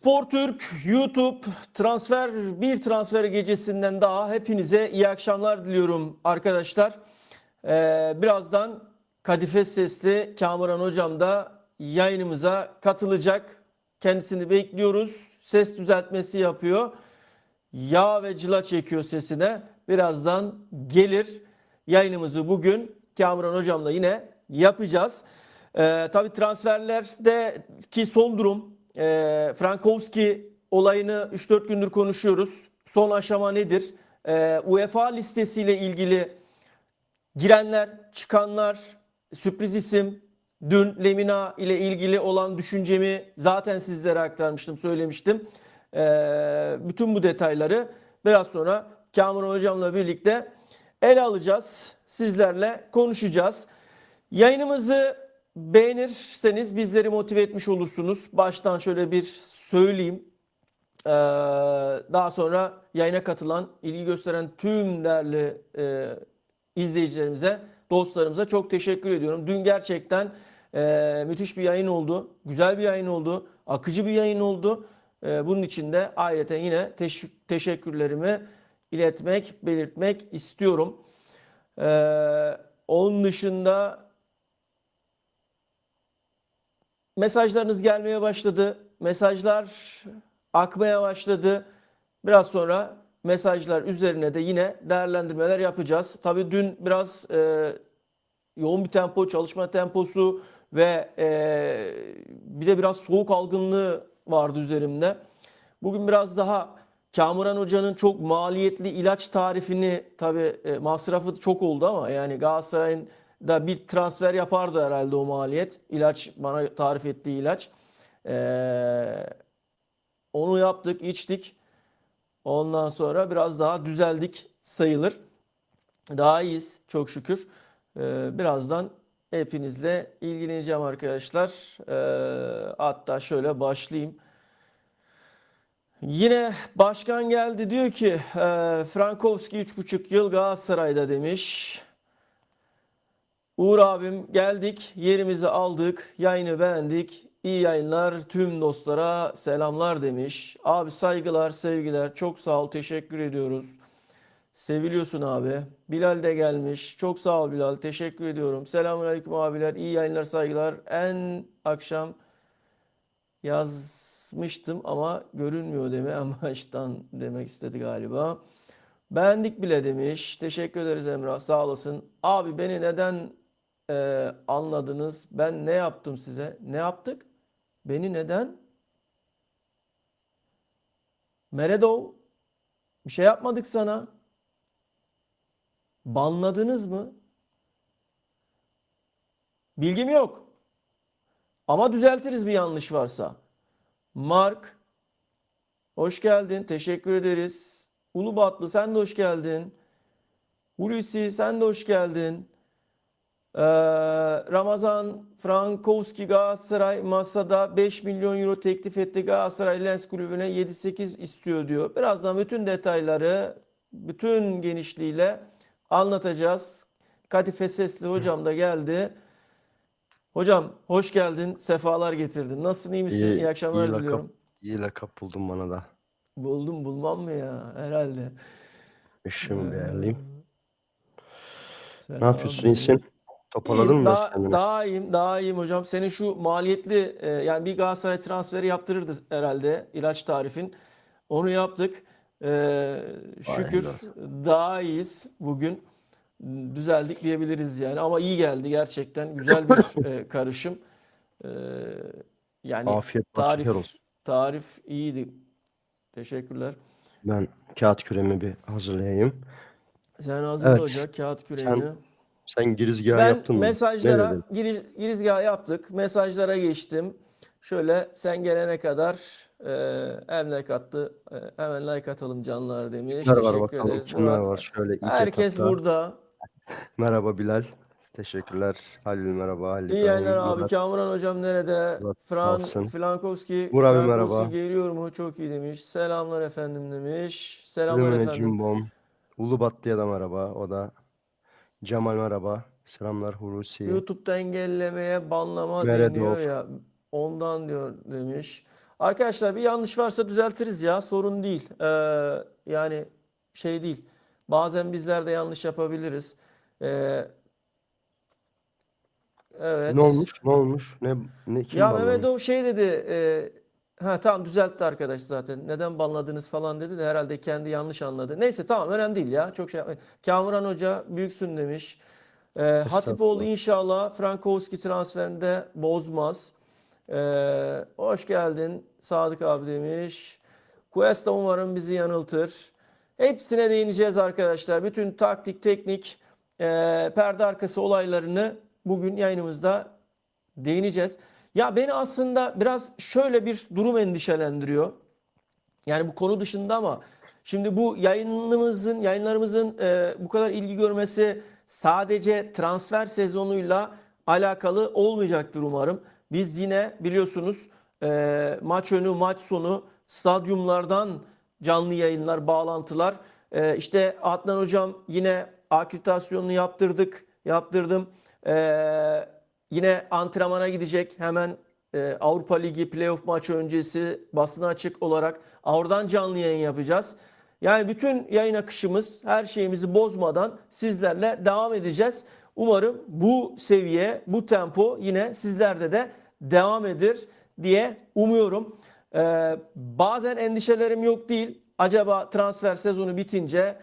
Spor Türk YouTube bir transfer gecesinden daha hepinize iyi akşamlar diliyorum arkadaşlar. Birazdan Kadife Sesli Kamuran Hocam da yayınımıza katılacak. Kendisini bekliyoruz. Ses düzeltmesi yapıyor. Yağ ve cıla çekiyor sesine. Birazdan gelir. Yayınımızı bugün Kamuran Hocam'la yine yapacağız. Tabii transferlerdeki son durum. Frankowski olayını 3-4 gündür konuşuyoruz. Son aşama nedir? UEFA listesiyle ilgili girenler, çıkanlar, sürpriz isim. Dün Lemina ile ilgili olan düşüncemi zaten sizlere aktarmıştım, söylemiştim. Bütün bu detayları biraz sonra Kamuran Hocam'la birlikte ele alacağız. Sizlerle konuşacağız. Yayınımızı beğenirseniz bizleri motive etmiş olursunuz. Baştan şöyle bir söyleyeyim. Daha sonra yayına katılan, ilgi gösteren tüm değerli izleyicilerimize, dostlarımıza çok teşekkür ediyorum. Dün gerçekten müthiş bir yayın oldu. Güzel bir yayın oldu. Akıcı bir yayın oldu. Bunun için de ayrıca yine teşekkürlerimi belirtmek istiyorum. Onun dışında mesajlarınız gelmeye başladı. Mesajlar akmaya başladı. Biraz sonra mesajlar üzerine de yine değerlendirmeler yapacağız. Tabii dün biraz yoğun bir tempo, çalışma temposu ve bir de biraz soğuk algınlığı vardı üzerimde. Bugün biraz daha Kamuran Hoca'nın çok maliyetli ilaç tarifini, tabii masrafı çok oldu ama yani Galatasaray'ın da bir transfer yapardı herhalde o maliyet. İlaç, bana tarif ettiği ilaç. Onu yaptık, içtik. Ondan sonra biraz daha düzeldik sayılır. Daha iyiyiz çok şükür. Birazdan hepinizle ilgileneceğim arkadaşlar. Hatta şöyle başlayayım. Yine başkan geldi, diyor ki Frankowski 3,5 yıl Galatasaray'da demiş. Uğur abim geldik, yerimizi aldık, yayını beğendik. İyi yayınlar, tüm dostlara selamlar demiş. Abi saygılar, sevgiler, çok sağ ol, teşekkür ediyoruz. Seviliyorsun abi. Bilal de gelmiş. Çok sağ ol Bilal, teşekkür ediyorum. Selamünaleyküm abiler, iyi yayınlar, saygılar. En akşam yazmıştım ama görünmüyor deme amaçtan demek istedi galiba. Beğendik bile demiş. Teşekkür ederiz Emrah, sağ olasın. Abi beni neden anladınız? Ben ne yaptım size? Ne yaptık? Beni neden? Meredov, bir şey yapmadık sana. Banladınız mı? Bilgim yok. Ama düzeltiriz bir yanlış varsa. Mark, hoş geldin. Teşekkür ederiz. Ulubatlı, sen de hoş geldin. Hulusi, sen de hoş geldin. Ramazan Frankowski, Galatasaray masada 5 milyon euro teklif etti. Galatasaray Lens kulübüne 7-8 istiyor diyor. Birazdan bütün detayları bütün genişliğiyle anlatacağız. Kadife Sesli hocam da geldi. Hocam hoş geldin. Sefalar getirdin. Nasılsın, iyi misin? İyi akşamlar diliyorum. İyi lakap buldum bana da. Buldum, bulmam mı ya? Herhalde. Işığımı bir ayarlayayım. Ne Selam yapıyorsun, iyisin? demiş. Toparladın İyiyim, mı biraz kendini? daha iyiyim hocam. Senin şu maliyetli yani bir Galatasaray transferi yaptırırdı herhalde, ilaç tarifin. Onu yaptık. Hayırlı Şükür olsun. daha iyiyiz bugün. Düzeldik diyebiliriz yani, ama iyi geldi gerçekten. Güzel bir karışım. E, Yani Afiyet bal şeker tarif olsun. tarif iyiydi. Teşekkürler. Ben kağıt küremi bir hazırlayayım. Sen hazırla Evet, hoca kağıt sen küreğini. sen girizgahı Ben yaptın mı? Ne dedin? mesajlara girizgah yaptık. Mesajlara geçtim. Şöyle sen gelene kadar hem like attı. Hemen like atalım canlar demiş. Kimler var Teşekkür bakalım? ederiz. Kimler Murat. var? Şöyle ilk Herkes etapta. burada. Merhaba Bilal. Teşekkürler. Halil merhaba. Halil İyi yayınlar İbrahim. abi. Kamuran hocam nerede? Murat sağ olsun. Frankowski Uğur abi Frankowski merhaba. geliyor mu? Çok iyi demiş. Selamlar efendim demiş. Selamlar Lümene efendim. Cimbom. Ulubatlı'ya da merhaba. O da. Cemal merhaba. Selamlar Hulusi. YouTube'da engellemeye banlama deniyor Meredov. ya, ondan diyor demiş. Arkadaşlar bir yanlış varsa düzeltiriz ya. Sorun değil. Yani şey değil. Bazen bizler de yanlış yapabiliriz. Ee, Ne evet. olmuş? Ne olmuş? Ne kim Ya Mehmet banlamış? o şey dedi. Tamam düzeltti arkadaş zaten. Neden banladınız falan dedi de herhalde kendi yanlış anladı. Neyse tamam önemli değil ya. Çok şey yapmayın. Kamuran Hoca büyüksün demiş. Hatipoğlu Estağfurullah. inşallah Frankowski transferinde bozmaz. Hoş geldin Sadık abi demiş. Cuesta umarım bizi yanıltır. Hepsine değineceğiz arkadaşlar. Bütün taktik, teknik, perde arkası olaylarını bugün yayınımızda değineceğiz. Ya beni aslında biraz şöyle bir durum endişelendiriyor. Yani bu konu dışında ama şimdi bu yayınlarımızın bu kadar ilgi görmesi sadece transfer sezonuyla alakalı olmayacaktır umarım. Biz yine biliyorsunuz maç önü maç sonu stadyumlardan canlı yayınlar, bağlantılar. İşte Adnan Hocam yine akreditasyonunu yaptırdım. Yine antrenmana gidecek hemen Avrupa Ligi playoff maçı öncesi basına açık olarak oradan canlı yayın yapacağız. Yani bütün yayın akışımız her şeyimizi bozmadan sizlerle devam edeceğiz. Umarım bu seviye, bu tempo yine sizlerde de devam eder diye umuyorum. Bazen endişelerim yok değil. Acaba transfer sezonu bitince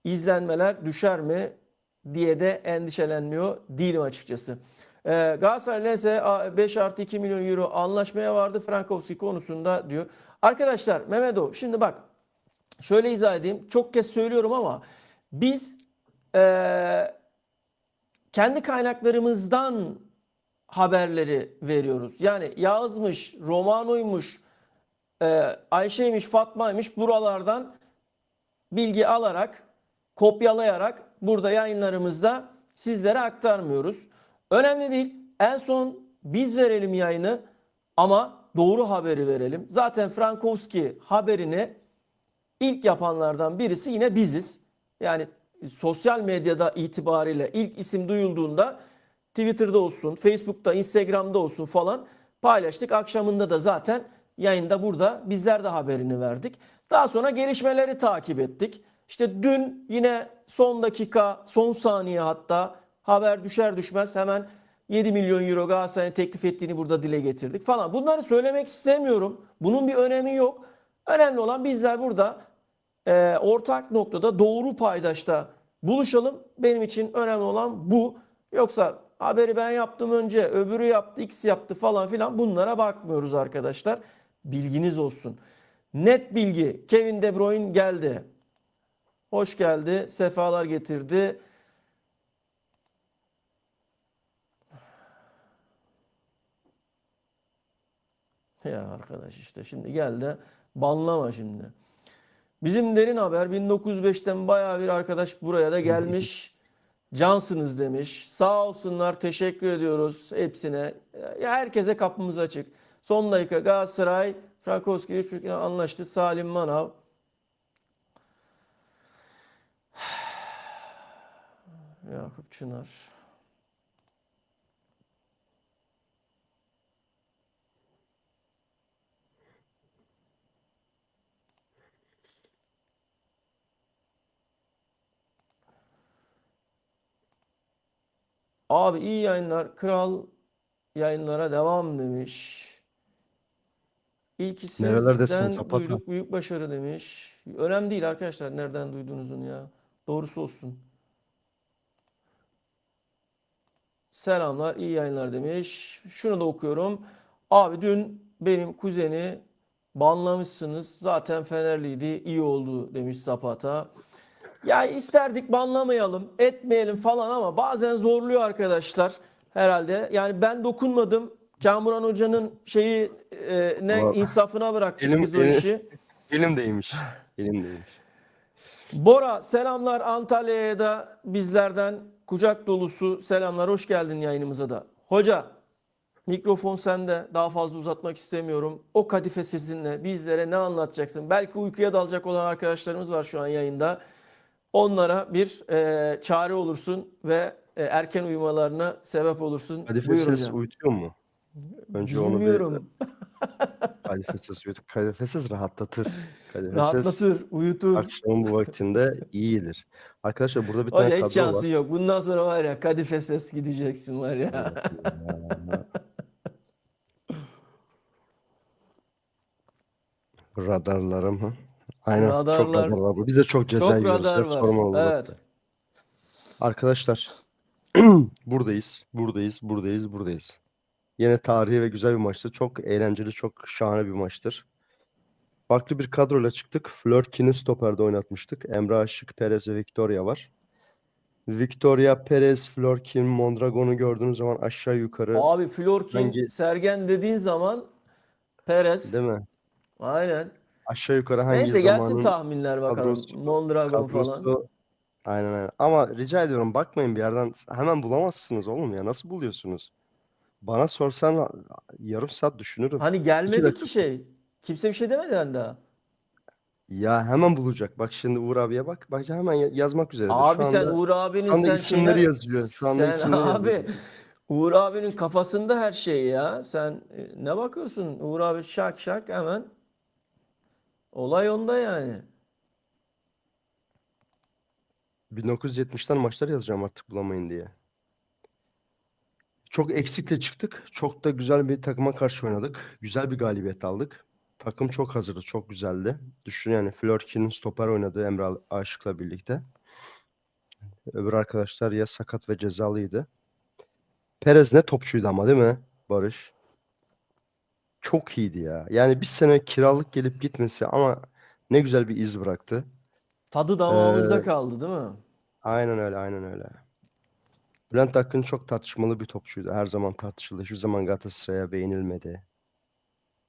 izlenmeler düşer mi diye de endişelenmiyor değilim açıkçası. Galatasaray Lens'e 5+2 milyon euro anlaşmaya vardı Frankowski konusunda diyor. Arkadaşlar Mehmet şimdi bak şöyle izah edeyim. Çok kez söylüyorum ama biz kendi kaynaklarımızdan haberleri veriyoruz. Yani Yağız'mış, Romano'ymuş, Ayşe'ymiş, Fatma'ymış buralardan bilgi alarak, kopyalayarak burada yayınlarımızda sizlere aktarmıyoruz. Önemli değil. En son biz verelim yayını ama doğru haberi verelim. Zaten Frankowski haberini ilk yapanlardan birisi yine biziz. Yani sosyal medyada itibariyle ilk isim duyulduğunda Twitter'da olsun, Facebook'ta, Instagram'da olsun falan paylaştık. Akşamında da zaten yayında burada bizler de haberini verdik. Daha sonra gelişmeleri takip ettik. İşte dün yine son dakika, son saniye hatta haber düşer düşmez hemen 7 milyon euro Galatasaray'ın teklif ettiğini burada dile getirdik falan. Bunları söylemek istemiyorum. Bunun bir önemi yok. Önemli olan bizler burada ortak noktada doğru paydaşta buluşalım. Benim için önemli olan bu. Yoksa haberi ben yaptım önce, öbürü yaptı, X yaptı falan filan bunlara bakmıyoruz arkadaşlar. Bilginiz olsun. Net bilgi. Kevin De Bruyne geldi. Hoş geldi. Sefalar getirdi. Ya arkadaş işte şimdi geldi. Banlama şimdi. Bizim derin haber 1905'ten bayağı bir arkadaş buraya da gelmiş. Cansınız demiş. Sağ olsunlar teşekkür ediyoruz hepsine. Ya herkese kapımız açık. Son dakika Galatasaray Frankowski 3 anlaştı. Salim Manav. Yakup Çınar. Abi iyi yayınlar. Kral yayınlara devam demiş. İlki Nerelerdesin sizden Zapata? duyduk büyük başarı demiş. Önemli değil arkadaşlar nereden duyduğunuzun ya. Doğrusu olsun. Selamlar, iyi yayınlar demiş. Şunu da okuyorum. Abi dün benim kuzeni banlamışsınız. Zaten Fenerliydi, iyi oldu demiş Zapata. Ya isterdik banlamayalım, etmeyelim falan ama bazen zorluyor arkadaşlar herhalde. Yani ben dokunmadım. Kamuran Hoca'nın ne Ama insafına bıraktık elim, biz o elim, işi. elim değmiş. Elim değmiş. Bora selamlar Antalya'ya da bizlerden kucak dolusu selamlar. Hoş geldin yayınımıza da. Hoca mikrofon sende. Daha fazla uzatmak istemiyorum. O kadife sizinle bizlere ne anlatacaksın? Belki uykuya dalacak olan arkadaşlarımız var şu an yayında. Onlara bir çare olursun ve erken uyumalarına sebep olursun. Kadife Buyur ses hocam. uyutuyor mu? Önce onu bir Bilmiyorum. Kadifesiz uyut. Kadifesiz rahatlatır. Kadifesiz Rahatlatır, uyutur. akşamın bu vaktinde iyidir. Arkadaşlar burada bir tane Hoca hiç kadro şansı var. yok. Bundan sonra var ya kadife ses gideceksin var ya. Allah'ım ya. Radarlarım. Hı. Aynen. Çok Radarlar. radar var. Bize çok ceza Çok yiyoruz. radar Hep var. sorma olur Evet. hatta. Arkadaşlar buradayız. Buradayız. Buradayız. Buradayız. Yine tarihi ve güzel bir maçtı. Çok eğlenceli, çok şahane bir maçtır. Farklı bir kadroyla çıktık. Flörkin'i stoperde oynatmıştık. Emre Aşık, Perez ve Victoria var. Victoria, Perez, Flörkin, Mondragon'u gördüğünüz zaman aşağı yukarı Abi Florkin, hangi, Sergen dediğin zaman Perez. değil mi? Aynen. Aşağı yukarı hangi Neyse gelsin zamanın tahminler bakalım. kadrosu Mondragon falan. kadrosu aynen aynen. Ama rica ediyorum bakmayın bir yerden hemen bulamazsınız oğlum ya. Nasıl buluyorsunuz? Bana sorsan yarım saat düşünürüm. Hani 2 gelmedi ki dakika. şey. Kimse bir şey demedi hani daha. Ya hemen bulacak. Bak şimdi Uğur abiye bak. Bak hemen yazmak üzeredir. Abi sen Uğur Şu abinin anda sen isimleri şeyine yazıyor. Şu anda sen isimleri yazıyor. abi Uğur abinin kafasında her şey ya. Sen ne bakıyorsun? Uğur abi şak şak hemen olay onda yani. 1970'ten maçlar yazacağım artık bulamayın diye. Çok eksikle çıktık. Çok da güzel bir takıma karşı oynadık. Güzel bir galibiyet aldık. Takım çok hazırdı. Çok güzeldi. Düşün yani Flörkin'in stoper oynadığı Emre Aşık'la birlikte. Öbür arkadaşlar ya sakat ve cezalıydı. Perez ne topçuydu ama değil mi Barış? Çok iyiydi ya. Yani bir sene kiralık gelip gitmesi ama ne güzel bir iz bıraktı. Tadı damağımızda Ee, kaldı değil mi? aynen öyle, aynen öyle. Bülent Akın çok tartışmalı bir topçuydu. Her zaman tartışıldı. Hiçbir zaman Galatasaray'a beğenilmedi.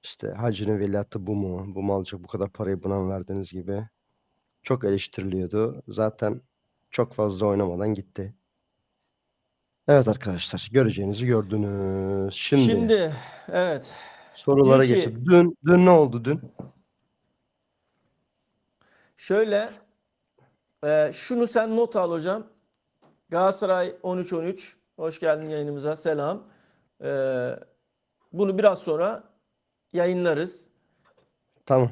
İşte Hacı'nın veliahtı bu mu? Bu mu alacak bu kadar parayı buna mı verdiniz gibi. Çok eleştiriliyordu. Zaten çok fazla oynamadan gitti. Evet arkadaşlar göreceğinizi gördünüz. Şimdi Şimdi evet. Diyor sorulara ki geçelim. Dün ne oldu dün? şöyle şunu sen not al hocam. Galatasaray 13-13. Hoş geldin yayınımıza. Selam. E, bunu biraz sonra yayınlarız. Tamam.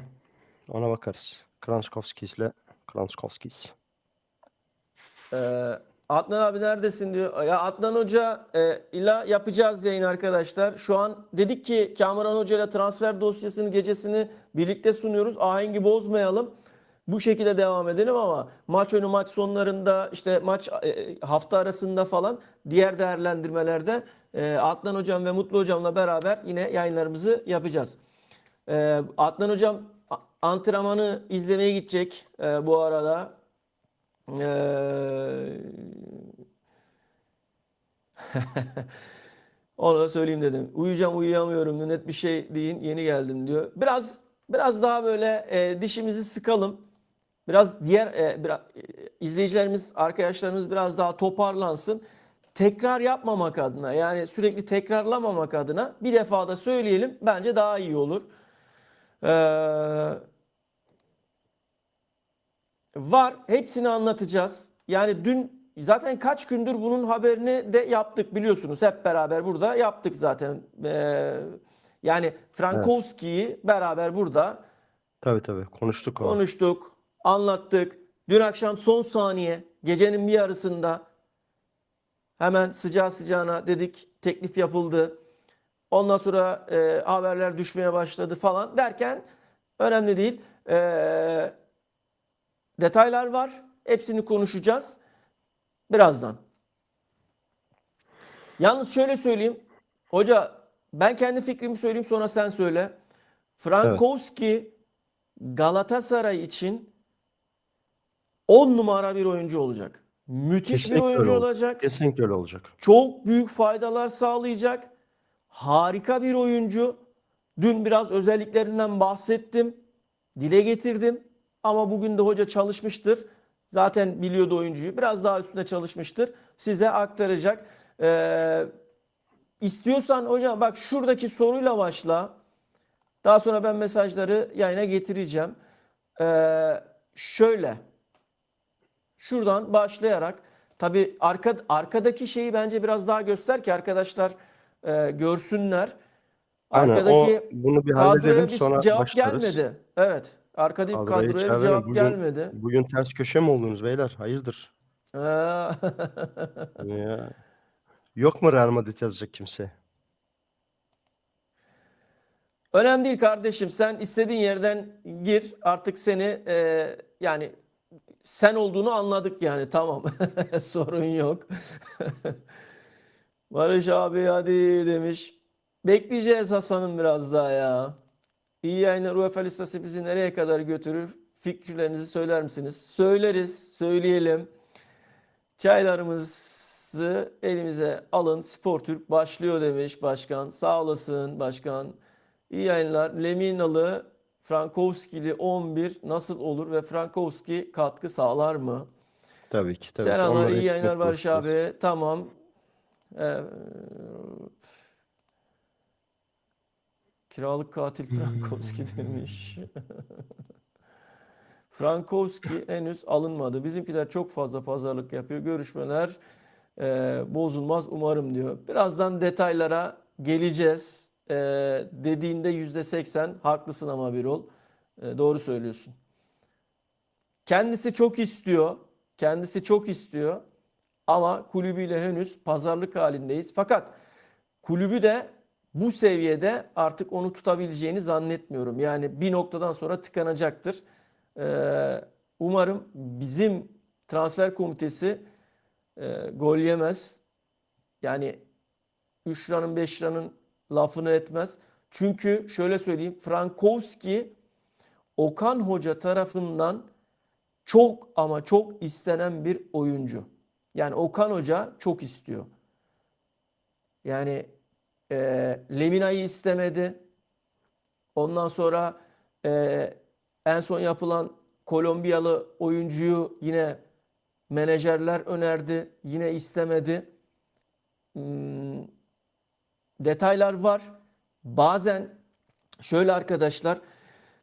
Ona bakarız. Kranskowskis ile Kranskowskis. Adnan abi neredesin diyor. Ya Adnan Hoca ile yapacağız yayın arkadaşlar. Şu an dedik ki Kamuran Hoca ile transfer dosyasını gecesini birlikte sunuyoruz. Ahengi bozmayalım. Bu şekilde devam edelim ama maç önü maç sonlarında işte maç hafta arasında falan diğer değerlendirmelerde Adnan Hocam ve Mutlu Hocam'la beraber yine yayınlarımızı yapacağız. Adnan Hocam antrenmanı izlemeye gidecek bu arada. Ee, onu da söyleyeyim dedim. Uyuyacağım uyuyamıyorum diyor. Net bir şey deyin yeni geldim diyor. Biraz daha böyle dişimizi sıkalım. Biraz diğer izleyicilerimiz, arkadaşlarımız biraz daha toparlansın. Tekrar yapmamak adına yani sürekli tekrarlamamak adına bir defa da söyleyelim. Bence daha iyi olur. Ee, var. Hepsini anlatacağız. Yani dün zaten kaç gündür bunun haberini de yaptık biliyorsunuz. Hep beraber burada yaptık zaten. Yani Evet. Frankowski'yi beraber burada Tabii tabii. Konuştuk o. konuştuk, anlattık. Dün akşam son saniye, gecenin bir yarısında hemen sıcağı sıcağına dedik teklif yapıldı. Ondan sonra haberler düşmeye başladı falan derken önemli değil. Detaylar var. Hepsini konuşacağız birazdan. Yalnız şöyle söyleyeyim. Hoca ben kendi fikrimi söyleyeyim sonra sen söyle. Evet. Frankowski Galatasaray için 10 numara bir oyuncu olacak. Müthiş bir Kesinlikle öyle oyuncu olacak. olacak. Kesinlikle öyle olacak. Çok büyük faydalar sağlayacak. Harika bir oyuncu. Dün biraz özelliklerinden bahsettim. Dile getirdim. Ama bugün de hoca çalışmıştır. Zaten biliyordu oyuncuyu. Biraz daha üstüne çalışmıştır. Size aktaracak. İstiyorsan hocam bak şuradaki soruyla başla. Daha sonra ben mesajları yayına getireceğim. Şöyle. Şuradan başlayarak tabii arkadaki şeyi bence biraz daha göster ki arkadaşlar görsünler. Aynen Arkadaki bunu bir halledelim kadroya bir sonra cevap başlarız. gelmedi. Evet. Arkadaki Kadroya kadroya bir cevap verin. cevap Bugün gelmedi. bugün ters köşe mi oldunuz beyler? Hayırdır? Ha. Ya. Yok mu Real Madrid yazacak kimse? Önemli değil kardeşim. Sen istediğin yerden gir. Artık seni yani sen olduğunu anladık yani. Tamam. Sorun yok. Barış abi hadi demiş. Bekleyeceğiz Hasan'ım biraz daha ya. İyi yayınlar. UEFA listesi bizi nereye kadar götürür? Fikirlerinizi söyler misiniz? Söyleriz, söyleyelim. Çaylarımızı elimize alın. Spor Türk başlıyor demiş başkan. Sağ olasın başkan. İyi yayınlar. Leminalı, Frankowski'li 11 nasıl olur ve Frankowski katkı sağlar mı? Tabii ki, tabii ki. Selamlar, Onları iyi hepsini yayınlar Barış konuşacağız. abi. Tamam. Ee, kiralık katil Frankowski demiş. Frankowski henüz alınmadı. Bizimkiler çok fazla pazarlık yapıyor. Görüşmeler bozulmaz umarım diyor. Birazdan detaylara geleceğiz. Dediğinde %80 haklısın ama Birol. Doğru söylüyorsun. Kendisi çok istiyor. Kendisi çok istiyor. Ama kulübüyle henüz pazarlık halindeyiz. Fakat kulübü de bu seviyede artık onu tutabileceğini zannetmiyorum. Yani bir noktadan sonra tıkanacaktır. Umarım bizim transfer komitesi gol yemez. Yani 3 liranın 5 liranın lafını etmez. Çünkü şöyle söyleyeyim, Frankowski Okan Hoca tarafından çok ama çok istenen bir oyuncu. Yani Okan Hoca çok istiyor. Yani Lemina'yı istemedi. Ondan sonra en son yapılan Kolombiyalı oyuncuyu yine menajerler önerdi. Yine istemedi. Hmm, detaylar var. Bazen şöyle arkadaşlar,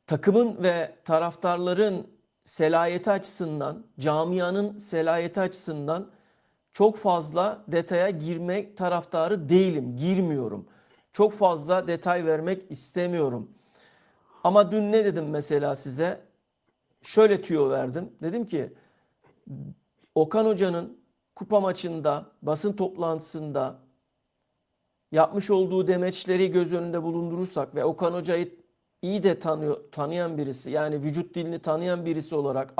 takımın ve taraftarların selayeti açısından, camianın selayeti açısından çok fazla detaya girmek taraftarı değilim, girmiyorum. Çok fazla detay vermek istemiyorum. Ama dün ne dedim mesela size? Şöyle tüyo verdim. Dedim ki Okan Hoca'nın kupa maçında, basın toplantısında yapmış olduğu demeçleri göz önünde bulundurursak ve Okan Hoca'yı iyi de tanıyan birisi, yani vücut dilini tanıyan birisi olarak,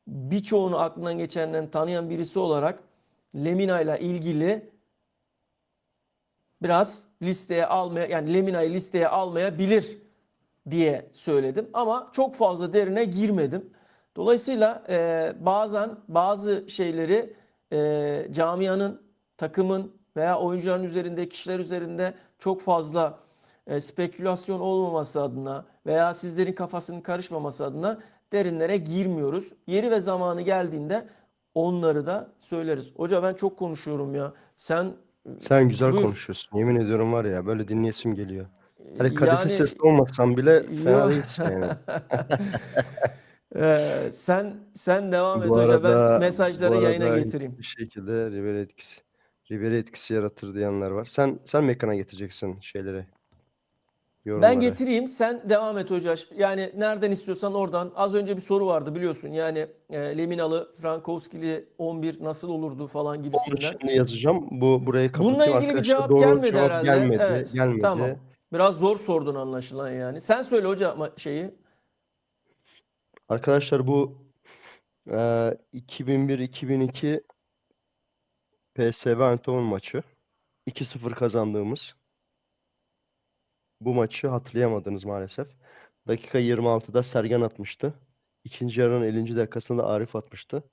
birçoğunu aklından geçenlerini tanıyan birisi olarak Lemina ile ilgili biraz listeye almaya, yani Lemina'yı listeye almayabilir diye söyledim ama çok fazla derine girmedim. Dolayısıyla bazen bazı şeyleri camianın, takımın veya oyuncuların üzerinde, kişiler üzerinde çok fazla spekülasyon olmaması adına veya sizlerin kafasının karışmaması adına derinlere girmiyoruz. Yeri ve zamanı geldiğinde onları da söyleriz. Hoca ben çok konuşuyorum ya. Sen Sen güzel buyur. konuşuyorsun. Yemin ediyorum var ya, böyle dinleyesim geliyor. Hadi kadife Yani sesli olmasan bile fena yok. değilsin yani. Sen devam et Bu hoca. Ben arada bu mesajları yayına arada getireyim. hiçbir şekilde Ribery etkisi yaratır diyenler var. Sen mi ekrana getireceksin şeyleri, Ben yorumları? getireyim. Sen devam et hoca. Yani nereden istiyorsan oradan. Az önce bir soru vardı biliyorsun. Yani Leminalı, Frankowski'li 11 nasıl olurdu falan Onu gibisinden. şimdi yazacağım. Burayı Bununla kapatayım ilgili bir arkadaşlar. cevap Doğru gelmedi cevap herhalde. gelmedi. Evet. Tamam. Gelmedi. Biraz zor sordun anlaşılan yani. Sen söyle hoca şeyi. Arkadaşlar bu 2001-2002 PSV Eindhoven maçı. 2-0 kazandığımız bu maçı hatırlayamadınız maalesef. Dakika 26'da Sergen atmıştı. İkinci yarının 50. dakikasında Arif atmıştı.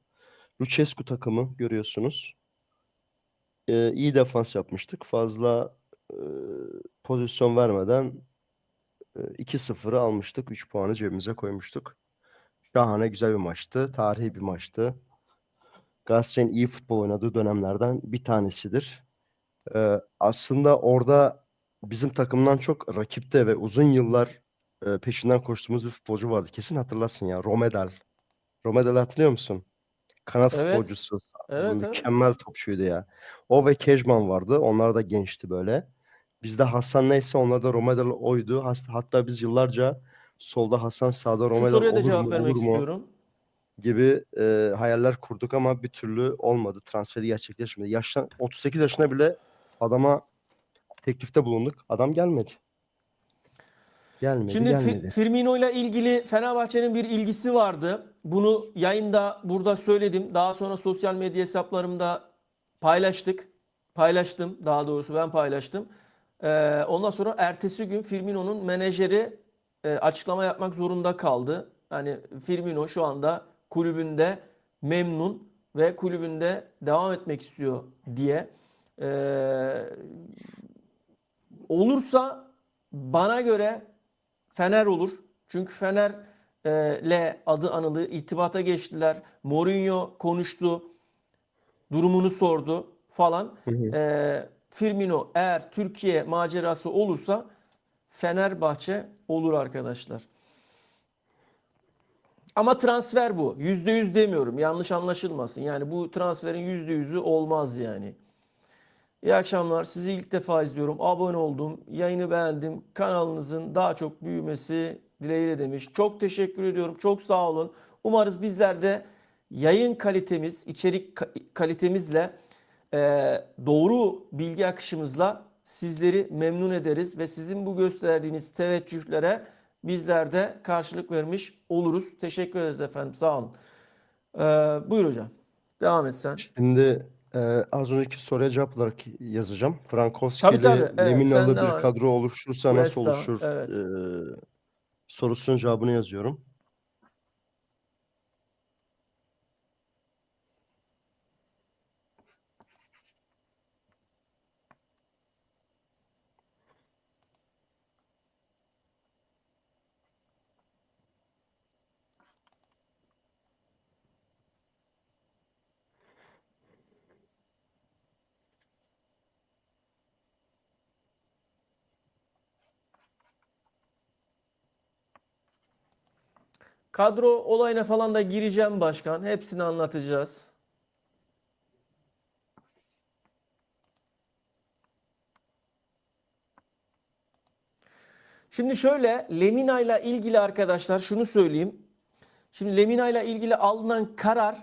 Lucescu takımı görüyorsunuz. İyi defans yapmıştık. Fazla e, pozisyon vermeden 2-0'ı almıştık. 3 puanı cebimize koymuştuk. Şahane güzel bir maçtı. Tarihi bir maçtı. Galatasaray'ın iyi futbol oynadığı dönemlerden bir tanesidir. Aslında orada bizim takımdan çok rakipte ve uzun yıllar peşinden koştuğumuz bir futbolcu vardı. Kesin hatırlarsın ya. Romedel. Romedel hatırlıyor musun? Kanat Evet. futbolcusu. Evet, evet. Mükemmel topçuydu ya. O ve Kejman vardı. Onlar da gençti böyle. Bizde Hasan neyse onlarda Romelu oydu. Hatta biz yıllarca solda Hasan, sağda Şu Romelu soruya da olur cevap mu vermek olur mu istiyorum. gibi hayaller kurduk ama bir türlü olmadı. Transferi gerçekleşmedi. 38 yaşına bile adama teklifte bulunduk. Adam gelmedi. Gelmedi, Şimdi gelmedi. Firmino ile ilgili Fenerbahçe'nin bir ilgisi vardı. Bunu yayında burada söyledim. Daha sonra sosyal medya hesaplarımda paylaştık. Paylaştım, daha doğrusu ben paylaştım. Ondan sonra ertesi gün Firmino'nun menajeri açıklama yapmak zorunda kaldı. Hani Firmino şu anda kulübünde memnun ve kulübünde devam etmek istiyor diye. Ee, Olursa bana göre Fener olur. Çünkü Fener'le adı anıldı. İrtibata geçtiler. Mourinho konuştu. Durumunu sordu falan. Hı hı. Firmino eğer Türkiye macerası olursa Fenerbahçe olur arkadaşlar. Ama transfer bu. %100 demiyorum. Yanlış anlaşılmasın. Yani bu transferin %100'ü olmaz yani. İyi akşamlar. Sizi ilk defa izliyorum. Abone oldum. Yayını beğendim. Kanalınızın daha çok büyümesi dileğiyle demiş. Çok teşekkür ediyorum. Çok sağ olun. Umarız bizler de yayın kalitemiz, içerik kalitemizle doğru bilgi akışımızla sizleri memnun ederiz ve sizin bu gösterdiğiniz teveccühlere bizler de karşılık vermiş oluruz. Teşekkür ederiz efendim. Sağ olun. Ee, Buyur hocam. Devam et sen. Şimdi az önceki soruya cevap olarak yazacağım. Tabii tabii. Frankowski'li Evet, sen Leminalı bir devam et. kadro oluşursa nasıl Cuesta. oluşur Evet. sorusunun cevabını yazıyorum. Kadro olayına falan da gireceğim başkan. Hepsini anlatacağız. Şimdi şöyle Lemina ile ilgili arkadaşlar şunu söyleyeyim. Şimdi Lemina ile ilgili alınan karar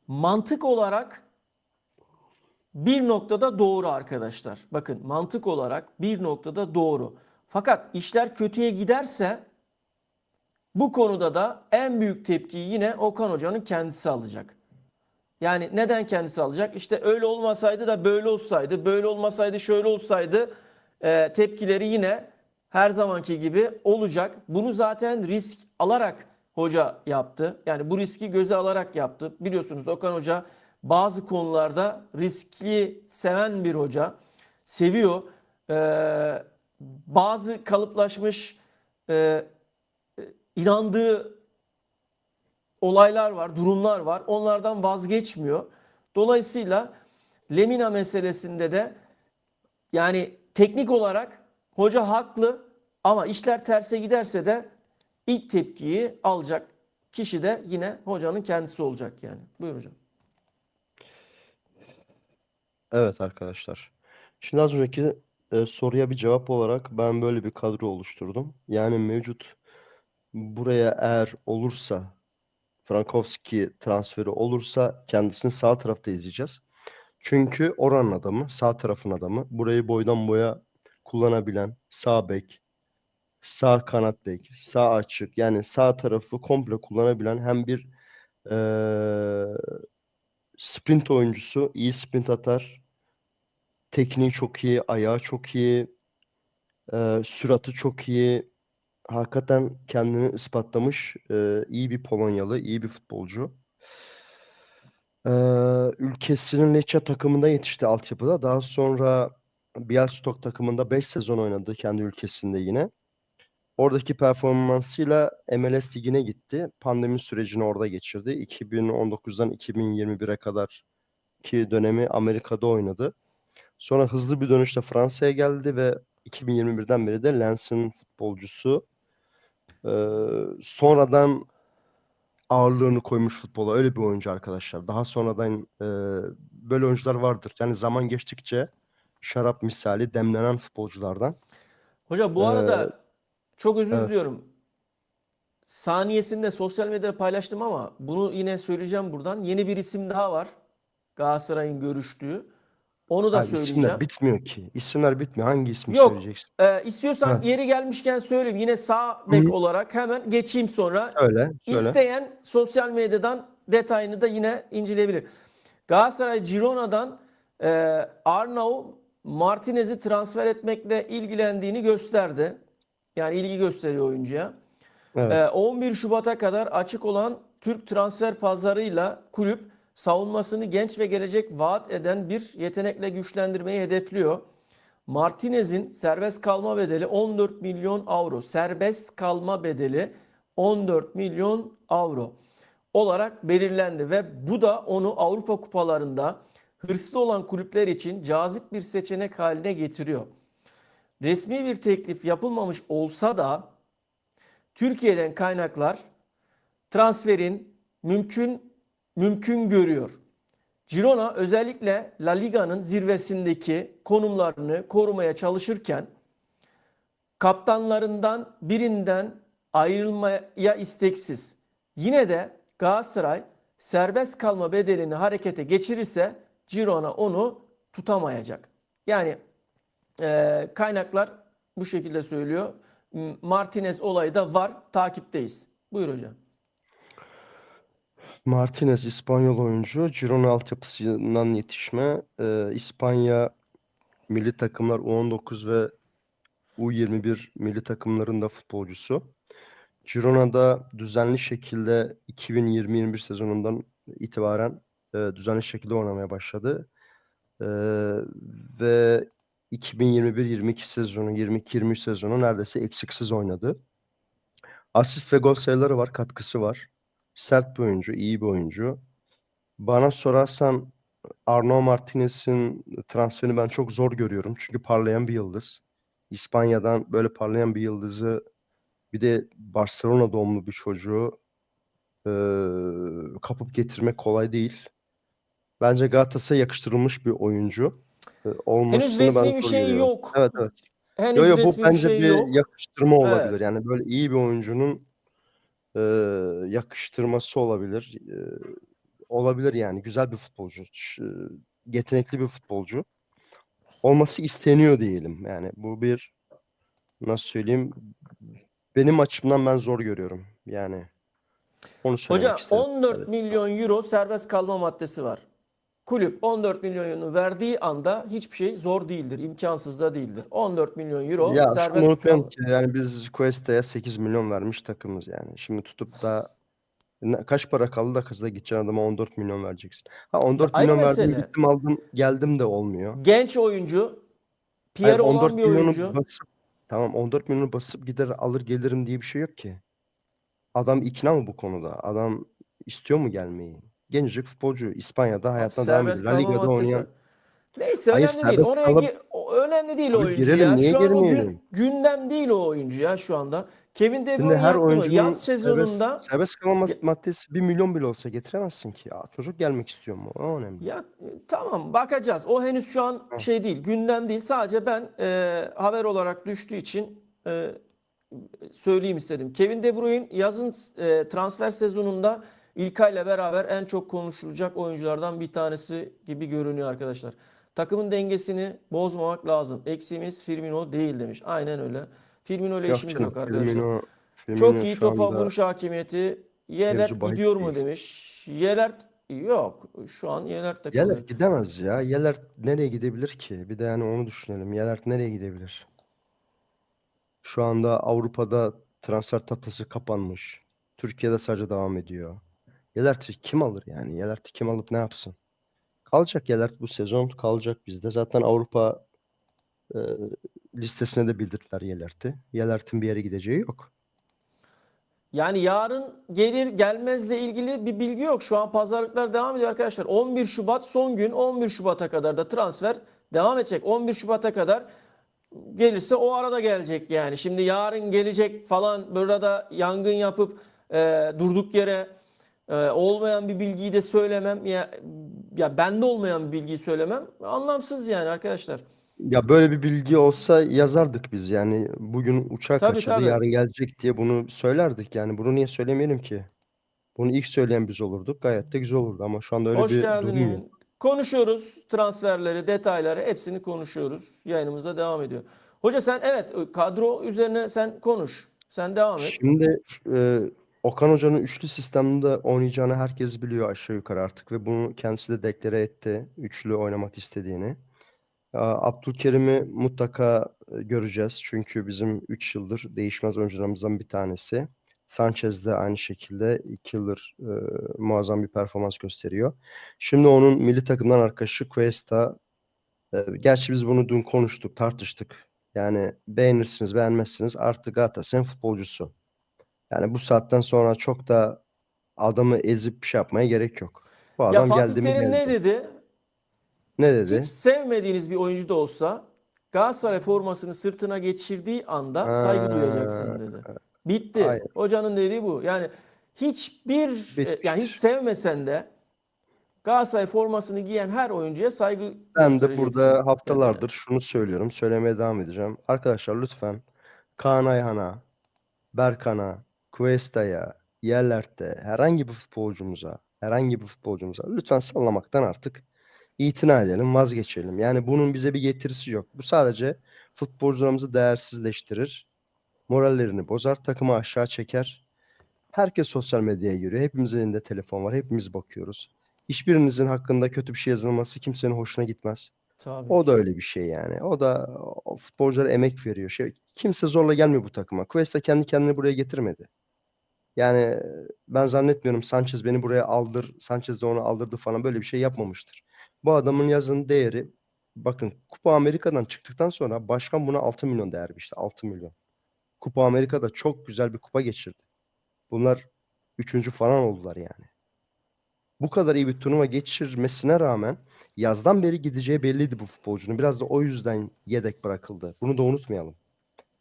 mantık olarak bir noktada doğru arkadaşlar. Bakın mantık olarak bir noktada doğru. Fakat işler kötüye giderse bu konuda da en büyük tepkiyi yine Okan Hoca'nın kendisi alacak. Yani neden kendisi alacak? İşte öyle olmasaydı da böyle olsaydı, böyle olmasaydı şöyle olsaydı tepkileri yine her zamanki gibi olacak. Bunu zaten risk alarak hoca yaptı. Yani bu riski göze alarak yaptı. Biliyorsunuz Okan Hoca bazı konularda riski seven bir hoca. Seviyor. Bazı kalıplaşmış e, inandığı olaylar var, durumlar var. Onlardan vazgeçmiyor. Dolayısıyla Lemina meselesinde de yani teknik olarak hoca haklı ama işler terse giderse de ilk tepkiyi alacak kişi de yine hocanın kendisi olacak yani. Buyur hocam. Evet arkadaşlar. Şimdi az önceki soruya bir cevap olarak ben böyle bir kadro oluşturdum. Yani mevcut buraya eğer olursa Frankowski transferi olursa kendisini sağ tarafta izleyeceğiz. Çünkü oranın adamı, sağ tarafın adamı. Burayı boydan boya kullanabilen sağ bek, sağ kanat bek, sağ açık yani sağ tarafı komple kullanabilen hem bir eee, sprint oyuncusu, iyi sprint atar, tekniği çok iyi, ayağı çok iyi, süratı çok iyi. Hakikaten kendini ispatlamış iyi bir Polonyalı, iyi bir futbolcu. Ülkesinin Lecce takımında yetişti altyapıda. Daha sonra Białystok takımında 5 sezon oynadı kendi ülkesinde yine. Oradaki performansıyla MLS Ligi'ne gitti. Pandemi sürecini orada geçirdi. 2019'dan 2021'e kadar ki dönemi Amerika'da oynadı. Sonra hızlı bir dönüşle Fransa'ya geldi ve 2021'den beri de Lens'in futbolcusu. Sonradan ağırlığını koymuş futbola. Öyle bir oyuncu arkadaşlar. Daha sonradan böyle oyuncular vardır. Yani zaman geçtikçe şarap misali demlenen futbolculardan. Hocam bu Ee, arada çok özür evet. diliyorum. Saniyesinde sosyal medyada paylaştım ama bunu yine söyleyeceğim buradan. Yeni bir isim daha var. Galatasaray'ın görüştüğü. Onu da Abi isimler söyleyeceğim. bitmiyor ki. İsimler bitmiyor. Hangi ismi Yok. söyleyeceksin? İstiyorsan Ha. yeri gelmişken söyleyeyim. Yine sağ bek Hı. olarak hemen geçeyim sonra. Söyle, söyle. İsteyen sosyal medyadan detayını da yine inceleyebilir. Galatasaray Girona'dan e, Arnau Martinez'i transfer etmekle ilgilendiğini gösterdi. Yani ilgi gösteriyor oyuncuya. Evet. 11 Şubat'a kadar açık olan Türk transfer pazarıyla kulüp savunmasını genç ve gelecek vaat eden bir yetenekle güçlendirmeyi hedefliyor. Martinez'in serbest kalma bedeli 14 milyon avro. Serbest kalma bedeli 14 milyon avro olarak belirlendi ve bu da onu Avrupa kupalarında hırslı olan kulüpler için cazip bir seçenek haline getiriyor. Resmi bir teklif yapılmamış olsa da Türkiye'den kaynaklar transferin mümkün görüyor. Girona özellikle La Liga'nın zirvesindeki konumlarını korumaya çalışırken kaptanlarından birinden ayrılmaya isteksiz. Yine de Galatasaray serbest kalma bedelini harekete geçirirse Girona onu tutamayacak. Yani kaynaklar bu şekilde söylüyor. Martinez olayı da var. Takipteyiz. Buyur hocam. Martinez İspanyol oyuncu. Girona altyapısından yetişme. İspanya milli takımlar U19 ve U21 milli takımlarında futbolcusu. Girona'da düzenli şekilde 2020-21 sezonundan itibaren düzenli şekilde oynamaya başladı. E, ve 2021-22 sezonu, 22-23 sezonu neredeyse eksiksiz oynadı. Asist ve gol sayıları var, katkısı var. Sert bir oyuncu, iyi bir oyuncu. Bana sorarsan Arnau Martinez'in transferini ben çok zor görüyorum. Çünkü parlayan bir yıldız. İspanya'dan böyle parlayan bir yıldızı, bir de Barcelona doğumlu bir çocuğu kapıp getirmek kolay değil. Bence Galatasaray'a yakıştırılmış bir oyuncu. Henüz Olmasını ben resmi bir zor şey görüyorum. yok. Evet, evet. Yo Henüz yo, bu resmi bir bence şey bir yok. yakıştırma olabilir. Evet. Yani böyle iyi bir oyuncunun e, yakıştırması olabilir. Olabilir yani. Güzel bir futbolcu. Yetenekli bir futbolcu. Olması isteniyor diyelim. Yani bu bir, nasıl söyleyeyim, benim açımdan ben zor görüyorum. Yani onu söylemek Hocam istedim 14 sadece. milyon euro serbest kalma maddesi var. Kulüp 14 milyonu verdiği anda hiçbir şey zor değildir, imkansız da değildir. 14 milyon euro Ya şunu serbest unutmayalım kalma. ki yani biz Cuesta'ya 8 milyon vermiş takımız yani. Şimdi tutup da kaç para kaldı da kızla gideceksin adama 14 milyon vereceksin. Ha, Ya 14 ayrı milyon verdim mesele. gittim aldım geldim de olmuyor. Genç oyuncu, Hayır, Pierre olan 14 bir milyonu oyuncu. basıp, tamam, 14 milyonu basıp gider alır gelirim diye bir şey yok ki. Adam ikna mı bu konuda? Adam istiyor mu gelmeyi? Gencecik futbolcu İspanya'da Abi hayatına devam ediyor. serbest La kalma Liga'da maddesi var. oynayan. Neyse Hayır, önemli değil. serbest Oraya kalıp önemli değil o abi oyuncu girelim, ya. niye Şu an o girmeyelim? gündem değil o oyuncu ya şu anda. Kevin De Şimdi Bruyne her yaptı mı? oyuncunun Yaz serbest sezonunda serbest kalma ya, maddesi 1 milyon bile olsa getiremezsin ki ya. Çocuk gelmek istiyor mu? O önemli. tamam bakacağız. O henüz şu an Ha. şey değil, gündem değil. Sadece ben haber olarak düştüğü için söyleyeyim istedim. Kevin De Bruyne yazın transfer sezonunda İlkay'la beraber en çok konuşulacak oyunculardan bir tanesi gibi görünüyor arkadaşlar. Takımın dengesini bozmamak lazım. Eksiğimiz Firmino değil demiş. Aynen öyle. Firmino ile Yok işimiz canım. yok arkadaşlar. Çok Firmino iyi şu topa anda vuruş hakimiyeti. mevzu Yelert bahis gidiyor mu değil. demiş. Yelert yok. Şu an Yelert'te Yeler kalıyor. gidemez ya. Yeler nereye gidebilir ki? Bir de yani onu düşünelim. Yeler nereye gidebilir? Şu anda Avrupa'da transfer tahtası kapanmış. Türkiye'de sadece devam ediyor. Yelert'i kim alır yani? Yelert'i kim alıp ne yapsın? Kalacak Yelert, bu sezon kalacak bizde. Zaten Avrupa e, listesine de bildirdiler Yelert'i. Yelert'in bir yere gideceği yok. Yani yarın gelir gelmezle ilgili bir bilgi yok. Şu an pazarlıklar devam ediyor arkadaşlar. 11 Şubat son gün. 11 Şubat'a kadar da transfer devam edecek. 11 Şubat'a kadar gelirse o arada gelecek yani. Şimdi yarın gelecek falan burada yangın yapıp durduk yere olmayan bir bilgiyi de söylemem. Ya bende olmayan bir bilgiyi söylemem. Anlamsız yani arkadaşlar. Ya böyle bir bilgi olsa yazardık biz. Yani bugün uçağı Tabii kaçırdı, tabii. yarın gelecek diye bunu söylerdik. Yani bunu niye söylemeyelim ki? Bunu ilk söyleyen biz olurduk. Gayet de güzel olurdu ama şu anda öyle Hoş bir geldin durum yok. Emin. Konuşuyoruz transferleri, detayları hepsini konuşuyoruz. Yayınımıza devam ediyor. Hoca sen evet kadro üzerine sen konuş. Sen devam et. Şimdi Okan Hoca'nın üçlü sistemde oynayacağını herkes biliyor aşağı yukarı artık ve bunu kendisi de deklare etti. Üçlü oynamak istediğini. Abdülkerim'i mutlaka göreceğiz. Çünkü bizim 3 yıldır değişmez oyuncularımızdan bir tanesi. Sanchez de aynı şekilde 2 yıldır muazzam bir performans gösteriyor. Şimdi onun milli takımdan arkadaşı Cuesta. Gerçi biz bunu dün konuştuk, tartıştık. Yani beğenirsiniz, beğenmezsiniz. Artık Galatasaray'ın futbolcusu. Yani bu saatten sonra çok da adamı ezip bir şey yapmaya gerek yok. Bu Ya adam Fatih geldi mi Terim ne geldi. dedi? Ne Hiç dedi? sevmediğiniz bir oyuncu da olsa Galatasaray formasını sırtına geçirdiği anda saygı duyacaksın Aa, dedi. Bitti. hayır. Hocanın dediği bu. Yani yani hiç Bitmiştir. sevmesen de Galatasaray formasını giyen her oyuncuya saygı Ben de göstereceksin burada kendine. haftalardır şunu söylüyorum. Söylemeye devam edeceğim. Arkadaşlar lütfen Kaan Ayhan'a, Berkan'a, Cuesta'ya, Yellert'te herhangi bir futbolcumuza lütfen sallamaktan artık itina edelim, vazgeçelim. Yani bunun bize bir getirisi yok. Bu sadece futbolcularımızı değersizleştirir, morallerini bozar, takımı aşağı çeker. Herkes sosyal medyaya giriyor. Hepimizin elinde telefon var. Hepimiz bakıyoruz. Hiçbirinizin hakkında kötü bir şey yazılması kimsenin hoşuna gitmez. Tabii O da ki. öyle bir şey yani. O da o futbolculara emek veriyor. Kimse zorla gelmiyor bu takıma. Cuesta kendi kendini buraya getirmedi. Yani ben zannetmiyorum Sanchez beni buraya Sanchez de onu aldırdı falan böyle bir şey yapmamıştır. Bu adamın yazın değeri bakın Kupa Amerika'dan çıktıktan sonra başkan buna 6 milyon değer biçti. 6 milyon. Kupa Amerika'da çok güzel bir kupa geçirdi. Bunlar üçüncü falan oldular yani. Bu kadar iyi bir turnuva geçirmesine rağmen yazdan beri gideceği belliydi bu futbolcunun. Biraz da o yüzden yedek bırakıldı. Bunu da unutmayalım.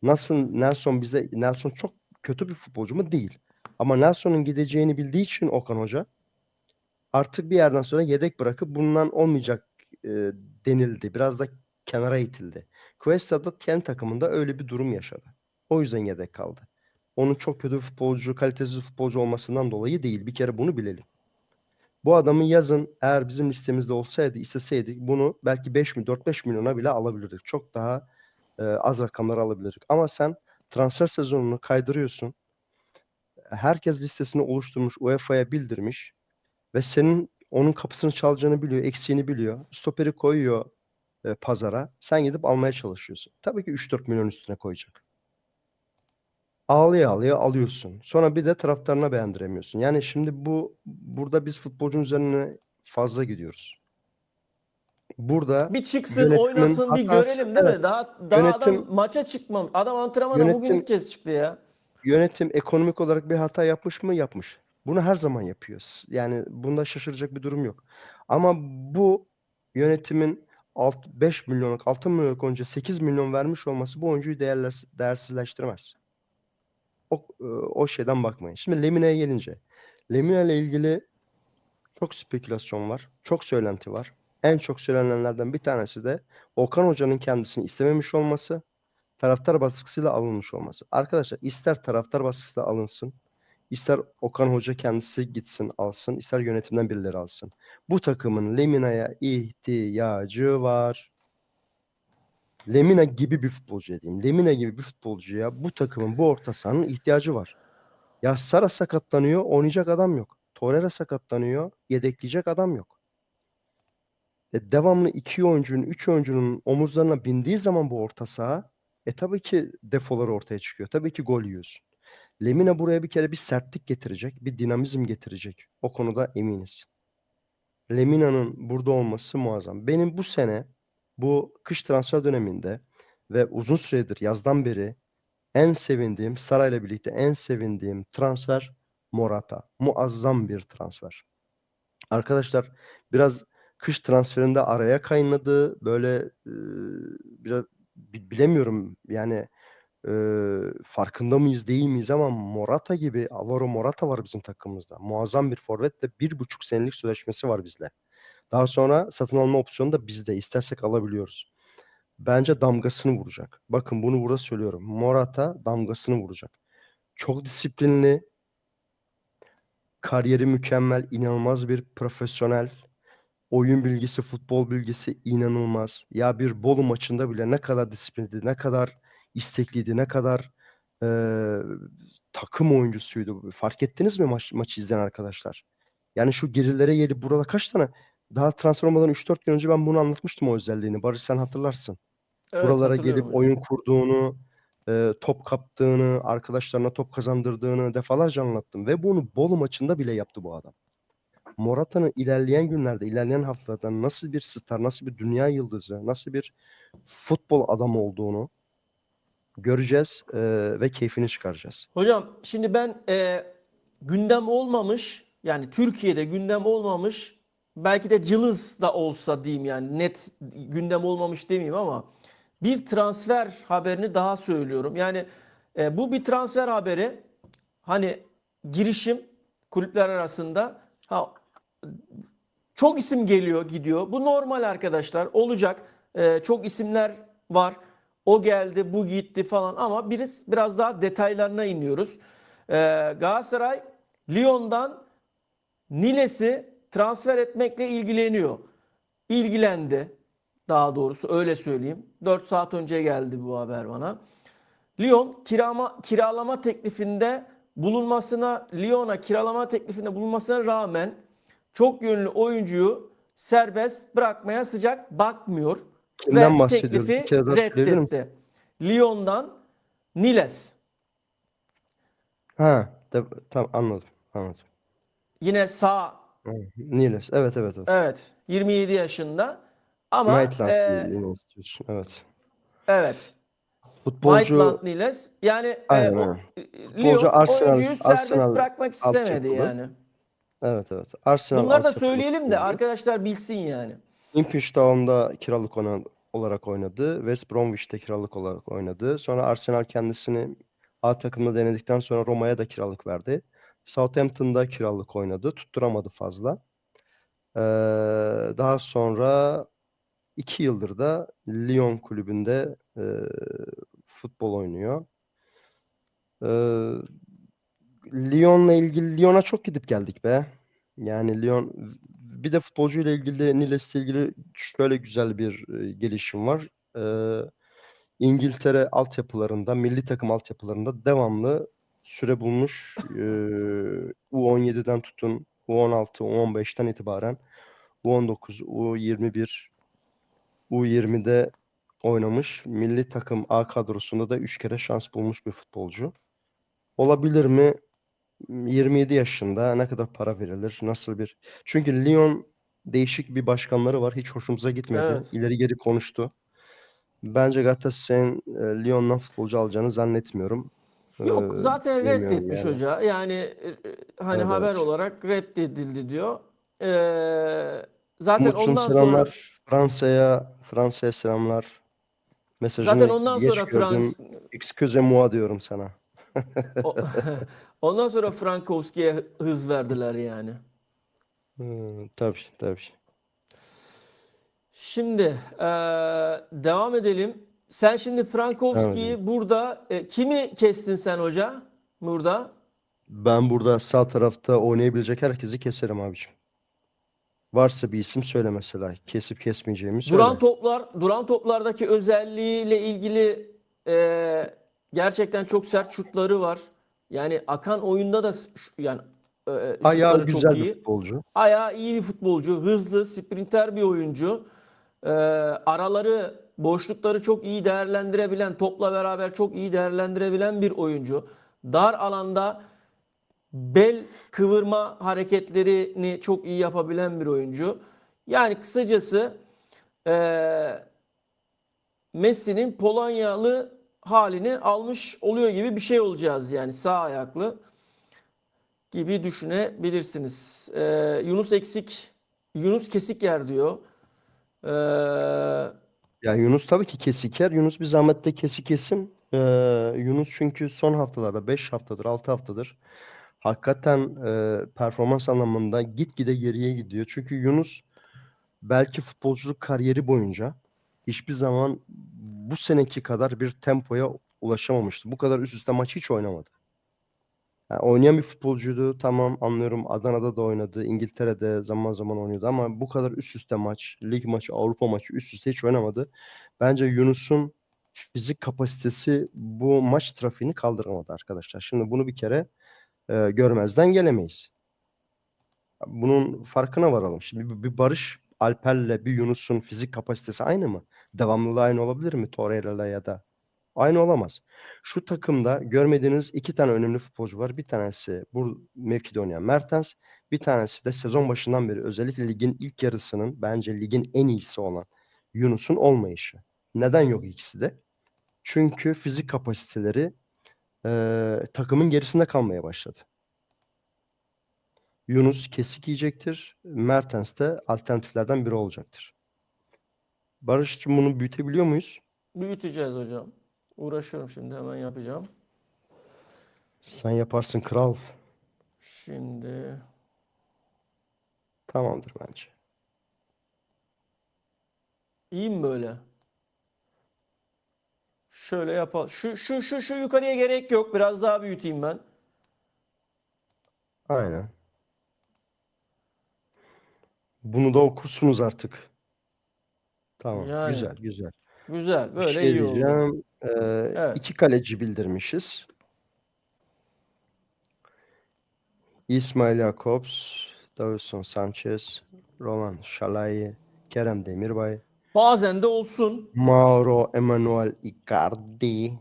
Nelson çok kötü bir futbolcu mu? Değil. Ama Nelson'un gideceğini bildiği için Okan Hoca artık bir yerden sonra yedek bırakıp bundan olmayacak e, denildi. Biraz da kenara itildi. Cuesta da kendi takımında öyle bir durum yaşadı. O yüzden yedek kaldı. Onun çok kötü bir futbolcu, kalitesiz bir futbolcu olmasından dolayı değil. Bir kere bunu bilelim. Bu adamı yazın eğer bizim listemizde olsaydı, isteseydik bunu belki 4-5 milyona bile alabilirdik. Çok daha az rakamlar alabilirdik. Ama sen transfer sezonunu kaydırıyorsun. Herkes listesini oluşturmuş, UEFA'ya bildirmiş ve senin onun kapısını çalacağını biliyor, eksiğini biliyor. Stoperi koyuyor pazara. Sen gidip almaya çalışıyorsun. Tabii ki 3-4 milyon üstüne koyacak. Ağlaya ağlaya alıyorsun. Sonra bir de taraftarına beğendiremiyorsun. Yani şimdi burada biz futbolcunun üzerine fazla gidiyoruz. Burada Bir çıksın, yönetimin oynasın, bir hatası, görelim değil evet, mi? Daha adam yönetim maça çıkmamış. Adam antrenmana bugün yönetim bir kez çıktı ya. yönetim ekonomik olarak bir hata yapmış mı? Yapmış. Bunu her zaman yapıyoruz. Yani bunda şaşıracak bir durum yok. Ama bu yönetimin 5 milyonluk, 6 milyonluk oyuncuya 8 milyon vermiş olması bu oyuncuyu değersizleştirmez. O şeyden bakmayın. Şimdi Lemine'ye gelince. Lemine ile ilgili çok spekülasyon var. Çok söylenti var. En çok söylenenlerden bir tanesi de Okan Hoca'nın kendisini istememiş olması, taraftar baskısıyla alınmış olması. Arkadaşlar ister taraftar baskısıyla alınsın, ister Okan Hoca kendisi gitsin alsın, ister yönetimden birileri alsın. Bu takımın Lemina'ya ihtiyacı var. Lemina gibi bir futbolcu diyeyim. Lemina gibi bir futbolcuya bu takımın bu orta sahanın ihtiyacı var. Ya Sara sakatlanıyor, oynayacak adam yok. Torreira sakatlanıyor, yedekleyecek adam yok. Devamlı iki oyuncunun, üç oyuncunun omuzlarına bindiği zaman bu orta saha, tabii ki defolar ortaya çıkıyor. Tabii ki gol yiyorsun. Lemina buraya bir kere bir sertlik getirecek, bir dinamizm getirecek. O konuda eminiz. Lemina'nın burada olması muazzam. Benim bu sene, bu kış transfer döneminde ve uzun süredir yazdan beri en sevindiğim, Saray'la birlikte en sevindiğim transfer Morata. Muazzam bir transfer. Arkadaşlar biraz kış transferinde araya kaynadı. Böyle biraz bilemiyorum yani e, farkında mıyız değil miyiz ama Morata gibi Alvaro Morata var bizim takımımızda. Muazzam bir forvet ve 1,5 senelik sözleşmesi var bizle. Daha sonra satın alma opsiyonu da bizde. İstersek alabiliyoruz. bence damgasını vuracak. Bakın bunu burada söylüyorum. Morata damgasını vuracak. Çok disiplinli, kariyeri mükemmel, inanılmaz bir profesyonel. Oyun bilgisi, futbol bilgisi inanılmaz. Ya bir Bolu maçında bile ne kadar disiplinli, ne kadar istekliydi, ne kadar eee, takım oyuncusuydu. Fark ettiniz mi maçı izleyen arkadaşlar? Yani şu gerilere gelip burada kaç tane daha transfer olmadan 3-4 gün önce ben bunu anlatmıştım o özelliğini. Barış sen hatırlarsın. Evet, Buralara hatırlıyorum gelip hocam. oyun kurduğunu, top kaptığını, arkadaşlarına top kazandırdığını defalarca anlattım. Ve bunu Bolu maçında bile yaptı bu adam. Morata'nın ilerleyen günlerde, ilerleyen haftalarda nasıl bir star, nasıl bir dünya yıldızı, nasıl bir futbol adamı olduğunu göreceğiz ve keyfini çıkaracağız. Hocam şimdi ben gündem olmamış, yani Türkiye'de gündem olmamış, belki de cılız da olsa diyeyim, yani net gündem olmamış demeyeyim ama bir transfer haberini daha söylüyorum. Yani bu bir transfer haberi, hani girişim kulüpler arasında, ha, çok isim geliyor gidiyor. Bu normal arkadaşlar, olacak. Çok isimler var. O geldi, bu gitti falan, ama biraz daha detaylarına iniyoruz. Galatasaray Lyon'dan Niles'i transfer etmekle ilgileniyor. İlgilendi. Daha doğrusu öyle söyleyeyim. 4 saat önce geldi bu haber bana. Lyon'a kiralama teklifinde bulunmasına rağmen çok yönlü oyuncuyu serbest bırakmaya sıcak bakmıyor Kimden ve bahsediyoruz? Bir teklifi kere daha söyleyebilir misin? reddetti. Lyon'dan Niles. Ha, tamam anladım. Anladım. Yine sağ, Hı, Niles. Evet, evet, evet. evet, 27 yaşında ama Maitland yine istiyorsun. Evet. evet, Maitland Futbolcu Niles, yani aynen aynen. Futbolcu Lyon Arsenal oyuncuyu serbest Arsenal bırakmak istemedi altyapılı. yani. Evet, evet. Arsenal Bunları da altyapılı söyleyelim de futbolcu. arkadaşlar bilsin yani. Ipswich Town'da kiralık olarak oynadı. West Bromwich'te kiralık olarak oynadı. Sonra Arsenal kendisini A takımda denedikten sonra Roma'ya da kiralık verdi. Southampton'da kiralık oynadı. Tutturamadı fazla. Ee, Daha sonra 2 yıldır da Lyon kulübünde futbol oynuyor. Ee, Lyon'a çok gidip geldik be. Yani Lyon bir de futbolcuyla ilgili Niles'le ilgili şöyle güzel bir gelişim var. Ee, İngiltere altyapılarında, milli takım altyapılarında devamlı süre bulmuş. U17'den tutun, U16, U15'ten itibaren U19, U21, U20'de oynamış. Milli takım A kadrosunda da 3 kere şans bulmuş bir futbolcu. Olabilir mi? 27 yaşında ne kadar para verilir? Nasıl bir... Çünkü Lyon değişik bir başkanları var. Hiç hoşumuza gitmedi. Evet. İleri geri konuştu. Bence Galatasaray'ın Lyon'dan futbolcu alacağını zannetmiyorum. E, Yok, zaten Bilemiyorum reddetmiş yani. hoca. Yani hani Evet, haber evet. olarak reddedildi diyor. Zaten Umut'cum ondan sonra selamlar. Fransa'ya selamlar. zaten Mesajını ondan geç sonra gördüm. Excusez-moi diyorum sana. o- ondan sonra Frankowski'ye hız verdiler yani. Tabii, tabii. Şimdi devam edelim. Sen şimdi Devam edelim. Frankowski'yi burada, kimi kestin sen hoca burada? Ben burada sağ tarafta oynayabilecek herkesi keserim abiciğim. Varsa bir isim söyle mesela. Kesip kesmeyeceğimi söyle. Duran toplardaki özelliğiyle ilgili gerçekten çok sert şutları var. Yani akan oyunda da yani Ayağı şutları çok güzel bir iyi. futbolcu. Ayağı iyi bir futbolcu, hızlı, sprinter bir oyuncu. Araları, boşlukları çok iyi değerlendirebilen, topla beraber çok iyi değerlendirebilen bir oyuncu. Dar alanda bel kıvırma hareketlerini çok iyi yapabilen bir oyuncu. Yani kısacası Messi'nin Polonyalı halini almış oluyor gibi bir şey olacağız, yani sağ ayaklı gibi düşünebilirsiniz. Yunus kesik yer diyor. Ee, Ya Yunus tabii ki kesik yer. Yunus bir zahmet de kesik yesin. Yunus çünkü son haftalarda 5 haftadır 6 haftadır hakikaten performans anlamında gitgide geriye gidiyor. Çünkü Yunus belki futbolculuk kariyeri boyunca hiçbir zaman bu seneki kadar bir tempoya ulaşamamıştı. Bu kadar üst üste maç hiç oynamadı. Yani oynayan bir futbolcuydu. Tamam, anlıyorum. Adana'da da oynadı. İngiltere'de zaman zaman oynuyordu ama bu kadar üst üste maç, lig maçı, Avrupa maçı üst üste hiç oynamadı. Bence Yunus'un fizik kapasitesi bu maç trafiğini kaldıramadı arkadaşlar. Şimdi bunu bir kere görmezden gelemeyiz. Bunun farkına varalım. Şimdi bir Barış Alper'le bir Yunus'un fizik kapasitesi aynı mı? Devamlılığı aynı olabilir mi Torreira'yla ya da? Aynı olamaz. Şu takımda görmediğiniz iki tane önemli futbolcu var. Bir tanesi bu mevkide oynayan Mertens. Bir tanesi de sezon başından beri özellikle ligin ilk yarısının bence ligin en iyisi olan Yunus'un olmayışı. Neden yok ikisi de? Çünkü fizik kapasiteleri takımın gerisinde kalmaya başladı. Yunus kesik yiyecektir. Mertens de alternatiflerden biri olacaktır. Barış'cığım bunu büyütebiliyor muyuz? Büyüteceğiz hocam. Uğraşıyorum şimdi, hemen yapacağım. Sen yaparsın kral. Şimdi Tamamdır bence. iyi mi böyle? Şöyle yapalım. Şu yukarıya gerek yok. Biraz daha büyüteyim ben. Aynen. Bunu da okursunuz artık. Tamam. Yani Güzel, güzel. güzel. Bir Böyle şey iyi oldu. diyeceğim. Evet. İki kaleci bildirmişiz. İsmail Jakobs, Davinson Sanchez, Roman Şalai, Kerem Demirbay, Bazen de olsun. Mauro Emanuel Icardi,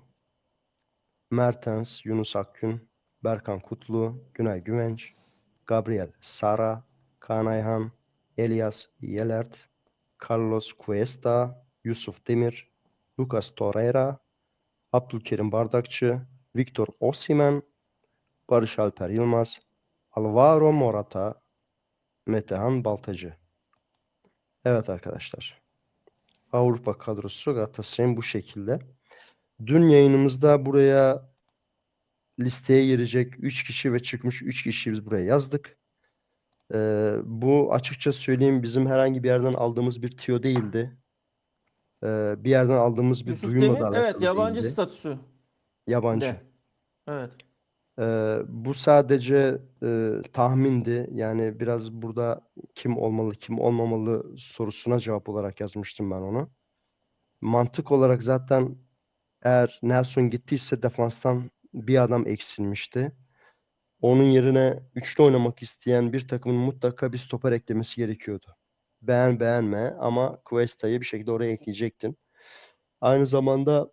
Mertens, Yunus Akgün, Berkan Kutlu, Günay Güvenç, Gabriel Sara, Kaan Ayhan, Elias Yelert, Carlos Cuesta, Yusuf Demir, Lucas Torreira, Abdülkerim Bardakçı, Victor Osimhen, Barış Alper Yılmaz, Alvaro Morata, Metehan Baltacı. Evet arkadaşlar. Avrupa kadrosu Galatasaray'ın bu şekilde. Dün yayınımızda buraya listeye girecek 3 kişi ve çıkmış 3 kişiyi biz buraya yazdık. Bu açıkça söyleyeyim bizim herhangi bir yerden aldığımız bir tüyo değildi. Bir yerden aldığımız bir Yusuf duyumla da Demir, evet, alakalı yabancı değildi. statüsü Yabancı. de. Evet. Bu sadece tahmindi. Yani biraz burada kim olmalı, kim olmamalı sorusuna cevap olarak yazmıştım ben onu. Mantık olarak zaten eğer Nelson gittiyse defanstan bir adam eksilmişti. Onun yerine üçlü oynamak isteyen bir takımın mutlaka bir stoper eklemesi gerekiyordu. Beğen beğenme ama Cuesta'yı bir şekilde oraya ekleyecektin. Aynı zamanda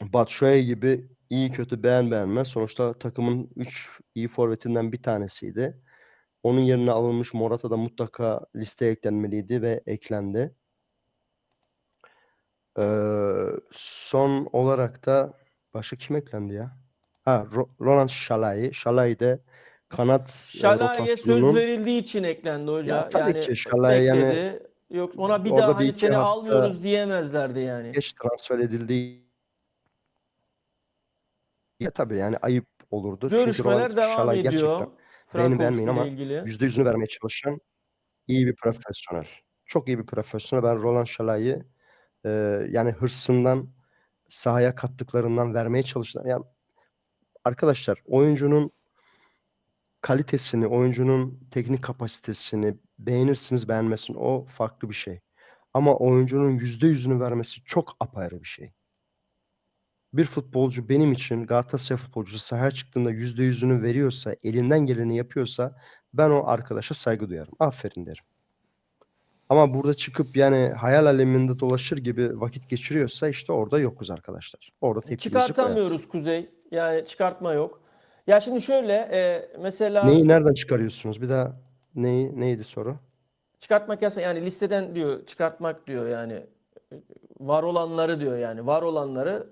Batshuayi gibi iyi kötü beğen beğenme. Sonuçta takımın 3 iyi forvetinden bir tanesiydi. Onun yerine alınmış Morata da mutlaka listeye eklenmeliydi ve eklendi. Son olarak da başka kim eklendi ya? Ha, Roland Şalai. Şalai de kanat Şalai'ye söz rotasyonunun verildiği için eklendi ya hoca. tabii Yani ki Şalai yani bekledi. Yok, ona bir daha orada bir hani iki seni hafta almıyoruz diyemezlerdi yani. geç transfer edildiği ya tabii yani ayıp olurdu. Çünkü Roland Görüşmeler devam Şalai gerçekten ediyor. beğenin beğenmeyin Frankowski ile ama ilgili. %100'ünü vermeye çalışan iyi bir profesyonel. Çok iyi bir profesyonel. Ben Roland Şalai'yi e, yani hırsından sahaya kattıklarından vermeye çalıştım. Yani arkadaşlar oyuncunun kalitesini, oyuncunun teknik kapasitesini beğenirsiniz beğenmesin o farklı bir şey. Ama oyuncunun %100'ünü vermesi çok apayrı bir şey. Bir futbolcu benim için Galatasaray futbolcusu sahaya çıktığında %100'ünü veriyorsa, elinden geleni yapıyorsa ben o arkadaşa saygı duyarım. Aferin derim. Ama burada çıkıp yani hayal aleminde dolaşır gibi vakit geçiriyorsa işte orada yokuz arkadaşlar. Orada tepkimizi koyarız. Çıkartamıyoruz Kuzey. Yani çıkartma yok. Ya şimdi şöyle, mesela Neyi nereden çıkarıyorsunuz? Bir daha neydi soru? çıkartmak yasak, yani listeden diyor, çıkartmak diyor yani. Var olanları diyor yani. Var olanları,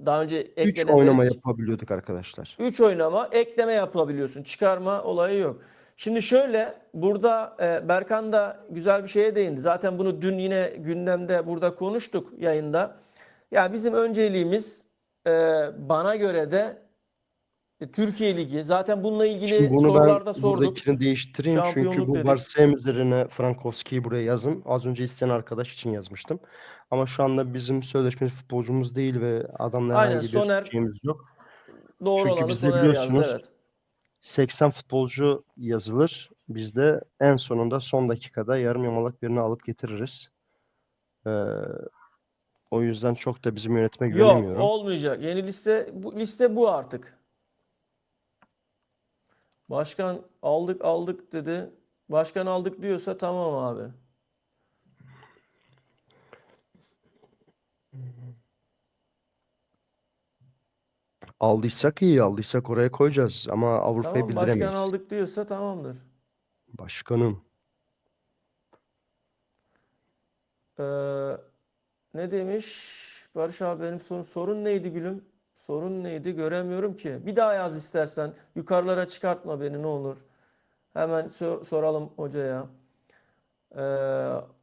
daha önce 3 eklenenleri, oynama yapabiliyorduk arkadaşlar. 3 oynama ekleme yapabiliyorsun. Çıkarma olayı yok. Şimdi şöyle, burada Berkan da güzel bir şeye değindi. Zaten bunu dün yine gündemde burada konuştuk yayında. Ya bizim önceliğimiz, bana göre de Türkiye Ligi. Zaten bununla Şimdi ilgili bunu ben sorularda sorduk. buradakini değiştireyim çünkü Şampiyonluk bu dedik. varsayım üzerine Frankowski'yi buraya yazın. Az önce isteyen arkadaş için yazmıştım. Ama şu anda bizim sözleşmeli futbolcumuz değil ve adamla Aynen, herhangi bir Soner şeyimiz yok. doğru Çünkü olanı bizde Soner yazdı, biliyorsunuz evet. 80 futbolcu yazılır. Bizde en sonunda son dakikada yarım yamalak birini alıp getiririz. Ee, O yüzden çok da bizim yönetime Yok, güvenemiyorum. olmayacak. Yeni liste bu artık. Başkan aldık dedi. Başkan aldık diyorsa tamam abi. Aldıysak iyi, aldıysak oraya koyacağız ama Avrupa'yı Tamam, başkan bildiremeyiz. aldık diyorsa tamamdır. Başkanım. Ee, ne demiş? Barış abi, benim sorun neydi gülüm? Sorun neydi? Göremiyorum ki. Bir daha yaz istersen. Yukarılara çıkartma beni, ne olur. Hemen soralım hocaya.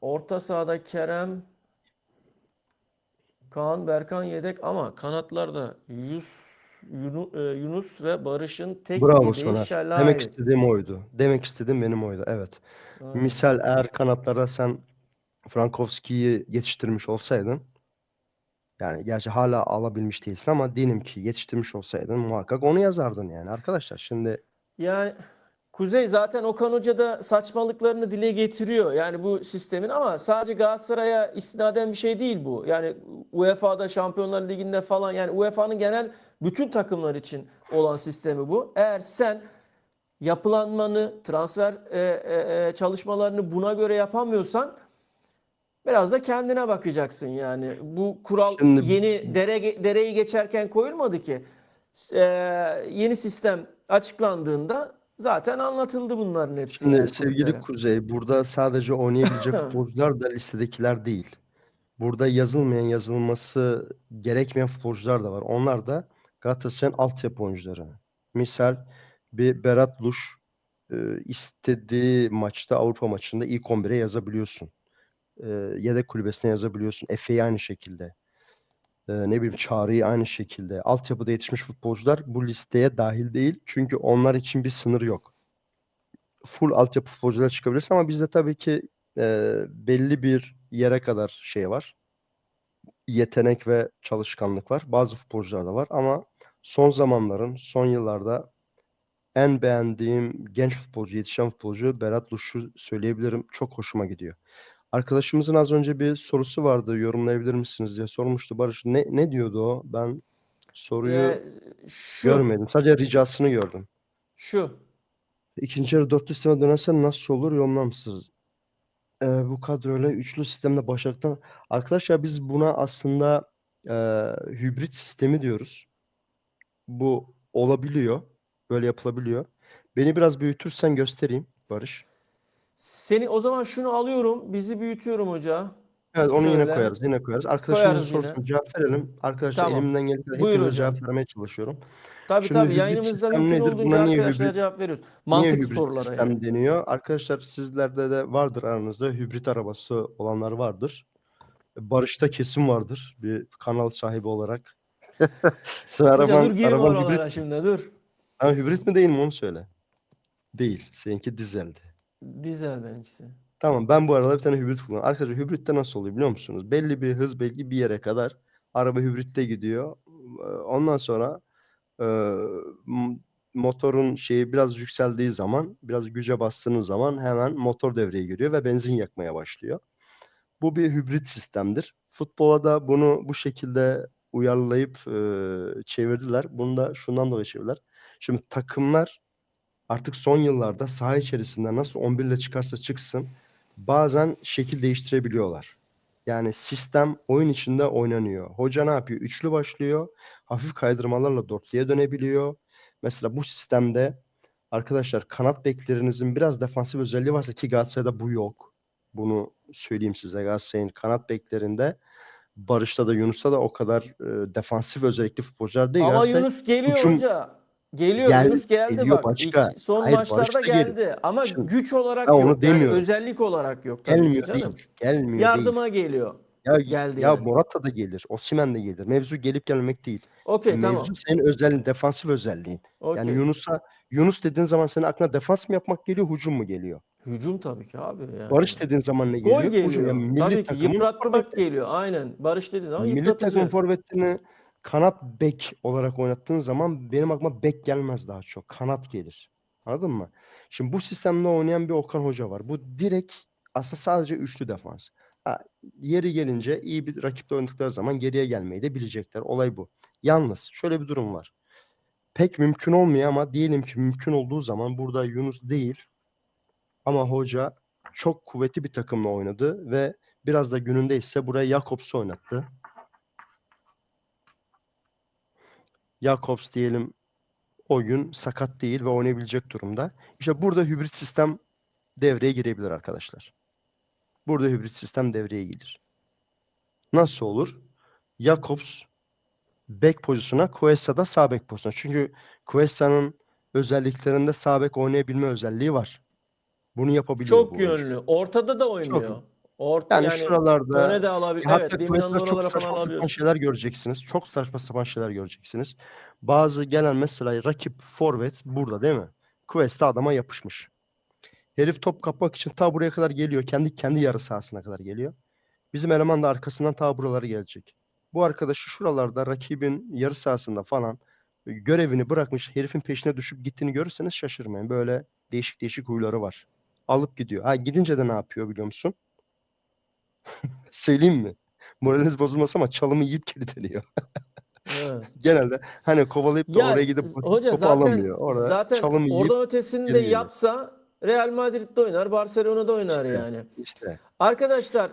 Orta sahada Kerem, Kaan, Berkan yedek ama kanatlarda Yunus ve Barış'ın tek Bravo yedeği Soner. Demek Şalay. istediğim oydu. Demek istediğim benim oydu. Evet. Aynen. Misal eğer kanatlara sen Frankowski'yi yetiştirmiş olsaydın, yani gerçi hala alabilmiş değilsin ama diyelim ki yetiştirmiş olsaydın muhakkak onu yazardın yani arkadaşlar. Şimdi Yani Kuzey zaten Okan Hoca da saçmalıklarını dile getiriyor. Yani bu sistemin, ama sadece Galatasaray'a istinaden bir şey değil bu. Yani UEFA'da, Şampiyonlar Ligi'nde falan, yani UEFA'nın genel bütün takımlar için olan sistemi bu. Eğer sen yapılanmanı, transfer çalışmalarını buna göre yapamıyorsan biraz da kendine bakacaksın yani. Bu kural şimdi yeni dereyi geçerken koyulmadı ki. E, yeni sistem açıklandığında zaten anlatıldı bunların hepsi şimdi yani sevgili kulüplere. Kuzey, burada sadece oynayabilecek futbolcular da listedekiler değil. Burada yazılmayan, yazılması gerekmeyen futbolcular da var. Onlar da Galatasaray'ın altyapı oyuncuları. Misal bir Berat Luş istediği maçta, Avrupa maçında ilk 11'e yazabiliyorsun. Yedek kulübesine yazabiliyorsun. Efe'yi aynı şekilde. Ne bileyim Çağrı'yı aynı şekilde. Altyapıda yetişmiş futbolcular bu listeye dahil değil. Çünkü onlar için bir sınır yok. Full altyapı futbolcular çıkabilirsin ama bizde tabii ki belli bir yere kadar şey var. Yetenek ve çalışkanlık var. Bazı futbolcular da var ama son zamanların, son yıllarda en beğendiğim genç futbolcu, yetişen futbolcu Berat Luş'u söyleyebilirim. Çok hoşuma gidiyor. Arkadaşımızın az önce bir sorusu vardı. Yorumlayabilir misiniz diye sormuştu. Barış ne diyordu o? Ben E, soruyu şu, görmedim. Sadece ricasını gördüm. şu. İkinci yarı dörtlü sisteme dönersen nasıl olur, yorumlar mısınız? Bu kadroyla üçlü sistemde başladıktan... Arkadaşlar biz buna aslında e, hibrit sistemi diyoruz. Bu olabiliyor. Böyle yapılabiliyor. Beni biraz büyütürsen göstereyim Barış. Seni o zaman, şunu alıyorum. Bizi büyütüyorum hoca. Evet onu yine Şöyle koyarız. Yine koyarız. Arkadaşımızın koyarız yine. sorusuna cevap verelim. Arkadaşlar Tamam. elimden geldiği kadar Buyur hepinize hocam. cevap vermeye çalışıyorum. Tabii Şimdi tabii, hibrit yayınımızda sistem mümkün nedir? olduğunca Buna arkadaşlara cevap veriyoruz. niye Mantıklı hibrit sorulara yani. sistem deniyor? Arkadaşlar sizlerde de vardır aranızda hibrit arabası olanlar vardır. Barış'ta kesin vardır bir kanal sahibi olarak. Sen Hoca dur, girme araban hibrit oralara mi? şimdi, dur. Ha, hibrit mi değil mi onu söyle. Değil. Seninki dizeldi. Dizel benimkisi. Tamam ben bu arada bir tane hibrit kullanıyorum. Arkadaşlar hibritte nasıl oluyor biliyor musunuz? Belli bir hız belki bir yere kadar araba hibritte gidiyor. Ondan sonra e, motorun şeyi biraz yükseldiği zaman, biraz güce bastığınız zaman hemen motor devreye giriyor ve benzin yakmaya başlıyor. Bu bir hibrit sistemdir. Futbola da bunu bu şekilde uyarlayıp çevirdiler. Bunu da şundan dolayı çevirdiler. Şimdi takımlar artık son yıllarda saha içerisinde nasıl 11 ile çıkarsa çıksın bazen şekil değiştirebiliyorlar. Yani sistem oyun içinde oynanıyor. Hoca ne yapıyor? Üçlü başlıyor. Hafif kaydırmalarla dörtlüye dönebiliyor. Mesela bu sistemde arkadaşlar kanat beklerinizin biraz defansif özelliği varsa ki Galatasaray'da bu yok. Bunu söyleyeyim size. Galatasaray'ın kanat beklerinde Barış'ta da Yunus'ta da o kadar defansif özellikli futbolcular değil. Ama Galatasaray Yunus geliyor hücum hoca. Geliyor, Yunus geldi geliyor bak. başka. Son Hayır maçlarda Barış'ta geliyor. geldi. Ama Şimdi güç ben olarak onu yok. Yani demiyorum. özellik olarak yok tabii ki Gelmiyor değil. canım. Gelmiyor değil. Yardıma geliyor. Ya geldi ya yani. Morata da gelir, Osimhen de gelir. Mevzu gelip gelmemek değil. Okey, Mevzu tamam. senin özelliğin, defansif özelliğin. Yani Okey. Yunus dediğin zaman senin aklına defans mı yapmak geliyor, hücum mu geliyor? Hücum tabii ki abi yani. Barış dediğin zaman ne Gol geliyor? Hücum. Yani geliyor. milli Tabii ki takımın yıpratmak forveti. geliyor. Aynen. Barış dediği zaman Milli takım yıpratıcı. forvetini kanat bek olarak oynattığın zaman benim aklıma bek gelmez daha çok. Kanat gelir. Anladın mı? Şimdi bu sistemde oynayan bir Okan Hoca var. Bu direkt aslında sadece üçlü defans. Ha, yeri gelince iyi bir rakiple oynadıkları zaman geriye gelmeyi de bilecekler. Olay bu. Yalnız şöyle bir durum var. Pek mümkün olmuyor ama diyelim ki mümkün olduğu zaman burada Yunus değil ama hoca çok kuvvetli bir takımla oynadı ve biraz da gününde ise buraya Jakobs'u oynattı. Jakobs diyelim o gün sakat değil ve oynayabilecek durumda. İşte burada hibrit sistem devreye girebilir arkadaşlar. Burada hibrit sistem devreye gelir. Nasıl olur? Jakobs bek pozisyona, Cuesta da sağ bek pozisyona. Çünkü Cuesta'nın özelliklerinde sağ bek oynayabilme özelliği var. Bunu yapabiliyor Çok bu oyuncu. yönlü. Ortada da Çok oynuyor. Orta Yani yani öne şuralarda de alabilir. hatta Evet, Limina'nın Cuesta'da çok oralara falan saçma sapan alabiliyorsun. şeyler göreceksiniz. Çok saçma sapan şeyler göreceksiniz. Bazı gelen mesela rakip forvet burada değil mi? Cuesta adama yapışmış. Herif top kapmak için ta buraya kadar geliyor. Kendi yarı sahasına kadar geliyor. Bizim eleman da arkasından ta buralara gelecek. Bu arkadaşı şuralarda rakibin yarı sahasında falan görevini bırakmış herifin peşine düşüp gittiğini görürseniz şaşırmayın. Böyle değişik değişik huyları var. Alıp gidiyor. Ha gidince de ne yapıyor biliyor musun? Söyleyeyim mi? Moraliniz bozulmasın ama çalımı yiyip geri dönüyor. Evet. Genelde hani kovalayıp da oraya Ya gidip basıp hoca topu zaten alamıyor. Orada zaten çalımı yiyip oradan ötesini de geri geliyor. yapsa Real Madrid'de oynar, Barcelona'da oynar İşte, yani. işte. Arkadaşlar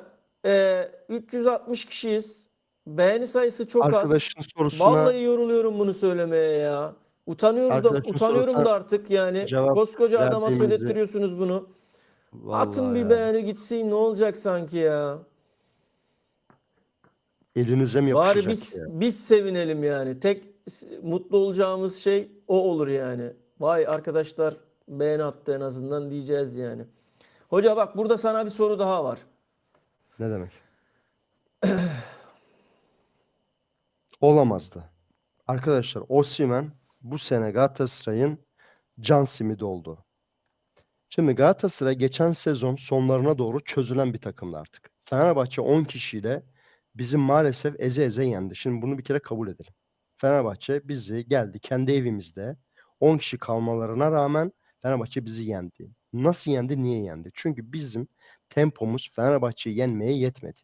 360 kişiyiz. Beğeni sayısı çok az. Arkadaşın sorusuna Vallahi yoruluyorum bunu söylemeye ya. arkadaşın Utanıyorum sorusuna da artık yani. cevap Koskoca adama verdiğimizi söylettiriyorsunuz bunu. Atın vallahi bir ya. beğeni gitsin, ne olacak sanki ya. Elinize mi Bari yapışacak biz ya? biz sevinelim yani. Tek mutlu olacağımız şey o olur yani. Vay arkadaşlar, beğeni attı en azından diyeceğiz yani. Hoca bak, burada sana bir soru daha var. Ne demek? Olamazdı. Arkadaşlar Osimhen bu sene Galatasaray'ın can simidi oldu. Şimdi Galatasaray geçen sezon sonlarına doğru çözülen bir takımdı artık. Fenerbahçe 10 kişiyle bizi maalesef eze eze yendi. Şimdi bunu bir kere kabul edelim. Fenerbahçe bizi geldi kendi evimizde 10 kişi kalmalarına rağmen Fenerbahçe bizi yendi. Nasıl yendi, niye yendi? Çünkü bizim tempomuz Fenerbahçe'yi yenmeye yetmedi.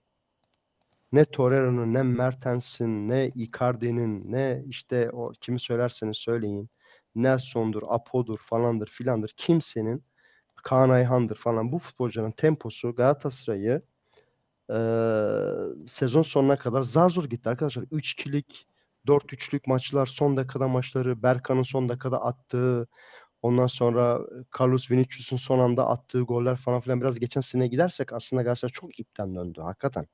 Ne Torreira'nın, ne Mertens'in, ne Icardi'nin, ne işte o kimi söylerseniz söyleyin. Nelson'dur, Apo'dur falandır filandır. Kimsenin Kaan Ayhan'dır falan bu futbolcuların temposu Galatasaray'ı sezon sonuna kadar zar zor gitti arkadaşlar. 3-2'lik, 4-3'lük maçlar, son dakikada maçları, Berkan'ın son dakikada attığı, ondan sonra Carlos Vinicius'un son anda attığı goller falan filan biraz geçen sene gidersek aslında Galatasaray çok ipten döndü hakikaten.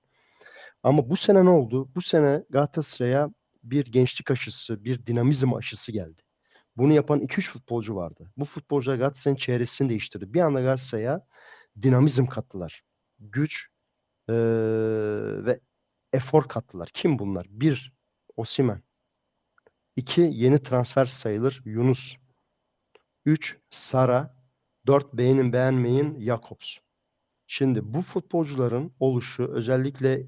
Ama bu sene ne oldu? Bu sene Galatasaray'a bir gençlik aşısı, bir dinamizm aşısı geldi. Bunu yapan 2-3 futbolcu vardı. Bu futbolcular Galatasaray'ın çehresini değiştirdi. Bir anda Galatasaray'a dinamizm kattılar. Güç eee, ve efor kattılar. Kim bunlar? Bir, Osimhen. İki, yeni transfer sayılır Yunus. Üç, Sara. Dört, beğenin beğenmeyin Jakobs. Şimdi bu futbolcuların oluşu özellikle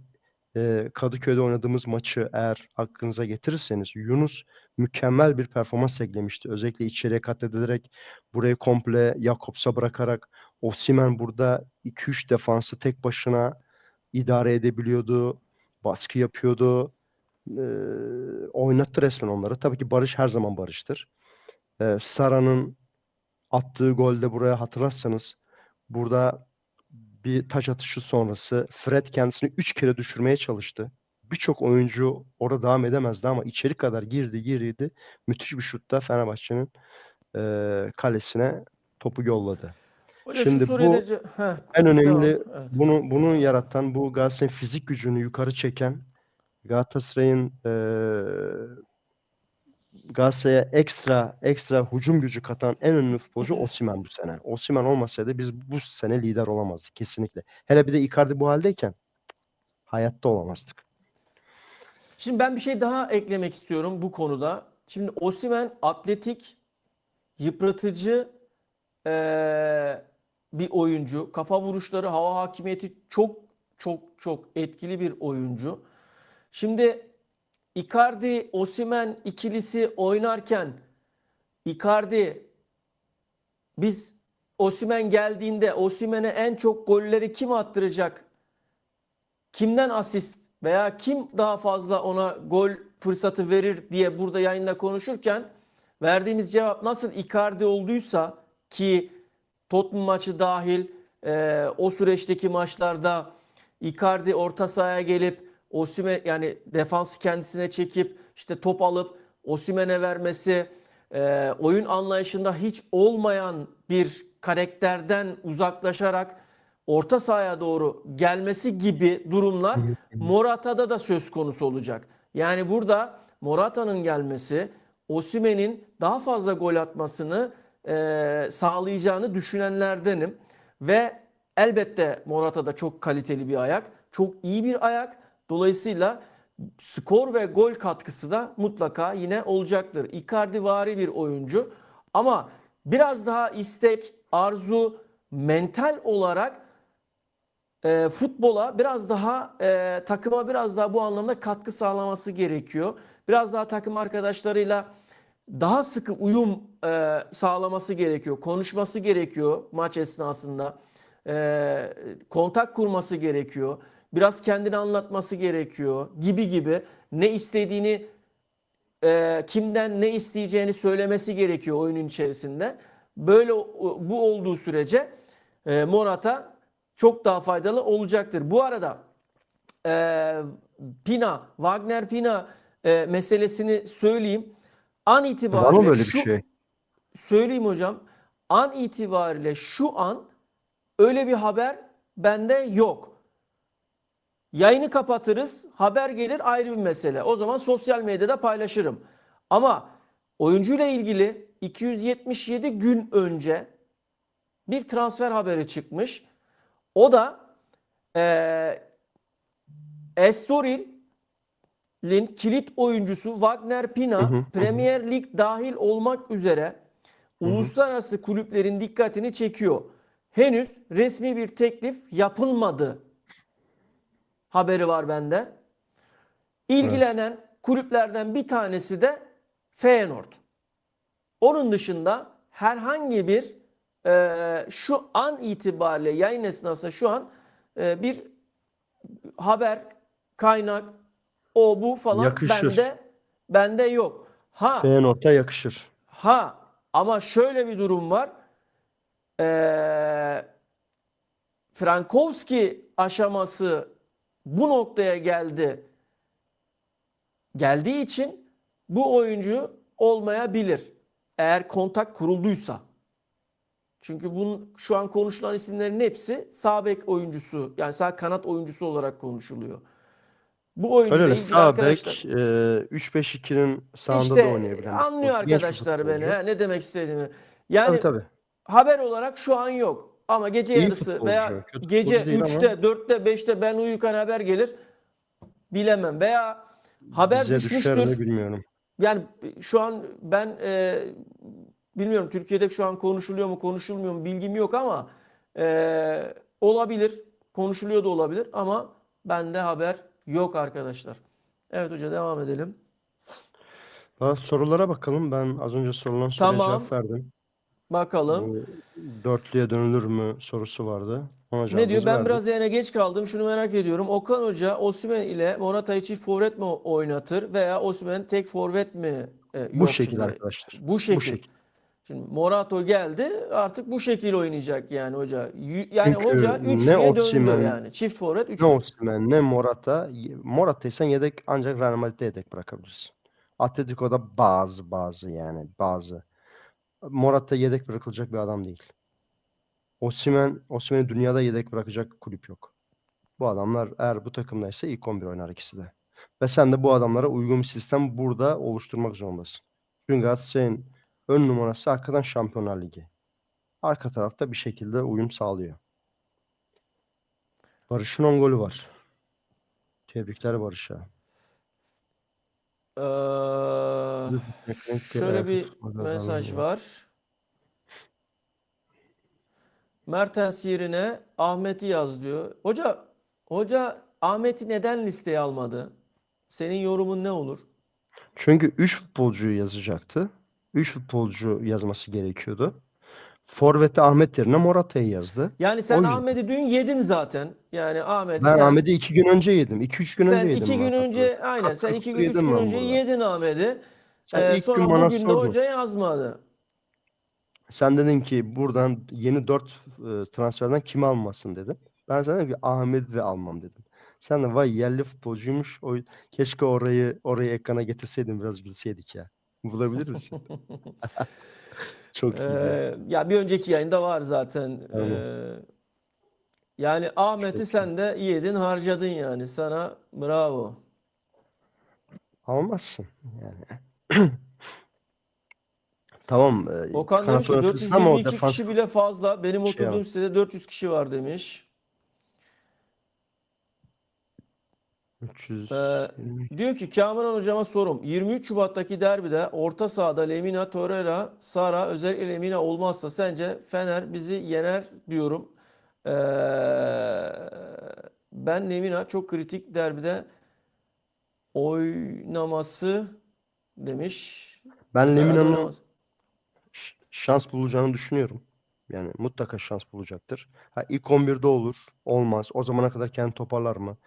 Kadıköy'de oynadığımız maçı eğer aklınıza getirirseniz Yunus mükemmel bir performans sergilemişti. Özellikle içeriye kat edilerek burayı komple Jakobs'a bırakarak Osimhen burada 2-3 defansı tek başına idare edebiliyordu. Baskı yapıyordu. E, Oynattı resmen onları. Tabii ki Barış her zaman Barış'tır. Sara'nın attığı golde buraya hatırlarsanız burada bir taç atışı sonrası Fred kendisini 3 kere düşürmeye çalıştı. Birçok oyuncu orada devam edemezdi ama içeri kadar girdi. Müthiş bir şutta Fenerbahçe'nin kalesine topu yolladı. Hoca şu Şimdi soruyu da bu en devam. önemli Evet. bunu yaratan bu Galatasaray'ın fizik gücünü yukarı çeken Galatasaray'ın Galatasaray'a ekstra hücum gücü katan en önemli futbolcu Osimhen bu sene. Osimhen olmasaydı biz bu sene lider olamazdık kesinlikle. Hele bir de Icardi bu haldeyken Hayatta olamazdık. Şimdi ben bir şey daha eklemek istiyorum bu konuda. Şimdi Osimhen atletik, yıpratıcı bir oyuncu. Kafa vuruşları, hava hakimiyeti çok çok çok etkili bir oyuncu. Şimdi Icardi Osimhen ikilisi oynarken Icardi biz Osimhen geldiğinde Osimhen'e en çok golleri kim attıracak? Kimden asist veya kim daha fazla ona gol fırsatı verir diye burada yayında konuşurken verdiğimiz cevap nasıl Icardi olduysa ki Tottenham maçı dahil o süreçteki maçlarda Icardi orta sahaya gelip Osimhen yani defansı kendisine çekip işte top alıp Osimhen'e vermesi oyun anlayışında hiç olmayan bir karakterden uzaklaşarak orta sahaya doğru gelmesi gibi durumlar Morata'da da söz konusu olacak. Yani burada Morata'nın gelmesi Osimhen'in daha fazla gol atmasını sağlayacağını düşünenlerdenim. Ve elbette Morata da çok kaliteli bir ayak. Çok iyi bir ayak. Dolayısıyla skor ve gol katkısı da mutlaka yine olacaktır. Icardivari bir oyuncu. Ama biraz daha istek, arzu, mental olarak futbola biraz daha takıma biraz daha bu anlamda katkı sağlaması gerekiyor. Biraz daha takım arkadaşlarıyla daha sıkı uyum sağlaması gerekiyor. Konuşması gerekiyor maç esnasında. Kontak kurması gerekiyor. Biraz kendini anlatması gerekiyor gibi gibi. Ne istediğini, kimden ne isteyeceğini söylemesi gerekiyor oyunun içerisinde. Böyle bu olduğu sürece Morata çok daha faydalı olacaktır. Bu arada e, Wagner Pina meselesini söyleyeyim. An Var mı itibariyle böyle bir şey? söyleyeyim hocam. An itibariyle şu an öyle bir haber bende yok. Yayını kapatırız, haber gelir ayrı bir mesele. O zaman sosyal medyada paylaşırım. Ama oyuncuyla ilgili 277 gün önce bir transfer haberi çıkmış. O da Estoril'in kilit oyuncusu Wagner Hı Pina hı, hı hı, Premier Lig dahil olmak üzere hı hı. uluslararası kulüplerin dikkatini çekiyor. Henüz resmi bir teklif yapılmadı haberi var bende. Evet. İlgilenen kulüplerden bir tanesi de Feyenoord. Onun dışında herhangi bir şu an itibariyle yayın esnasında şu an bir haber, kaynak, o bu falan Yakışır. bende yok. Feyenoord'a yakışır. Ama şöyle bir durum var. Ee, Frankowski aşaması bu noktaya geldiği için bu oyuncu olmayabilir. Eğer kontak kurulduysa. Çünkü bunun şu an konuşulan isimlerin hepsi sağ bek oyuncusu yani sağ kanat oyuncusu olarak konuşuluyor. Bu Öyle oyuncuyla öyle. ilgili Sağ arkadaşlar bek 3-5-2'nin sağında da işte oynayabilen bir anlıyor futbolcu. Genç bir arkadaşlar beni futbolcu. ne demek istediğimi. Tabii Yani tabii. haber olarak şu an yok. Ama gece İyi yarısı futbolcu. veya Kötü gece futbolcu değil ama 3'te, 4'te, 5'te ben uyurken haber gelir. Bilemem. Veya haber bize düşer mi düşmüştür. bilmiyorum. Yani şu an ben bilmiyorum Türkiye'de şu an konuşuluyor mu konuşulmuyor mu bilgim yok ama olabilir. Konuşuluyor da olabilir ama bende haber yok arkadaşlar. Evet hoca devam edelim. Sorulara bakalım. Ben az önce sorulan soruya cevap Tamam verdim. bakalım. Bu dörtlüye dönülür mü sorusu vardı. Ona Ne diyor? cevabımızı Ben verdik. biraz yine geç kaldım. Şunu merak ediyorum. Okan Hoca Osimhen ile Morata'yı çift forvet mi oynatır veya Osimhen tek forvet mi? Bu Yok şekilde şimdi arkadaşlar. bu Bu şekil. şekilde. Şimdi Morato geldi artık bu şekil oynayacak yani hoca. Yani hoca Çünkü ne üçlüye döndü Osimhen, yani. Çift forvet ne üçlü. Osimhen, ne Morata. Morata'yı sen yedek ancak Real Madrid'de yedek bırakabilirsin. Atletico'da bazı yani bazı. Morata yedek bırakılacak bir adam değil. Osimhen'i dünyada yedek bırakacak kulüp yok. Bu adamlar eğer bu takımdaysa ilk 11 oynar ikisi de. Ve sen de bu adamlara uygun bir sistem burada oluşturmak zorundasın. Çünkü Galatasaray'ın ön numarası hakikaten Şampiyonlar Ligi. Arka tarafta bir şekilde uyum sağlıyor. Barış'ın 10 golü var. Tebrikler Barış'a. Şöyle bir mesaj var. Mertens yerine Ahmet'i yaz diyor. Hoca Ahmet'i neden listeye almadı? Senin yorumun ne olur? Çünkü 3 futbolcuyu yazacaktı. 3 futbolcu yazması gerekiyordu. Forvet'te Ahmet yerine Morata'yı yazdı. Yani sen O yüzden. Ahmet'i dün yedin zaten. Yani Ahmet'i Ben Ahmet'i 2 gün önce yedim. 2-3 gün önce sen yedim iki gün rahat hatırlıyorum. önce aynen sen Katır iki kutur gün üç yedim gün ben önce burada. yedin Ahmet'i. Sen ilk gün Sonra bana bugün de sordun. hoca yazmadı. Sen dedin ki buradan yeni 4 transferden kimi almasın dedin. Ben sana dedim ki Ahmet'i de almam dedim. Sen de vay yerli futbolcuymuş. Keşke orayı ekrana getirseydin biraz bilseydik ya. Bulabilir misin? Çok iyiydi. Ya bir önceki yayında var zaten. Tamam. Yani Ahmet'i Çok iyi. sen de yedin harcadın yani. Sana bravo. Almazsın yani. Tamam. Okan demiş Kanat ki oynatırsın ama o 422 defans kişi bile fazla. Benim şey al. oturduğum sitede 400 kişi var demiş. Ee, 320. Diyor ki Kamuran hocama sorum. 23 Şubat'taki derbide orta sahada Lemina, Torreira, Sara özellikle Lemina olmazsa sence Fener bizi yener diyorum. Ee, Ben Lemina çok kritik derbide oynaması demiş. Ben Herhalde Lemina'nın oynamaz. şans bulacağını düşünüyorum. Yani mutlaka şans bulacaktır. Ha, ilk 11'de olur. Olmaz. O zamana kadar kendini toparlar mı?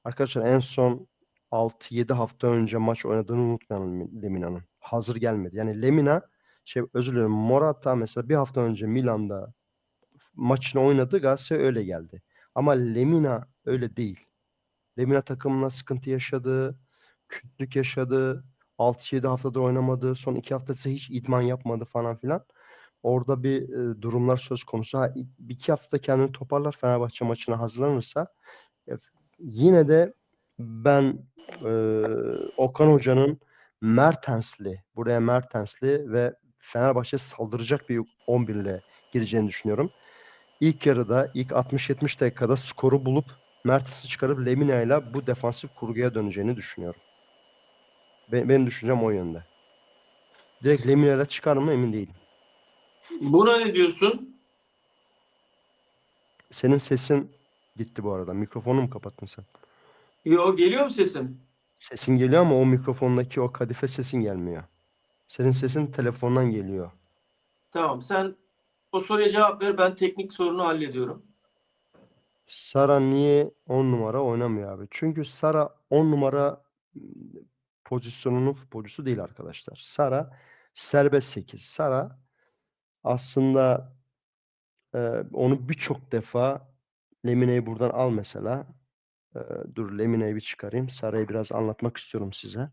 Arkadaşlar en son 6-7 hafta önce maç oynadığını unutmayalım Lemina'nın. Hazır gelmedi. Yani Lemina özür dilerim, Morata mesela bir hafta önce Milan'da maçını oynadı. Galatasaray öyle geldi. Ama Lemina öyle değil. Lemina takımına sıkıntı yaşadı. Kütlük yaşadı. 6-7 haftadır oynamadı. Son 2 hafta ise hiç idman yapmadı falan filan. Orada bir durumlar söz konusu. Bir iki haftada kendini toparlar, Fenerbahçe maçına hazırlanırsa. e, Yine de ben e, Okan Hoca'nın buraya Mertensli ve Fenerbahçe saldıracak bir 11 ile gireceğini düşünüyorum. İlk yarıda, ilk 60-70 dakikada skoru bulup Mertens'i çıkarıp Lemina ile bu defansif kurguya döneceğini düşünüyorum. Benim düşüncem o yönde. Direkt Lemina ile çıkar mı emin değilim. Buna ne diyorsun? Senin sesin gitti bu arada. Mikrofonu mu kapattın sen? Yo, geliyor mu sesim? Sesin geliyor ama o mikrofondaki o kadife sesin gelmiyor. Senin sesin telefondan geliyor. Tamam, sen o soruya cevap ver, ben teknik sorunu hallediyorum. Sara niye 10 numara oynamıyor abi? Çünkü Sara 10 numara pozisyonunun futbolcusu değil arkadaşlar. Sara serbest 8. Sara aslında onu birçok defa Lemine'yi buradan al mesela. E, Dur Lemine'yi bir çıkarayım. Sara'yı biraz anlatmak istiyorum size.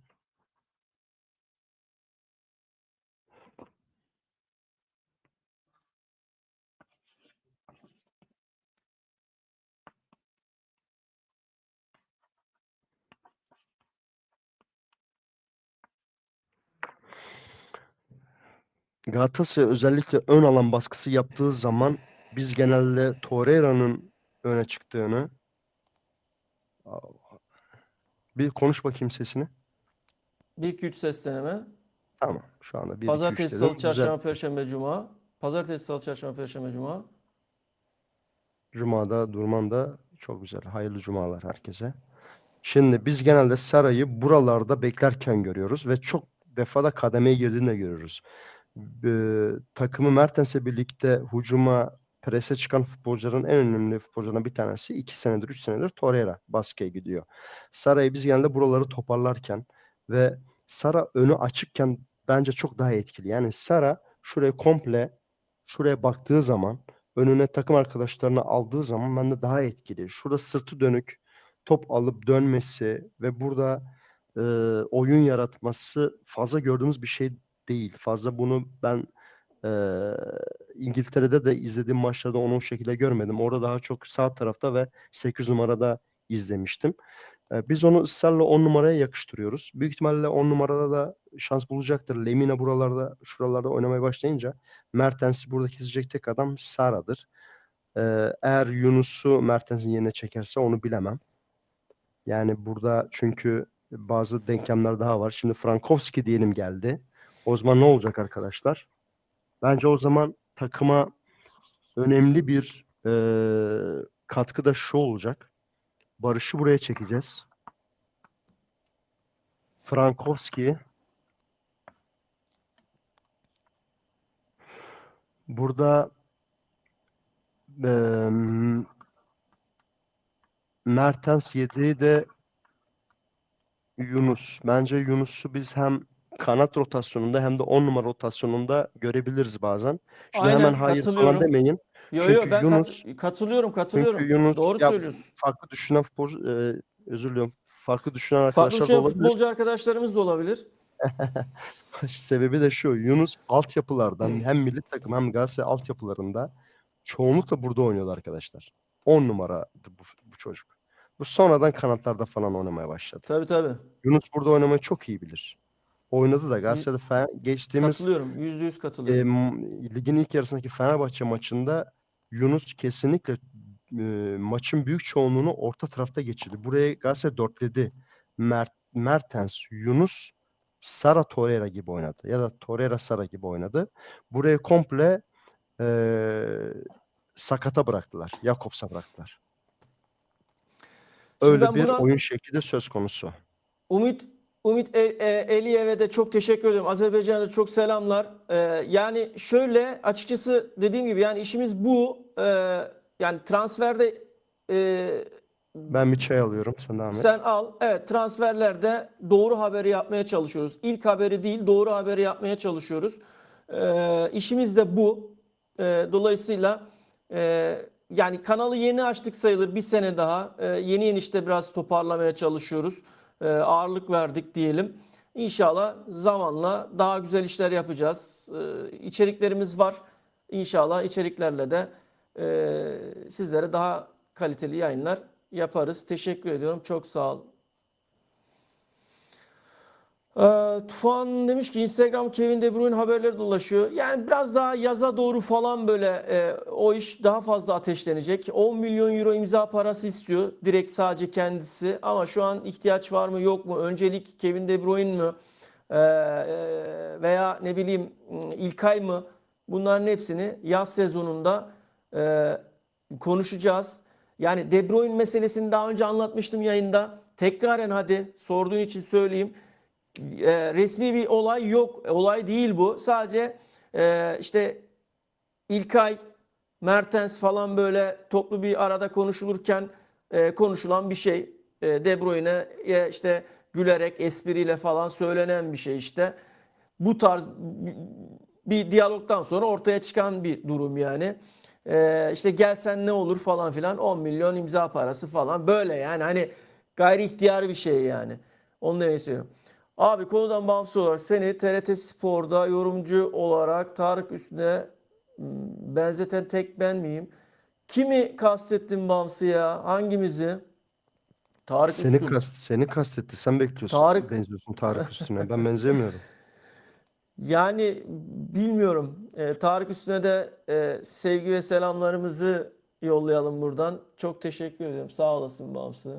Galatasaray özellikle ön alan baskısı yaptığı zaman biz genelde Torreira'nın öne çıktığını. Bir konuş bakayım sesini. 1-2-3 ses deneme. Tamam. Şu anda 1-2-3 Pazartesi, Salı, dedim. Güzel. Çarşamba, Perşembe, Cuma. Pazartesi, Salı, Çarşamba, Perşembe, Cuma. Cuma'da durman da çok güzel. Hayırlı cumalar herkese. Şimdi biz genelde Saray'ı buralarda beklerken görüyoruz ve çok defa da kademeye girdiğini de görüyoruz. Takımı Mertens'le birlikte hücuma, prese çıkan futbolcuların en önemli futbolcularından bir tanesi 2 senedir, 3 senedir Torreira baskıya gidiyor. Saray'ı biz genelde buraları toparlarken ve Sara önü açıkken bence çok daha etkili. Yani Sara şuraya baktığı zaman, önüne takım arkadaşlarını aldığı zaman bende daha etkili. Şurada sırtı dönük top alıp dönmesi ve burada e, oyun yaratması fazla gördüğümüz bir şey değil. Fazla bunu ben e, İngiltere'de de izlediğim maçlarda onu o şekilde görmedim. Orada daha çok sağ tarafta ve 8 numarada izlemiştim. Biz onu ısrarla 10 numaraya yakıştırıyoruz. Büyük ihtimalle 10 numarada da şans bulacaktır. Lemina şuralarda oynamaya başlayınca Mertens'i burada kesecek tek adam Sara'dır. Eğer Yunus'u Mertens'in yerine çekerse onu bilemem. Yani burada çünkü bazı denklemler daha var. Şimdi Frankowski diyelim geldi. O zaman ne olacak arkadaşlar? Bence o zaman takıma önemli bir katkı da şu olacak. Barış'ı buraya çekeceğiz. Frankowski burada eee Mertens 7'yi de Yunus. Bence Yunus'u biz hem kanat rotasyonunda hem de 10 numara rotasyonunda görebiliriz bazen. Şimdi hemen Aynen hayır falan katılıyorum. demeyin. Yo Çünkü yo ben Yunus çünkü katılıyorum. Yunus Doğru ya söylüyorsun. farklı düşünen futbolcu özür diliyorum. Farklı düşünen Farklı arkadaşlar da düşünen olabilir. futbolcu arkadaşlarımız da olabilir. Sebebi de şu. Yunus altyapılardan hem milli takım hem Galatasaray altyapılarında çoğunlukla burada oynuyordu arkadaşlar. 10 numara bu çocuk. Bu sonradan kanatlarda falan oynamaya başladı. Tabii tabii. Yunus burada oynamayı çok iyi bilir. Oynadı da Y- Galatasaray'da geçtiğimiz Katılıyorum. %100 katılıyorum. ligin ilk yarısındaki Fenerbahçe maçında Yunus kesinlikle maçın büyük çoğunluğunu orta tarafta geçirdi. Buraya Galatasaray dörtledi. Mertens, Yunus, Sara Torreira gibi oynadı. Ya da Torreira Sara gibi oynadı. Burayı komple e, sakata bıraktılar. Jakobs'a bıraktılar. Şimdi Öyle ben bir buradan oyun şekli de söz konusu. Umut Eliyev'e de çok teşekkür ediyorum. Azerbaycan'a da çok selamlar. Yani şöyle açıkçası dediğim gibi yani işimiz bu. Yani transferde e, Ben bir çay alıyorum. Sen devam et. sen al. Evet transferlerde doğru haberi yapmaya çalışıyoruz. İlk haberi değil doğru haberi yapmaya çalışıyoruz. İşimiz de bu. Dolayısıyla e, yani kanalı yeni açtık sayılır bir sene daha. Yeni yeni işte biraz toparlamaya çalışıyoruz. Ağırlık verdik diyelim. İnşallah zamanla daha güzel işler yapacağız. İçeriklerimiz var. İnşallah içeriklerle de sizlere daha kaliteli yayınlar yaparız. Teşekkür ediyorum. Çok sağ ol. Tufan demiş ki Instagram Kevin De Bruyne haberleri dolaşıyor. Yani biraz daha yaza doğru falan böyle o iş daha fazla ateşlenecek. 10 milyon euro imza parası istiyor. Direkt sadece kendisi. Ama şu an ihtiyaç var mı yok mu? Öncelik Kevin De Bruyne mü? Veya ne bileyim İlkay mı? Bunların hepsini yaz sezonunda konuşacağız. Yani De Bruyne meselesini daha önce anlatmıştım yayında. Tekraren hadi sorduğun için söyleyeyim. Resmi bir olay yok. Olay değil bu. Sadece işte İlkay, Mertens falan böyle toplu bir arada konuşulurken konuşulan bir şey. De Bruyne'ye işte gülerek, espriyle falan söylenen bir şey işte. Bu tarz bir diyalogdan sonra ortaya çıkan bir durum yani. İşte gelsen ne olur falan filan 10 milyon imza parası falan böyle yani hani gayri ihtiyari bir şey yani. Onu demek istiyorum. Abi konudan bağımsız olarak seni TRT Spor'da yorumcu olarak Tarık Üstün'e benzeten tek ben miyim? Kimi kastettin bağımsız ya? Hangimizi? Tarık Üstün. Seni kastetti. Sen bekliyorsun. Tarık Benziyorsun Tarık Üstüne. Ben benzemiyorum. yani bilmiyorum. Tarık Üstün'e de sevgi ve selamlarımızı yollayalım buradan. Çok teşekkür ediyorum. Sağ olasın bağımsız.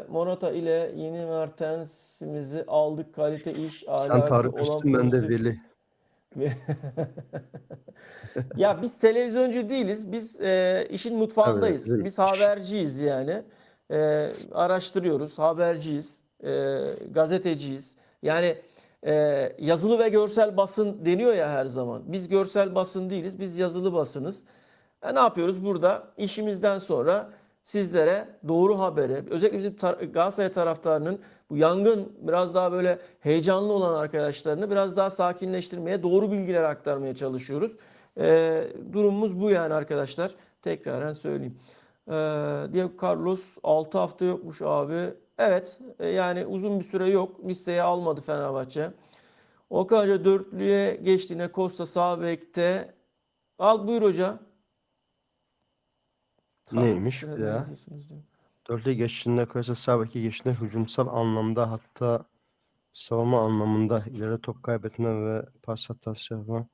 Morata ile yeni Mertens'imizi aldık. Kalite, iş, Sen ahlakı Tarık olan Üstün, ben de pozitif. Veli. Ya biz televizyoncu değiliz. Biz işin Evet, mutfağındayız. Veli. Biz haberciyiz yani. Araştırıyoruz, haberciyiz, gazeteciyiz. Yani yazılı ve görsel basın deniyor ya her zaman. Biz görsel basın değiliz, biz yazılı basınız. Ne yapıyoruz burada? İşimizden sonra sizlere doğru haberi, özellikle bizim Galatasaray taraftarının bu yangın biraz daha böyle heyecanlı olan arkadaşlarını biraz daha sakinleştirmeye, doğru bilgiler aktarmaya çalışıyoruz. Durumumuz bu yani arkadaşlar. Tekraren söyleyeyim. Diego Carlos 6 hafta yokmuş abi. Evet yani uzun bir süre yok. Listeye almadı Fenerbahçe. Okan Hoca dörtlüye geçtiğine Costa sağ bekte. Al buyur hoca. Tarık Neymiş bir üstüne daha? benziyorsunuz diyor. Dörde geçtiğinde koysa sağ beki geçtiğinde hücumsal anlamda hatta savunma anlamında ileri top kaybetme ve pas hatası yapma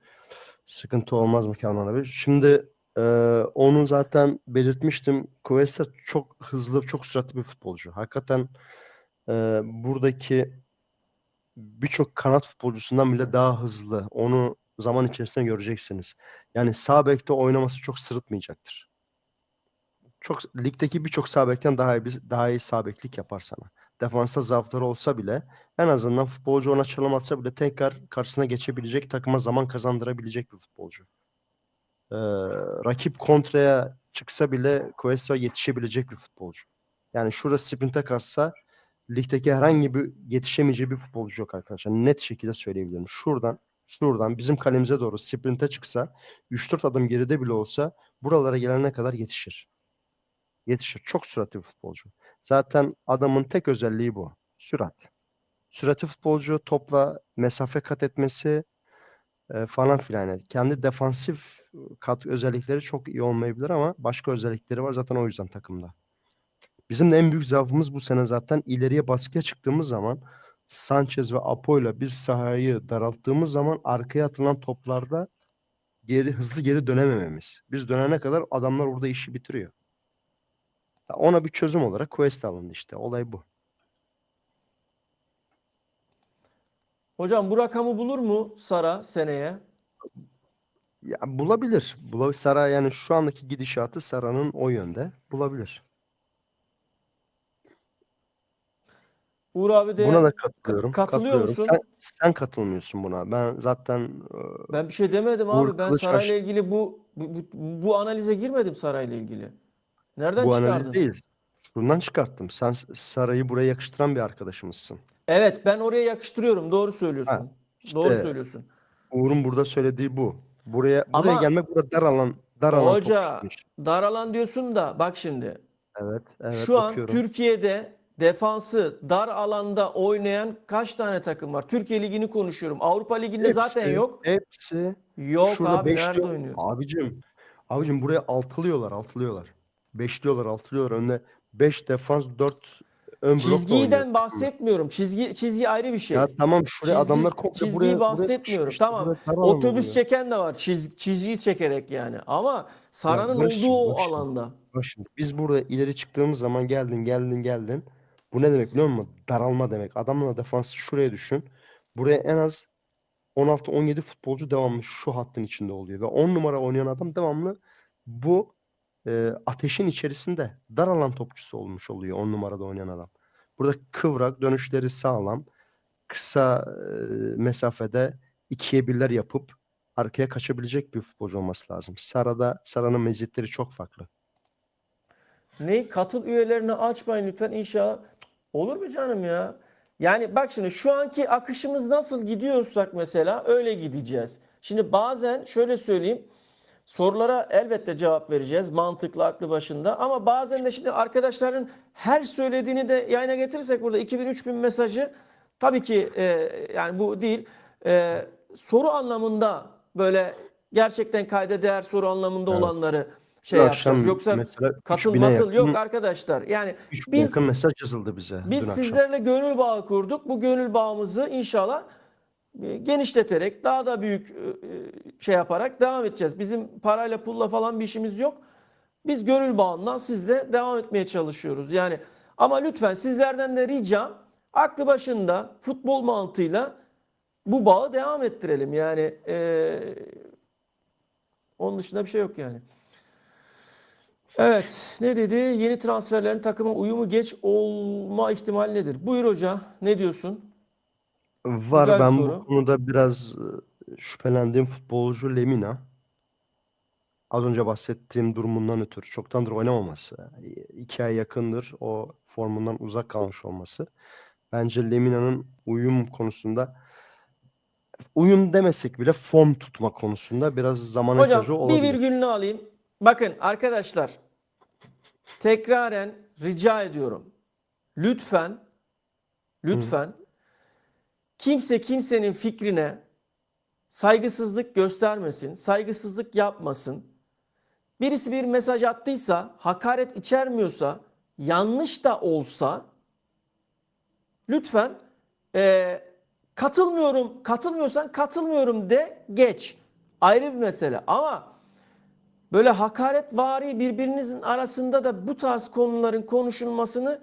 sıkıntı olmaz mı Kalman abi? Şimdi Onu zaten belirtmiştim. Cuesta çok hızlı, çok süratli bir futbolcu. Hakikaten buradaki birçok kanat futbolcusundan bile daha hızlı. Onu zaman içerisinde göreceksiniz. Yani sağ bekte oynaması çok sırıtmayacaktır. Çok ligdeki birçok sağ bekten daha iyi sağ beklik yapar sana. Defansta zaafları olsa bile en azından futbolcu ona çalım atsa bile tekrar karşısına geçebilecek, takıma zaman kazandırabilecek bir futbolcu. Ee, Rakip kontraya çıksa bile Cuesta yetişebilecek bir futbolcu. Yani şurada sprinte kalsa ligdeki herhangi bir yetişemeyeceği bir futbolcu yok arkadaşlar. Net şekilde söyleyebilirim. Şuradan bizim kalemize doğru sprinte çıksa 3-4 adım geride bile olsa buralara gelene kadar yetişir. Yetişir. Çok süratli bir futbolcu. Zaten adamın tek özelliği bu. Sürat. Süratli futbolcu topla mesafe kat etmesi falan filan. Yani kendi defansif kat özellikleri çok iyi olmayabilir ama başka özellikleri var zaten o yüzden takımda. Bizim de en büyük zaafımız bu sene zaten ileriye baskıya çıktığımız zaman Sanchez ve Apo'yla biz sahayı daralttığımız zaman arkaya atılan toplarda hızlı geri dönemememiz. Biz dönene kadar adamlar orada işi bitiriyor. Ona bir çözüm olarak Cuesta alındı işte. Olay bu. Hocam bu rakamı bulur mu Sara seneye? Ya bulabilir. Sara yani şu andaki gidişatı Sara'nın o yönde bulabilir. Uğur abi Buna da de katılıyorum. katılıyor Katılıyorum. Sen, musun? sen katılmıyorsun buna. Ben zaten Ben bir şey demedim Uğur abi. Ben Sara Kılıçbaş ile ilgili bu analize girmedim Sara ile ilgili. Nereden bu analiz çıkardın? değil. Şundan çıkarttım. Sen Sara'yı buraya yakıştıran bir arkadaşımızsın. Evet, ben oraya yakıştırıyorum. Doğru Ha, söylüyorsun. Doğru işte söylüyorsun. Uğur'un burada söylediği bu. Buraya Ama gelmek burada dar alan hoca topçusun. daralan diyorsun da bak şimdi. Evet, evet Şu an bakıyorum. Türkiye'de defansı dar alanda oynayan kaç tane takım var? Türkiye Ligi'ni konuşuyorum. Avrupa Ligi'nde zaten Hepsi, yok. hepsi Yok şurada abi, beşli nerede oynuyor? abicim buraya altılıyorlar. Beşliyorlar. Önde 5 defans 4 ön blokla oynuyor Çizgiden takımlar. bahsetmiyorum. Çizgi ayrı bir Ya şey. tamam şuraya adamlar komple Çizgiyi buraya bahsetmiyorum. sıkışmış. Tamam. Burada dar alan Otobüs oluyor. çeken de var. Çizgiyi çekerek yani. Ama Ya Sara'nın bak olduğu şimdi bak o şimdi. alanda. Bak şimdi. Biz burada ileri çıktığımız zaman geldin. Bu ne demek biliyor musun? Daralma demek. Adamla defansı şuraya düşün. Buraya en az 16-17 futbolcu devamlı şu hattın içinde oluyor. Ve 10 numara oynayan adam devamlı bu ateşin içerisinde dar alan topçusu olmuş oluyor 10 numarada oynayan adam. Burada kıvrak, dönüşleri sağlam, kısa mesafede ikiye birler yapıp arkaya kaçabilecek bir futbolcu olması lazım. Sara'nın meziyetleri çok farklı. Ne? Katıl üyelerini açmayın lütfen inşallah. Olur mu canım ya? Yani bak şimdi şu anki akışımız nasıl gidiyorsak mesela öyle gideceğiz. Şimdi bazen şöyle söyleyeyim. Sorulara elbette cevap vereceğiz. Mantıklı, aklı başında. Ama bazen de şimdi arkadaşların her söylediğini de yayına getirirsek burada 2000-3000 mesajı tabii ki yani bu değil. Soru anlamında böyle gerçekten kayda değer soru anlamında Evet. olanları Dün şey yapacağız. akşam Yoksa mesela katıl matıl yok arkadaşlar. Yani 3000'e yakın biz mesaj yazıldı bize biz dün akşam. sizlerle gönül bağı kurduk. Bu gönül bağımızı inşallah genişleterek daha da büyük şey yaparak devam edeceğiz. Bizim parayla pulla falan bir işimiz yok. Biz gönül bağından sizle devam etmeye çalışıyoruz. Yani ama lütfen sizlerden de ricam aklı başında futbol mantığıyla bu bağı devam ettirelim. Yani onun dışında bir şey yok yani. Evet, ne dedi? Yeni transferlerin takıma uyumu geç olma ihtimali nedir? Buyur hoca, ne diyorsun? Var Güzel bir ben bu soru. konuda biraz şüphelendiğim futbolcu Lemina. Az önce bahsettiğim durumundan ötürü çoktandır oynamaması. 2 ay yakındır o formundan uzak kalmış olması. Bence Lemina'nın uyum konusunda uyum demesek bile form tutma konusunda biraz zamana Hocam ihtiyacı bir olabilir. virgülünü alayım. Bakın arkadaşlar, tekraren rica ediyorum. Lütfen, Hı. lütfen kimse kimsenin fikrine saygısızlık göstermesin, saygısızlık yapmasın. Birisi bir mesaj attıysa, hakaret içermiyorsa, yanlış da olsa lütfen katılmıyorsan katılmıyorum de geç. Ayrı bir mesele ama böyle hakaretvari birbirinizin arasında da bu tarz konuların konuşulmasını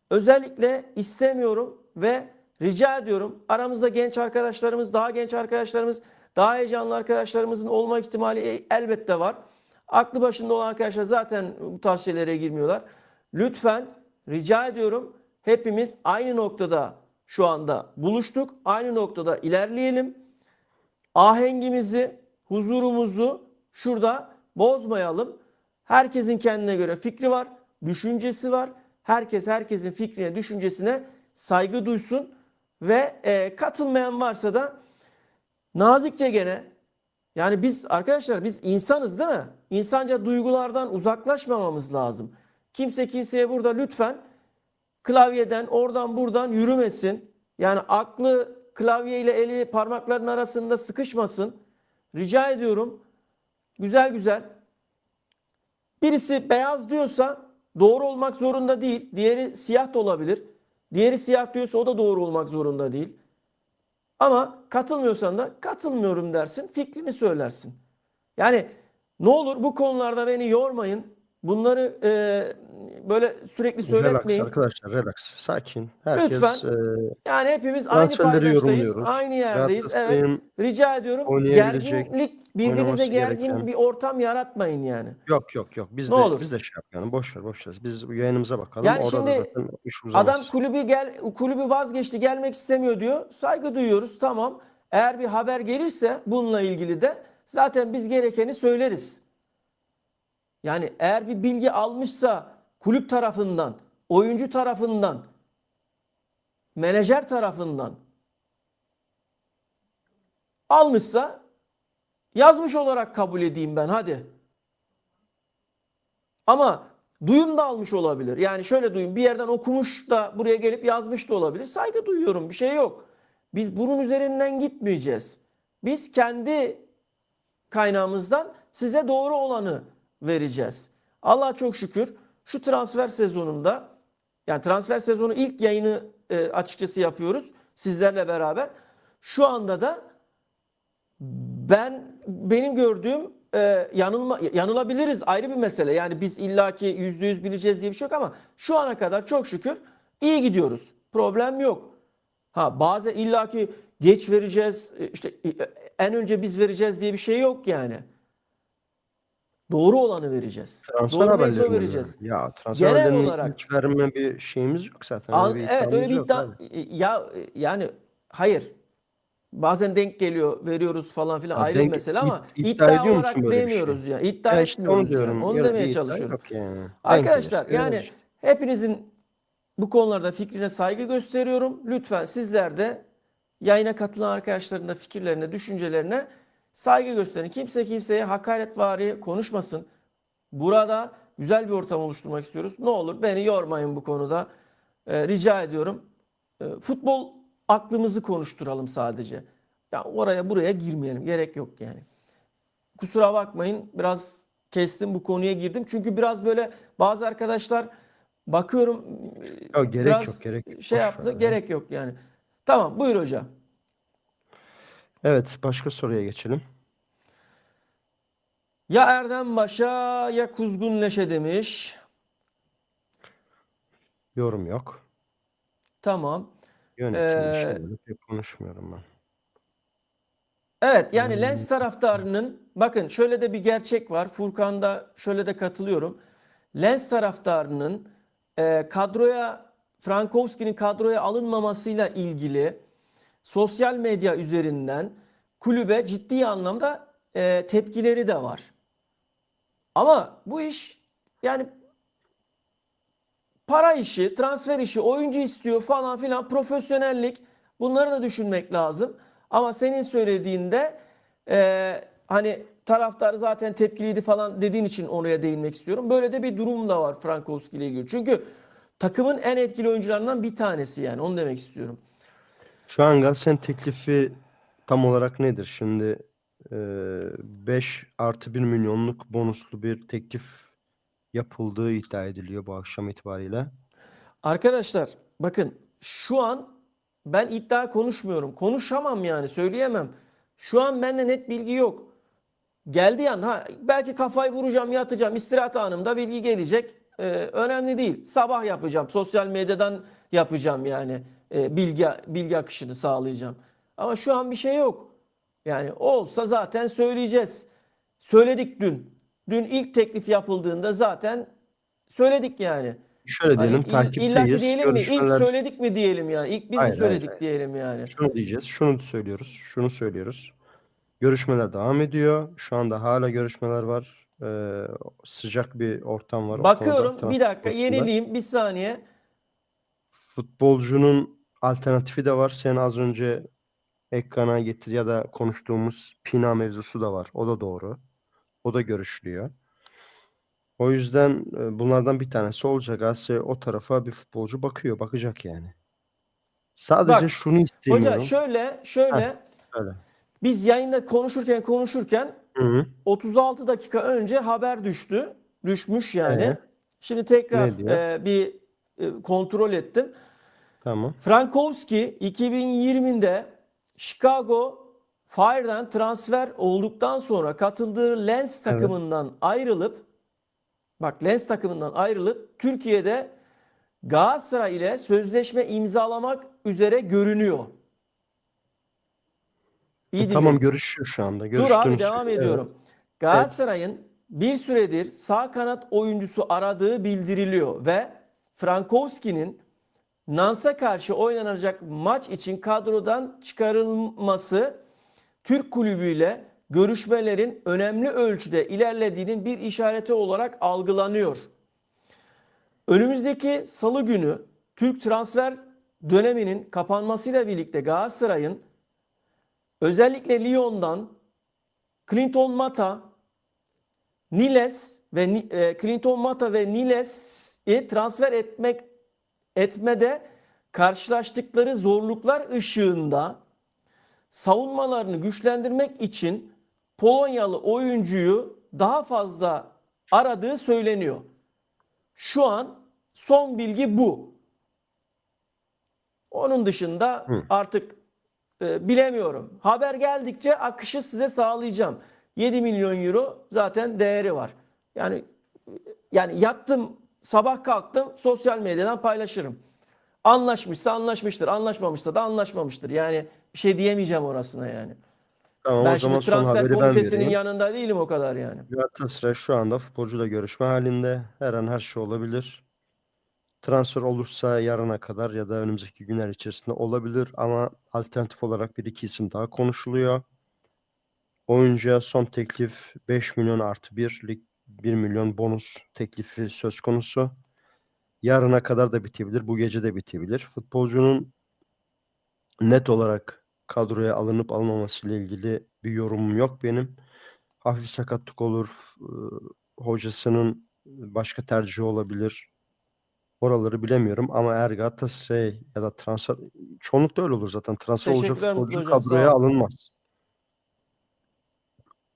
özellikle istemiyorum ve rica ediyorum. Aramızda genç arkadaşlarımız, daha genç arkadaşlarımız, daha heyecanlı arkadaşlarımızın olma ihtimali elbette var. Aklı başında olan arkadaşlar zaten bu tarz şeylere girmiyorlar. Lütfen rica ediyorum, hepimiz aynı noktada şu anda buluştuk. Aynı noktada ilerleyelim. Ahengimizi, huzurumuzu şurada bozmayalım. Herkesin kendine göre fikri var, düşüncesi var. Herkes herkesin fikrine, düşüncesine saygı duysun ve katılmayan varsa da nazikçe gene, yani biz arkadaşlar, biz insanız değil mi? İnsanca duygulardan uzaklaşmamamız lazım. Kimse kimseye burada lütfen klavyeden oradan buradan yürümesin. Yani aklı klavye ile eli parmakların arasında sıkışmasın. Rica ediyorum. Güzel güzel. Birisi beyaz diyorsa doğru olmak zorunda değil. Diğeri siyah da olabilir. Diğeri siyah diyorsa o da doğru olmak zorunda değil. Ama katılmıyorsan da katılmıyorum dersin. Fikrini söylersin. Yani ne olur bu konularda beni yormayın. Bunları böyle sürekli Relax söyletmeyin. arkadaşlar, relax. Sakin. Lütfen. Herkes Yani hepimiz aynı transferleri paydaştayız, yorumluyoruz. aynı yerdeyiz. Evet. Galatasaray'ın Rica ediyorum. oynayabilecek, Gerginlik, birbirinize oynaması gergin gereken. bir ortam yaratmayın yani. Yok yok yok. Ne olur. Biz de şey yapmayalım. Boş ver boş ver. Biz bu yayınımıza bakalım. Yani Orada da şimdi zaten iş adam uzamaz. kulübü vazgeçti, gelmek istemiyor diyor. Saygı duyuyoruz. Tamam. Eğer bir haber gelirse bununla ilgili de zaten biz gerekeni söyleriz. Yani eğer bir bilgi almışsa kulüp tarafından, oyuncu tarafından, menajer tarafından almışsa yazmış olarak kabul edeyim ben, hadi. Ama duyum da almış olabilir. Yani şöyle duyum, bir yerden okumuş da buraya gelip yazmış da olabilir. Saygı duyuyorum, bir şey yok. Biz bunun üzerinden gitmeyeceğiz. Biz kendi kaynağımızdan size doğru olanı vereceğiz. Allah'a çok şükür şu transfer sezonunda, yani transfer sezonu ilk yayını açıkçası yapıyoruz sizlerle beraber. Şu anda da benim gördüğüm yanılabiliriz, ayrı bir mesele. Yani biz illaki %100 bileceğiz diye bir şey yok ama şu ana kadar çok şükür iyi gidiyoruz. Problem yok. Ha, bazen illaki geç vereceğiz, işte en önce biz vereceğiz diye bir şey yok yani. Doğru olanı vereceğiz. Transfer Doğru neyse o haberlerini mi? vereceğiz. Ya transfer Genel haberlerini olarak ilk verme bir şeyimiz yok zaten. Öyle bir evet, öyle iddiamız bir yok iddia abi. ya, yani hayır. Bazen denk geliyor, veriyoruz falan filan, Ya ayrı bir mesele ama iddia iddia ediyor musun olarak böyle bir şey? demiyoruz yani. İddia Ya işte onu etmiyoruz yani. diyorum. Onu Yok, demeye bir iddia çalışıyorum. yok yani. Denk Arkadaşlar, gelirse yani verir. hepinizin bu konularda fikrine saygı gösteriyorum. Lütfen sizler de yayına katılan arkadaşların da fikirlerine, düşüncelerine saygı gösterin. Kimse kimseye hakaretvari konuşmasın. Burada güzel bir ortam oluşturmak istiyoruz. Ne olur beni yormayın bu konuda. Rica ediyorum. Futbol aklımızı konuşturalım sadece. Ya oraya buraya girmeyelim. Gerek yok yani. Kusura bakmayın, biraz kestim, bu konuya girdim. Çünkü biraz böyle bazı arkadaşlar bakıyorum Ya gerek yok biraz gerek yok. şey Boş ver yaptı. ya. Gerek yok yani. Tamam, buyur hocam. Evet, başka soruya geçelim. Ya Erdem Baş'a ya Kuzgun Leş'e demiş. Yorum yok. Tamam. Yönetimle Ee, şeyleri pek konuşmuyorum ben. Evet, yani Hmm, Lens taraftarının, bakın şöyle de bir gerçek var. Furkan'da şöyle de katılıyorum. Lens taraftarının Frankowski'nin kadroya alınmamasıyla ilgili sosyal medya üzerinden kulübe ciddi anlamda tepkileri de var. Ama bu iş yani para işi, transfer işi, oyuncu istiyor falan filan, profesyonellik, bunları da düşünmek lazım. Ama senin söylediğinde hani taraftar zaten tepkiliydi falan dediğin için oraya değinmek istiyorum. Böyle de bir durum da var Frankowski ile ilgili. Çünkü takımın en etkili oyuncularından bir tanesi, yani onu demek istiyorum. Şu an Galatasaray'ın teklifi tam olarak nedir? Şimdi 5+1 milyonluk bonuslu bir teklif yapıldığı iddia ediliyor bu akşam itibariyle. Arkadaşlar bakın, şu an ben iddia konuşmuyorum. Konuşamam yani, söyleyemem. Şu an bende net bilgi yok. Geldiği anda belki kafayı vuracağım, yatacağım, istirahat anımda bilgi gelecek. Önemli değil. Sabah yapacağım. Sosyal medyadan yapacağım yani. Bilgi akışını sağlayacağım. Ama şu an bir şey yok. Yani olsa zaten söyleyeceğiz. Söyledik dün. Dün ilk teklif yapıldığında zaten söyledik yani. Şöyle Hani diyelim, illaki takipteyiz. diyelim mi? İlk Görüşmeler söyledik mi diyelim yani? İlk biz mi hayır hayır söyledik hayır. diyelim yani? Şunu diyeceğiz. Şunu söylüyoruz. Şunu söylüyoruz. Görüşmeler devam ediyor. Şu anda hala görüşmeler var. Sıcak bir ortam var o konuda Bakıyorum bir transfer dakika konusunda. yenileyim bir saniye. Futbolcunun alternatifi de var. Sen az önce ekrana getir ya da konuştuğumuz Pina mevzusu da var. O da doğru. O da görüşülüyor. O yüzden bunlardan bir tanesi olacak. Galatasaray o tarafa bir futbolcu bakıyor. Bakacak yani. Sadece Bak şunu hoca istemiyorum. şöyle Heh, şöyle öyle. biz yayında konuşurken Hı hı. 36 dakika önce haber düştü. Düşmüş yani. Ee, Şimdi tekrar ne diyor? bir kontrol ettim. Tamam. Frankowski 2020'de Chicago Fire'dan transfer olduktan sonra katıldığı Lens Evet. takımından ayrılıp Lens takımından ayrılıp Türkiye'de Galatasaray ile sözleşme imzalamak üzere görünüyor. İyi Tamam, dinleyin. görüşüyor şu anda. Dur abi Görüştüğünü devam söylüyor. Evet. ediyorum. Evet. Galatasaray'ın bir süredir sağ kanat oyuncusu aradığı bildiriliyor ve Frankowski'nin Nans'a karşı oynanacak maç için kadrodan çıkarılması Türk kulübüyle görüşmelerin önemli ölçüde ilerlediğinin bir işareti olarak algılanıyor. Önümüzdeki salı günü Türk transfer döneminin kapanmasıyla birlikte Galatasaray'ın özellikle Lyon'dan Clinton Mata, Clinton Mata ve Niles'i transfer etmede karşılaştıkları zorluklar ışığında savunmalarını güçlendirmek için Polonyalı oyuncuyu daha fazla aradığı söyleniyor. Şu an son bilgi bu. Onun dışında Hı. artık bilemiyorum. Haber geldikçe akışı size sağlayacağım. 7 milyon euro zaten değeri var. Yani yattım sabah kalktım sosyal medyadan paylaşırım. Anlaşmışsa anlaşmıştır. Anlaşmamışsa da anlaşmamıştır. Yani bir şey diyemeyeceğim orasına yani. Tamam, o Ben zaman şimdi son transfer haberi ben komitesinin vereyim. yanında değilim o kadar yani. Galatasaray şu anda futbolcuyla görüşme halinde. Her an her şey olabilir. Transfer olursa yarına kadar ya da önümüzdeki günler içerisinde olabilir ama alternatif olarak bir iki isim daha konuşuluyor. Oyuncuya son teklif 5 milyon artı 1 milyon bonus teklifi söz konusu. Yarına kadar da bitebilir, bu gece de bitebilir. Futbolcunun net olarak kadroya alınıp alınmaması ile ilgili bir yorumum yok benim. Hafif sakatlık olur, hocasının başka tercihi olabilir. Oraları bilemiyorum ama eğer Galatasaray ya da transfer, çoğunlukla öyle olur zaten. Transfer olacak Teşekkürler Mutlu futbolcu Hocam sağ kadroya olun. alınmaz.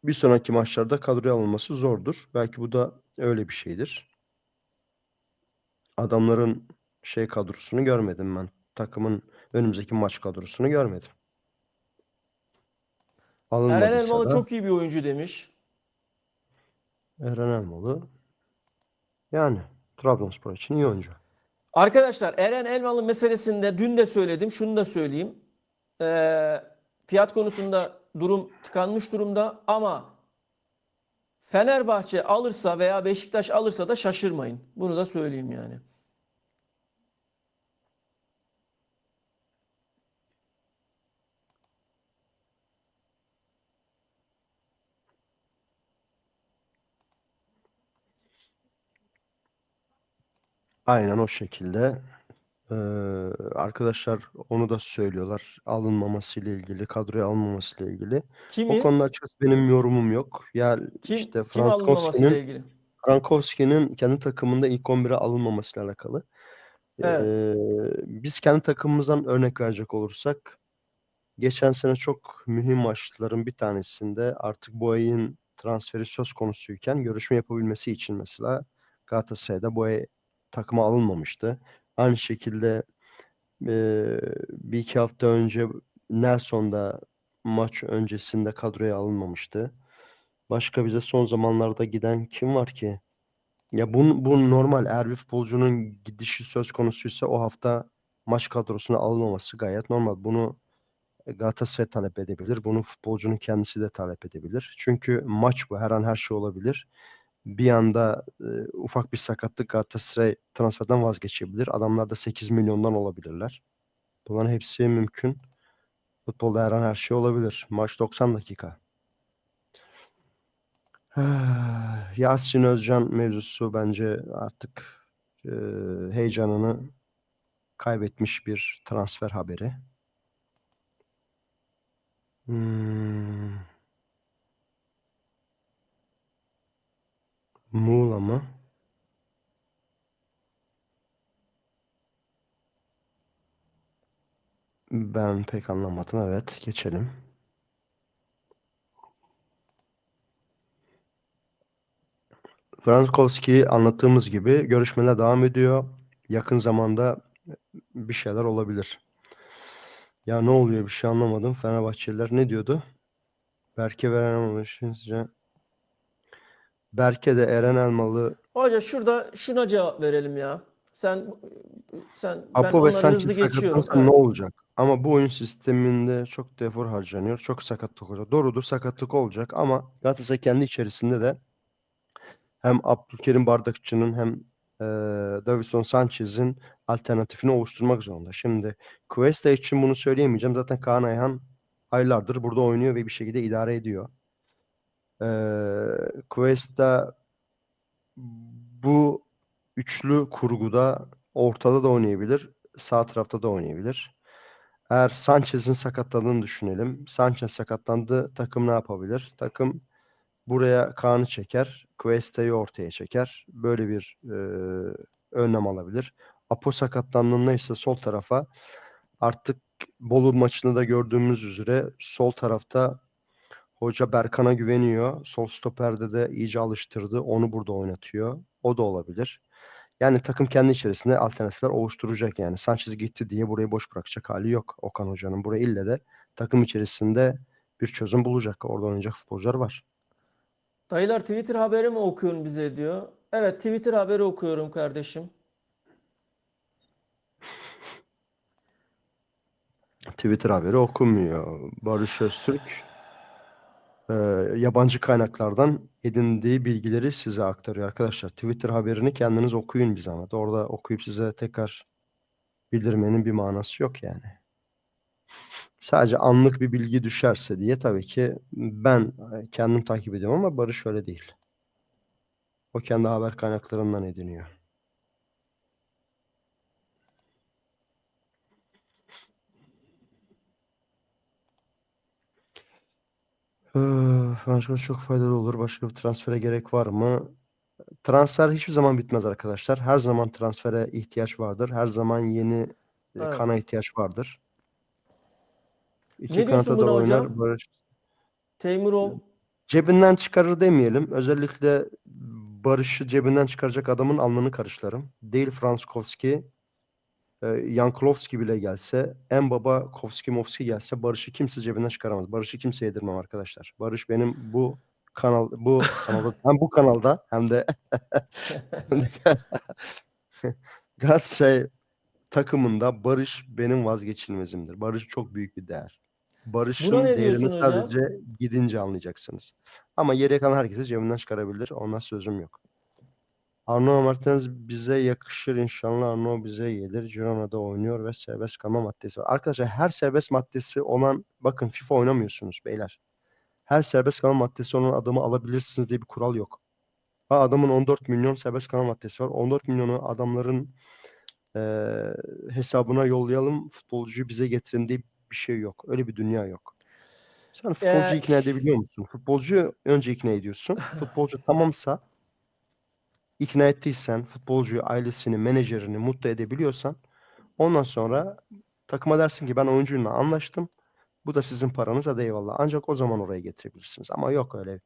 Bir sonraki maçlarda kadroya alınması zordur. Belki bu da öyle bir şeydir. Adamların kadrosunu görmedim ben. Takımın önümüzdeki maç kadrosunu görmedim. Eren Alınmadıysa Elmalı da çok iyi bir oyuncu demiş. Eren Elmalı yani Trabzonspor için iyi oyuncu. Arkadaşlar Eren Elmalı meselesinde dün de söyledim, şunu da söyleyeyim. Ee, Fiyat konusunda durum tıkanmış durumda ama Fenerbahçe alırsa veya Beşiktaş alırsa da şaşırmayın. Bunu da söyleyeyim yani. Aynen o şekilde. Ee, Arkadaşlar onu da söylüyorlar. Alınmaması ile ilgili, kadroya alınmaması ile ilgili. O Kimin? konuda açıkçası benim yorumum yok. Ya işte Kim alınmaması ile ilgili? Frankowski'nin kendi takımında ilk 11'e alınmaması ile alakalı. Evet. Biz kendi takımımızdan örnek verecek olursak, geçen sene çok mühim maçların bir tanesinde artık bu ayın transferi söz konusuyken görüşme yapabilmesi için mesela Galatasaray'da bu ay takıma alınmamıştı. Aynı şekilde bir iki hafta önce Nelson da maç öncesinde kadroya alınmamıştı. Başka bize son zamanlarda giden kim var ki? Ya bu normal. Eğer bir futbolcunun gidişi söz konusuysa o hafta maç kadrosuna alınmaması gayet normal. Bunu Galatasaray talep edebilir. Bunu futbolcunun kendisi de talep edebilir. Çünkü maç bu. Her an her şey olabilir. Bir anda ufak bir sakatlık Galatasaray transferden vazgeçebilir. Adamlar da 8 milyondan olabilirler. Bunların hepsi mümkün. Futbolda her an her şey olabilir. Maç 90 dakika. Yasin Özcan mevzusu bence artık e, heyecanını kaybetmiş bir transfer haberi. Hmm, Muğla mı? Ben pek anlamadım. Evet, geçelim. Frankowski anlattığımız gibi görüşmeler devam ediyor. Yakın zamanda bir şeyler olabilir. Ya ne oluyor bir şey anlamadım. Fenerbahçeliler ne diyordu? Berke ve Eren Elmalı sizce? Berke de Eren Elmalı, Hoca şurada şuna cevap verelim ya. Ben Apo ve onları hızlı Sanchez geçiyorum. sakatlanırsa ne Evet. olacak? Ama bu oyun sisteminde çok da efor harcanıyor. Çok sakatlık olacak. Doğrudur, sakatlık olacak ama Galatasaray kendi içerisinde de hem Abdülkerim Bardakçı'nın hem Davinson Sanchez'in alternatifini oluşturmak zorunda. Şimdi Cuesta için bunu söyleyemeyeceğim. Zaten Kaan Ayhan aylardır burada oynuyor ve bir şekilde idare ediyor. Cuesta bu üçlü kurguda ortada da oynayabilir, sağ tarafta da oynayabilir. Eğer Sanchez'in sakatlandığını düşünelim. Sanchez sakatlandı. Takım ne yapabilir? Takım buraya Kaan'ı çeker. Cuesta'yı ortaya çeker. Böyle bir önlem alabilir. Apo sakatlandığında ise sol tarafa artık Bolu maçında da gördüğümüz üzere sol tarafta hoca Berkan'a güveniyor. Sol stoperde de iyice alıştırdı. Onu burada oynatıyor. O da olabilir. Yani takım kendi içerisinde alternatifler oluşturacak yani. Sanchez gitti diye burayı boş bırakacak hali yok Okan Hoca'nın. Buraya ille de takım içerisinde bir çözüm bulacak. Orada oynayacak futbolcular var. Dayılar Twitter haberi mi okuyorsun bize diyor. Evet, Twitter haberi okuyorum kardeşim. Twitter haberi okunmuyor. Barış Öztürk e, yabancı kaynaklardan edindiği bilgileri size aktarıyor arkadaşlar. Twitter haberini kendiniz okuyun bir zahmet. Orada okuyup size tekrar bildirmenin bir manası yok yani. Sadece anlık bir bilgi düşerse diye tabii ki ben kendim takip ediyorum ama Barış öyle değil. O kendi haber kaynaklarından ediniyor. Franchise çok faydalı olur. Başka bir transfere gerek var mı? Transfer hiçbir zaman bitmez arkadaşlar. Her zaman transfere ihtiyaç vardır. Her zaman yeni Evet. kana ihtiyaç vardır. İki Ne diyorsun kanata da buna hocam? oynar. Barış Teymurov. cebinden çıkarır demeyelim. Özellikle Barış'ı cebinden çıkaracak adamın alnını karışlarım. Değil Frankowski, Yankulovski bile gelse, en baba Kovski gelse Barış'ı kimse cebinden çıkaramaz. Barış'ı kimse yedirmem arkadaşlar. Barış benim bu kanalda hem bu kanalda hem de Galatasaray takımında Barış benim vazgeçilmezimdir. Barış çok büyük bir değer. Buna Barış'ın ne değerini diyorsun hocam? sadece gidince anlayacaksınız. Ama geriye kalan herkese cebinden çıkarabilir. Ona sözüm yok. Arnaud Martins bize yakışır inşallah. Arnaud bize gelir. Girona'da oynuyor ve serbest kalma maddesi var. Arkadaşlar her serbest maddesi olan bakın FIFA oynamıyorsunuz beyler. Her serbest kalma maddesi olan adamı alabilirsiniz diye bir kural yok. Adamın 14 milyon serbest kalma maddesi var. 14 milyonu adamların hesabına yollayalım. Futbolcuyu bize getirin diye bir şey yok. Öyle bir dünya yok. Sen futbolcuyu Ee, ikna edebiliyor musun? Futbolcuyu önce ikna ediyorsun. Futbolcu tamamsa ikna ettiysen, futbolcuyu, ailesini, menajerini mutlu edebiliyorsan ondan sonra takıma dersin ki ben oyuncuyla anlaştım. Bu da sizin paranız hadi eyvallah. Ancak o zaman oraya getirebilirsiniz. Ama yok öyle.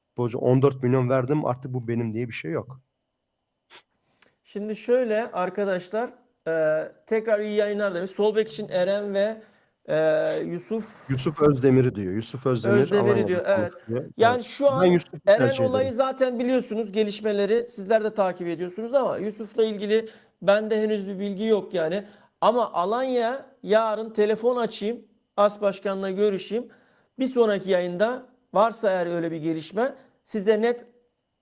Futbolcu 14 milyon verdim artık bu benim diye bir şey yok. Şimdi şöyle arkadaşlar, tekrar iyi yayınlar demiş. Sol bek için Eren ve Yusuf Yusuf Özdemir'i diyor. Yusuf Özdemir Özdemir'i Alanya'da diyor. Evet. konuşuyor. Evet. Yani şu Ben an Yusuf'u Eren tercih ederim. olayı zaten biliyorsunuz, gelişmeleri sizler de takip ediyorsunuz ama Yusuf'la ilgili bende henüz bir bilgi yok yani. Ama Alanya yarın telefon açayım, As Başkan'la görüşeyim. Bir sonraki yayında varsa eğer öyle bir gelişme size net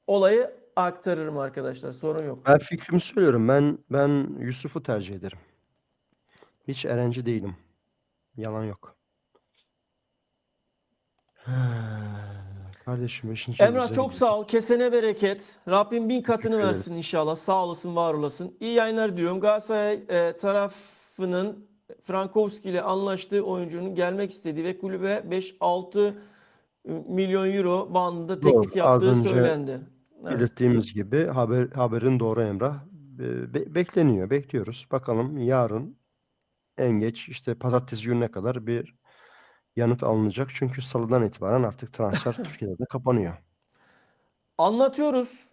olayı aktarırım arkadaşlar. Sorun yok. Ben fikrimi söylüyorum. Ben Yusuf'u tercih ederim. Hiç Erenci değilim. Yalan yok. Kardeşim 5. Emrah yıldız'a çok sağ ol. gidiyoruz. Kesene bereket. Rabbim bin katını Teşekkür ederiz. versin inşallah. Sağ olasın, var olasın. İyi yayınlar diliyorum. Galatasaray tarafının Frankowski ile anlaştığı oyuncunun gelmek istediği ve kulübe 5-6 milyon euro bandında Doğru. teklif Az yaptığı önce söylendi. Evet. belirttiğimiz gibi haberin doğru Emrah. Bekleniyor. Bekliyoruz. Bakalım yarın en geç işte pazartesi gününe kadar bir yanıt alınacak. Çünkü salıdan itibaren artık transfer Türkiye'de de kapanıyor. Anlatıyoruz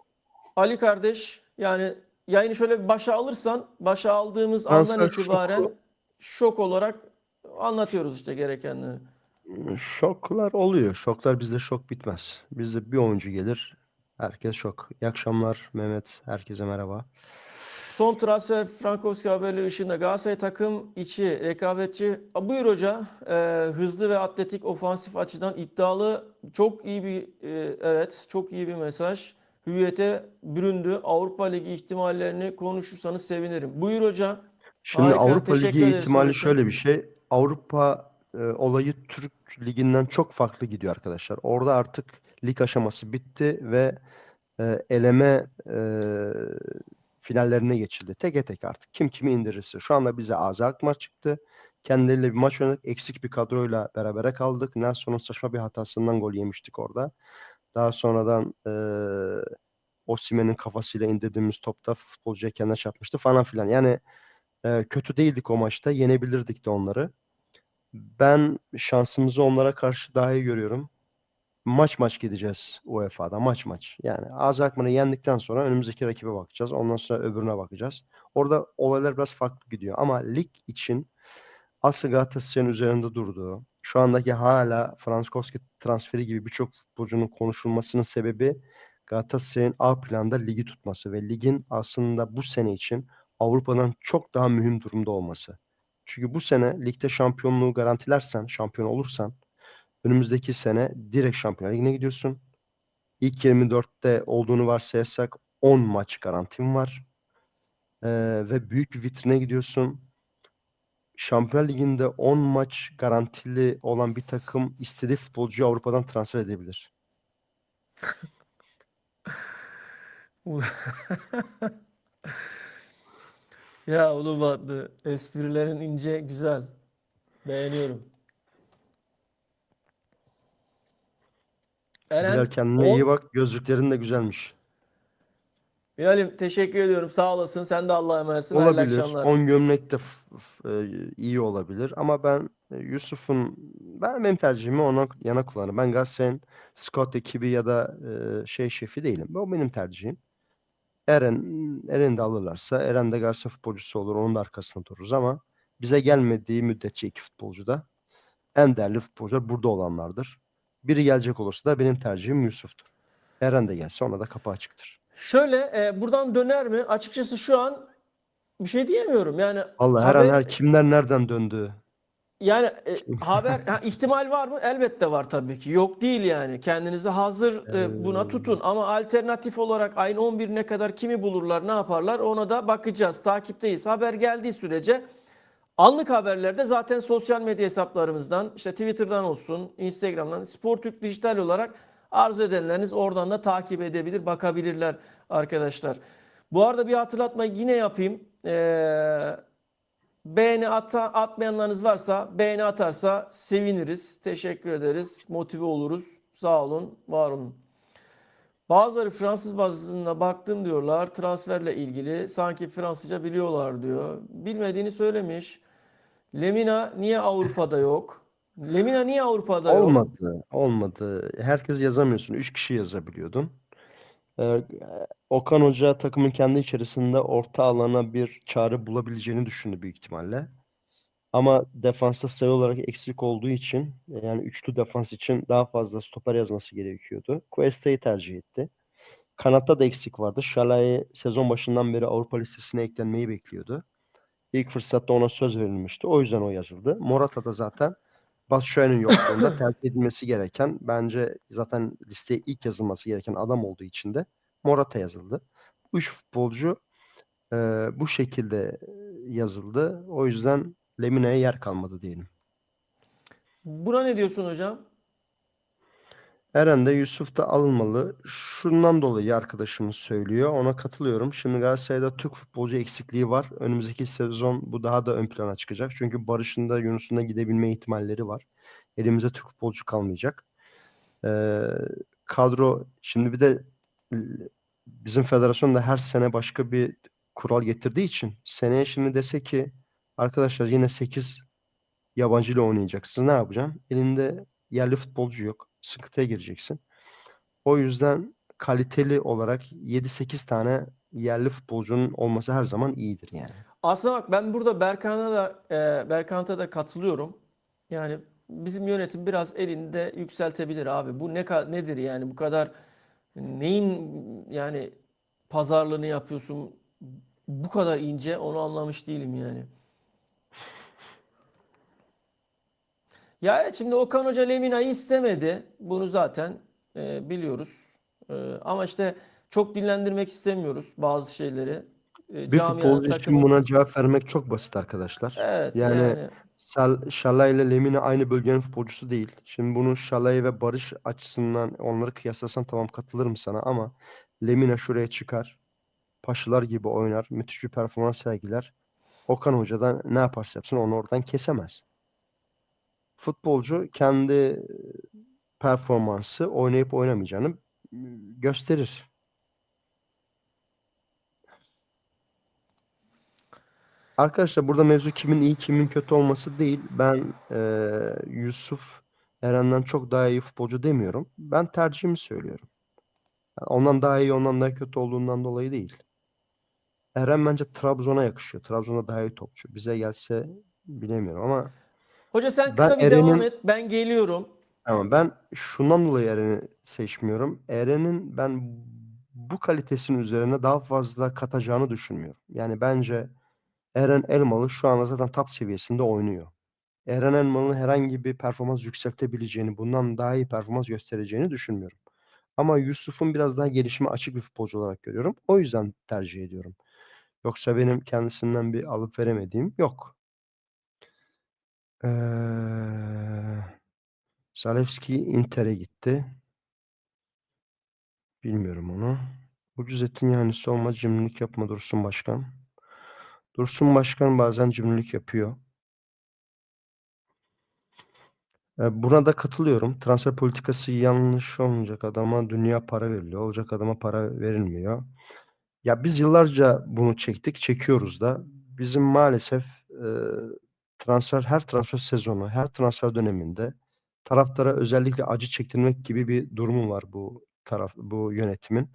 Ali kardeş. Yani yayını şöyle bir başa alırsan, başa aldığımız andan Transfer itibaren şoku, şok olarak anlatıyoruz işte gerekenleri. şoklar oluyor. Şoklar bizde şok bitmez. Bizde bir oyuncu gelir. Herkes şok. İyi akşamlar Mehmet. Herkese merhaba. Son transfer Frankowski haberleri ışığında Galatasaray takım içi rekabetçi. Buyur hoca. Hızlı ve atletik, ofansif açıdan iddialı. Çok iyi bir evet, çok iyi bir mesaj. Hüviyete büründü. Avrupa Ligi ihtimallerini konuşursanız sevinirim. Buyur hoca. Şimdi Harika. Avrupa Ligi Teşekkür ederiz soru ihtimali için. şöyle bir şey. Avrupa olayı Türk Ligi'nden çok farklı gidiyor arkadaşlar. Orada artık lig aşaması bitti ve eleme finallerine geçildi. Teke tek artık. Kim kimi indirirse. Şu anda bize AZ Alkmaar çıktı. Kendileriyle bir maç oynadık. Eksik bir kadroyla berabere kaldık. Nelson'un saçma bir hatasından gol yemiştik orada. Daha sonradan Osimhen'in kafasıyla indirdiğimiz topta futbolcuya kendine çarpmıştı falan filan. Yani kötü değildik o maçta. Yenebilirdik de onları. Ben şansımızı onlara karşı daha iyi görüyorum. Maç maç gideceğiz UEFA'da. Maç maç. Yani AZ Alkmaar'ı yendikten sonra önümüzdeki rakibe bakacağız. Ondan sonra öbürüne bakacağız. Orada olaylar biraz farklı gidiyor. Ama lig için asıl Galatasaray'ın üzerinde durduğu, şu andaki hala Frankowski transferi gibi birçok futbolcunun konuşulmasının sebebi Galatasaray'ın A planda ligi tutması ve ligin aslında bu sene için Avrupa'dan çok daha mühim durumda olması. Çünkü bu sene ligde şampiyonluğu garantilersen, şampiyon olursan önümüzdeki sene direkt Şampiyonlar Ligi'ne gidiyorsun. İlk 24'te olduğunu varsayarsak 10 maç garantin var. Ve büyük bir vitrine gidiyorsun. Şampiyonlar Ligi'nde 10 maç garantili olan bir takım istediği futbolcuyu Avrupa'dan transfer edebilir. Ya Ulubatlı, esprilerin ince, güzel. Beğeniyorum. Bilal Eren kendine iyi 10. bak. Gözlüklerin de güzelmiş. Bilal'im teşekkür ediyorum. Sağ olasın. Sen de Allah'a emanetsin. Hayırlı Olabilir. akşamlar. 10 gömlek de iyi olabilir. Ama ben benim tercihimi ona yana kullanırım. Ben Galatasaray'ın scout ekibi ya da şefi değilim. Bu benim tercihim. Eren de alırlarsa Eren de Galatasaray futbolcusu olur. Onun da arkasında dururuz ama bize gelmediği müddetçe iki futbolcu da en değerli futbolcular burada olanlardır. Biri gelecek olursa da benim tercihim Yusuf'tur. Eren de gelse ona da kapı açıktır. Şöyle buradan döner mi? Açıkçası şu an bir şey diyemiyorum. Yani Allah her an haber kimler nereden döndü? yani haber ihtimal var mı? Elbette var tabii ki. Yok değil yani. Kendinizi hazır buna tutun. Ama alternatif olarak ayın 11'ine kadar kimi bulurlar, ne yaparlar? Ona da bakacağız. Takipteyiz. Haber geldiği sürece anlık haberlerde zaten sosyal medya hesaplarımızdan, işte Twitter'dan olsun, Instagram'dan, Sportürk Dijital olarak arzu edenleriniz oradan da takip edebilir, bakabilirler arkadaşlar. Bu arada bir hatırlatma yine yapayım. Beğeni atmayanlarınız varsa, beğeni atarsa seviniriz. Teşekkür ederiz. Motive oluruz. Sağ olun, var olun. Bazıları Fransız bazısına baktım diyorlar. Transferle ilgili sanki Fransızca biliyorlar diyor. Bilmediğini söylemiş. Lemina niye Avrupa'da yok? Lemina niye Avrupa'da yok? Olmadı. Olmadı. Herkes yazamıyorsun. Üç kişi yazabiliyordun. Ee, Okan Hoca takımın kendi içerisinde orta alana bir çare bulabileceğini düşündü büyük ihtimalle. Ama defansta sayı olarak eksik olduğu için yani üçlü defans için daha fazla stoper yazması gerekiyordu. Cuesta'yı tercih etti. Kanatta da eksik vardı. Şalai sezon başından beri Avrupa listesine eklenmeyi bekliyordu. İlk fırsatta ona söz verilmişti. O yüzden o yazıldı. Morata da zaten Batshuayi'nin yokluğunda tercih edilmesi gereken, bence zaten listeye ilk yazılması gereken adam olduğu için de Morata yazıldı. Bu üç futbolcu e, bu şekilde yazıldı. O yüzden Lemine'ye yer kalmadı diyelim. Buna ne diyorsun hocam? Eren de Yusuf da alınmalı. Şundan dolayı arkadaşımız söylüyor. Ona katılıyorum. Şimdi Galatasaray'da Türk futbolcu eksikliği var. Önümüzdeki sezon bu daha da ön plana çıkacak. Çünkü Barış'ın da Yunus'un da gidebilme ihtimalleri var. Elimizde Türk futbolcu kalmayacak. Ee, kadro şimdi bir de e, bizim federasyon da her sene başka bir kural getirdiği için seneye şimdi dese ki arkadaşlar yine 8 yabancı ile oynayacaksınız. Ne yapacaksın? Elinde yerli futbolcu yok. Sıkıntıya gireceksin. O yüzden kaliteli olarak 7-8 tane yerli futbolcunun olması her zaman iyidir yani. Aslında bak ben burada Berkant'a da katılıyorum. Yani bizim yönetim biraz elinde yükseltebilir abi. Bu nedir yani bu kadar neyin yani pazarlığını yapıyorsun bu kadar ince onu anlamış değilim yani. Ya evet, şimdi Okan Hoca Lemina'yı istemedi. Bunu zaten biliyoruz. Ama işte çok dinlendirmek istemiyoruz bazı şeyleri. Bir Camianın, futbolcu için takımın. buna cevap vermek çok basit arkadaşlar. Evet Yani yani. Şalay ile Lemina aynı bölgenin futbolcusu değil. Şimdi bunu Şalay ve Barış açısından onları kıyaslasan tamam katılırım sana ama Lemina şuraya çıkar. Paşalar gibi oynar. Müthiş bir performans sergiler. Okan Hoca da ne yaparsa yapsın onu oradan kesemez. Futbolcu kendi performansı oynayıp oynamayacağını gösterir. Arkadaşlar burada mevzu kimin iyi kimin kötü olması değil. Ben Yusuf Eren'den çok daha iyi futbolcu demiyorum. Ben tercihimi söylüyorum. Yani ondan daha iyi ondan daha kötü olduğundan dolayı değil. Eren bence Trabzon'a yakışıyor. Trabzon'da daha iyi topçu. Bize gelse bilemiyorum ama Hoca sen ben kısa bir devam Eren'in et. Ben geliyorum. ama ben şundan dolayı Eren'i seçmiyorum. Eren'in ben bu kalitesinin üzerine daha fazla katacağını düşünmüyorum. Yani bence Eren Elmalı şu anda zaten top seviyesinde oynuyor. Eren Elmalı'nın herhangi bir performans yükseltebileceğini, bundan daha iyi performans göstereceğini düşünmüyorum. Ama Yusuf'un biraz daha gelişime açık bir futbolcu olarak görüyorum. O yüzden tercih ediyorum. Yoksa benim kendisinden bir alıp veremediğim yok. Zalewski Inter'e gitti. Bilmiyorum onu. Ucuz etin yahnisi olma, cimrilik yapma Dursun Başkan. Dursun Başkan bazen cimrilik yapıyor. Buna da katılıyorum. Transfer politikası yanlış olmayacak adama dünya para veriliyor. Olacak adama para verilmiyor. Ya biz yıllarca bunu çektik, çekiyoruz da. Bizim maalesef e, her transfer sezonu, her transfer döneminde taraftara özellikle acı çektirmek gibi bir durumu var bu yönetimin.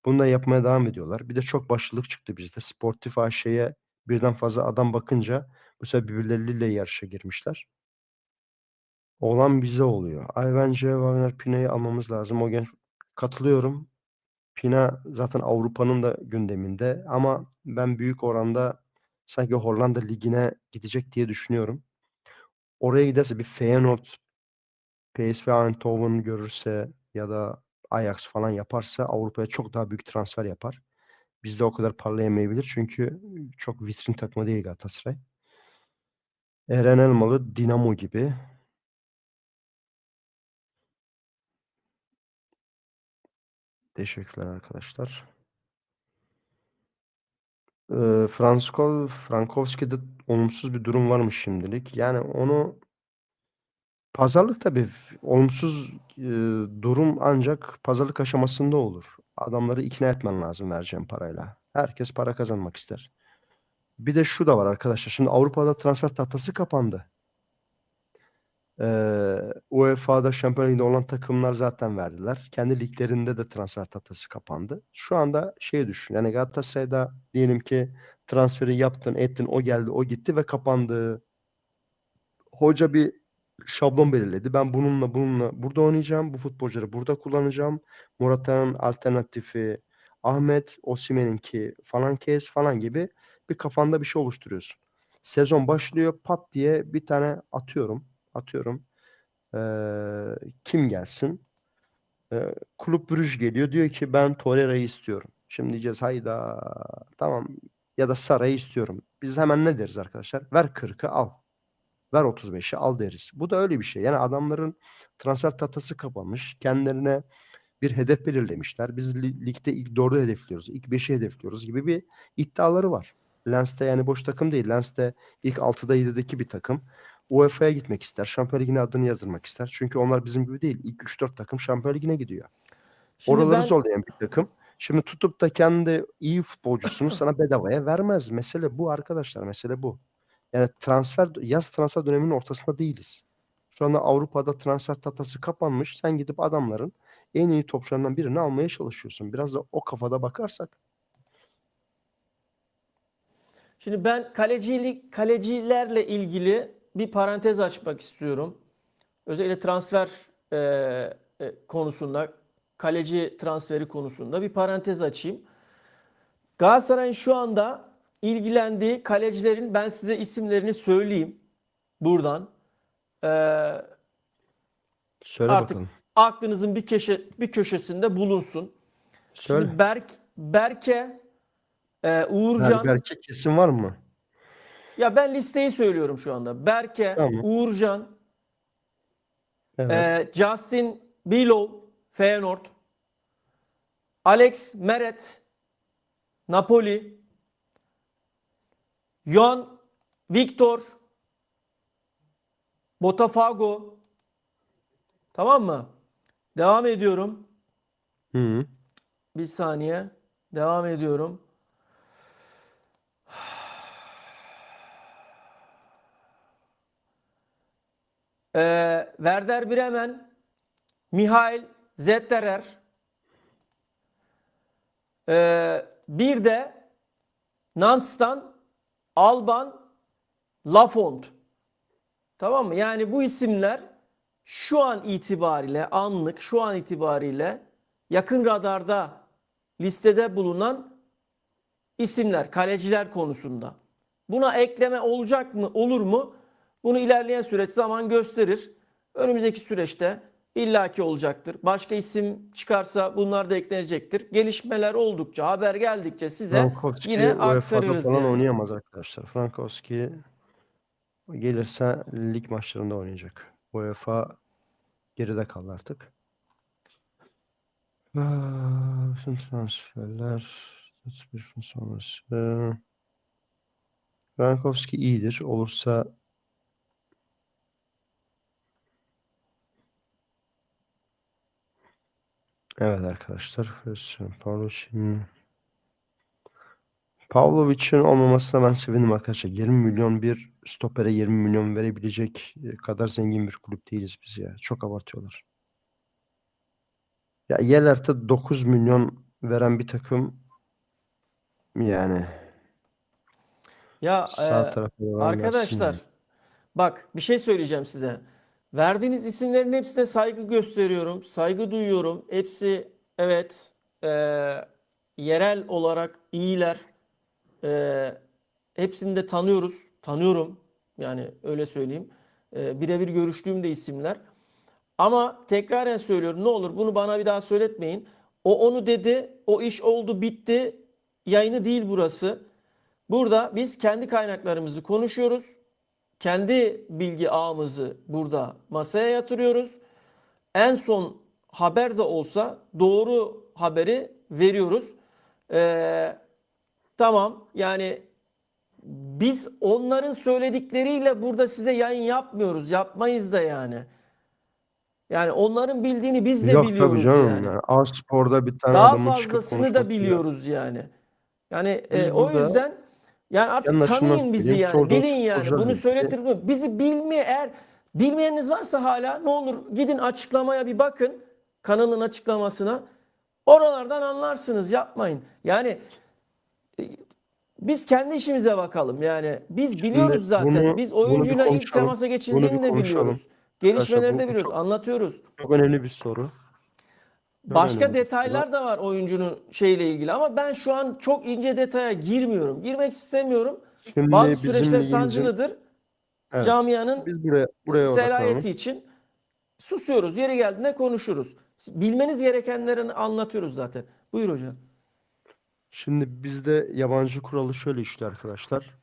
Bunu da yapmaya devam ediyorlar. Bir de çok başlılık çıktı bizde. Sportif AŞ'ye birden fazla adam bakınca bu sefer birbirleriyle yarışa girmişler. Olan bize oluyor. Ay bence Wagner Pina'yı almamız lazım. O genç katılıyorum. Pina zaten Avrupa'nın da gündeminde ama ben büyük oranda sanki Hollanda Ligi'ne gidecek diye düşünüyorum. Oraya giderse bir Feyenoord, PSV Eindhoven görürse ya da Ajax falan yaparsa Avrupa'ya çok daha büyük transfer yapar. Bizde o kadar parlayamayabilir çünkü çok vitrin takımı değil Galatasaray. Eren Elmalı Dinamo gibi. Teşekkürler arkadaşlar. Frankowski'de olumsuz bir durum varmış şimdilik. Yani onu pazarlık tabii olumsuz durum ancak pazarlık aşamasında olur. Adamları ikna etmen lazım vereceğin parayla. Herkes para kazanmak ister. Bir de şu da var arkadaşlar. Şimdi Avrupa'da transfer tahtası kapandı. UEFA'da Şampiyon Ligi'nde olan takımlar zaten verdiler. Kendi liglerinde de transfer tahtası kapandı. Şu anda şey düşün. Yani Galatasaray'da diyelim ki transferi yaptın, ettin, o geldi, o gitti ve kapandı. Hoca bir şablon belirledi. Ben bununla burada oynayacağım. Bu futbolcuları burada kullanacağım. Morata'nın alternatifi Ahmet, Osimhen'inki falan kes falan gibi bir kafanda bir şey oluşturuyorsun. Sezon başlıyor, pat diye bir tane atıyorum. Kim gelsin? Kulüp Brugge geliyor. Diyor ki ben Torreira'yı istiyorum. Şimdi diyeceğiz hayda, tamam, ya da Sara'yı istiyorum. Biz hemen ne deriz arkadaşlar? Ver 40'ı al. Ver 35'i al deriz. Bu da öyle bir şey. Yani adamların transfer tahtası kapanmış. Kendilerine bir hedef belirlemişler. Biz ligde ilk 4'ü hedefliyoruz. İlk 5'i hedefliyoruz gibi bir iddiaları var. Lens'te yani boş takım değil. Lens'te ilk 6'da 7'deki bir takım. UEFA'ya gitmek ister. Şampiyon Ligi'ne adını yazdırmak ister. Çünkü onlar bizim gibi değil. İlk 3-4 takım Şampiyon Ligi'ne gidiyor. Şimdi Oraları ben zorlayan bir takım. Şimdi tutup da kendi iyi futbolcusunu sana bedavaya vermez. Mesele bu arkadaşlar. Mesele bu. Yani yaz transfer döneminin ortasında değiliz. Şu anda Avrupa'da transfer tahtası kapanmış. Sen gidip adamların en iyi topçularından birini almaya çalışıyorsun. Biraz da o kafada bakarsak. Şimdi ben kalecilerle ilgili bir parantez açmak istiyorum. Özellikle transfer e, konusunda, kaleci transferi konusunda bir parantez açayım. Galatasaray'ın şu anda ilgilendiği kalecilerin ben size isimlerini söyleyeyim buradan. E, Söyle Artık bakalım. aklınızın bir köşesinde bulunsun. Söyle. Şimdi Berke, Uğurcan. Berke kesin var mı? Ya ben listeyi söylüyorum şu anda. Berke, Tamam. Uğurcan, Evet. Justin Below, Feyenoord, Alex Meret, Napoli, Johan Victor, Botafogo. Tamam mı? Devam ediyorum. Hı. Bir saniye. Devam ediyorum. Werder Bremen, Mihail Zetterer. Bir de Nantz'tan Alban Lafont. Tamam mı? Yani bu isimler şu an itibariyle şu an itibariyle yakın radarda listede bulunan isimler kaleciler konusunda. Buna ekleme olacak mı, olur mu? Bunu ilerleyen süreç zaman gösterir. Önümüzdeki süreçte illaki olacaktır. Başka isim çıkarsa bunlar da eklenecektir. Gelişmeler oldukça, haber geldikçe size Frankowski yine UEFA'da aktarırız falan yani. oynayamaz arkadaşlar. Frankowski gelirse lig maçlarında oynayacak. UEFA geride kaldı artık. Bütün transferler bir sonrası. Frankowski iyidir. Olursa evet arkadaşlar. Pavlovic'in olmamasına ben sevindim arkadaşlar. 20 milyon bir stopere 20 milyon verebilecek kadar zengin bir kulüp değiliz biz ya. Çok abartıyorlar. Ya Yelert'e 9 milyon veren bir takım yani Ya sağ tarafa olan versin arkadaşlar yani. bak bir şey söyleyeceğim size. Verdiğiniz isimlerin hepsine saygı gösteriyorum, saygı duyuyorum. Hepsi evet e, yerel olarak iyiler. E, Hepsini de tanıyorum. Yani öyle söyleyeyim. Birebir görüştüğüm de isimler. Ama tekraren söylüyorum ne olur bunu bana bir daha söyletmeyin. O onu dedi, o iş oldu bitti yayını değil burası. Burada biz kendi kaynaklarımızı konuşuyoruz. Kendi bilgi ağımızı burada masaya yatırıyoruz. En son haber de olsa doğru haberi veriyoruz. Ee, tamam yani biz onların söyledikleriyle burada size yayın yapmıyoruz. Yapmayız da yani. Yani onların bildiğini biz de Yok tabii biliyoruz canım. yani. Yani A-Spor'da bir tane Daha adamın çıkıp fazlasını da konuşmasıyla biliyoruz yani. Yani biz o burada yüzden yani kendi artık açımdan tanıyın bizi söyleyeyim. yani. Sorduğunuz Bilin yani. futbolcularla Bunu ilgili söyletir mi? Bizi eğer bilmeyeniniz varsa hala ne olur gidin açıklamaya bir bakın. Kanalın açıklamasına. Oralardan anlarsınız. Yapmayın. Yani e, Biz kendi işimize bakalım. Yani biz Şimdi biliyoruz zaten. Biz bunu bir oyuncuyla ilk konuşalım. temasa Bunu bir geçildiğini de konuşalım. biliyoruz. Arkadaşlar Gelişmeleri de bu biliyoruz. çok Anlatıyoruz. çok önemli bir soru. Çok Başka önemli bir soru. detaylar da var oyuncunun şeyle ilgili ama ben şu an çok ince detaya girmiyorum. Girmek istemiyorum. Bazı Şimdi bizim süreçler ligimizin, sancılıdır. evet, Camianın biz buraya odaklanalım. selayeti için susuyoruz. Yeri geldiğinde konuşuruz. Bilmeniz gerekenlerini anlatıyoruz zaten. Buyur hocam. Şimdi bizde yabancı kuralı şöyle işliyor arkadaşlar.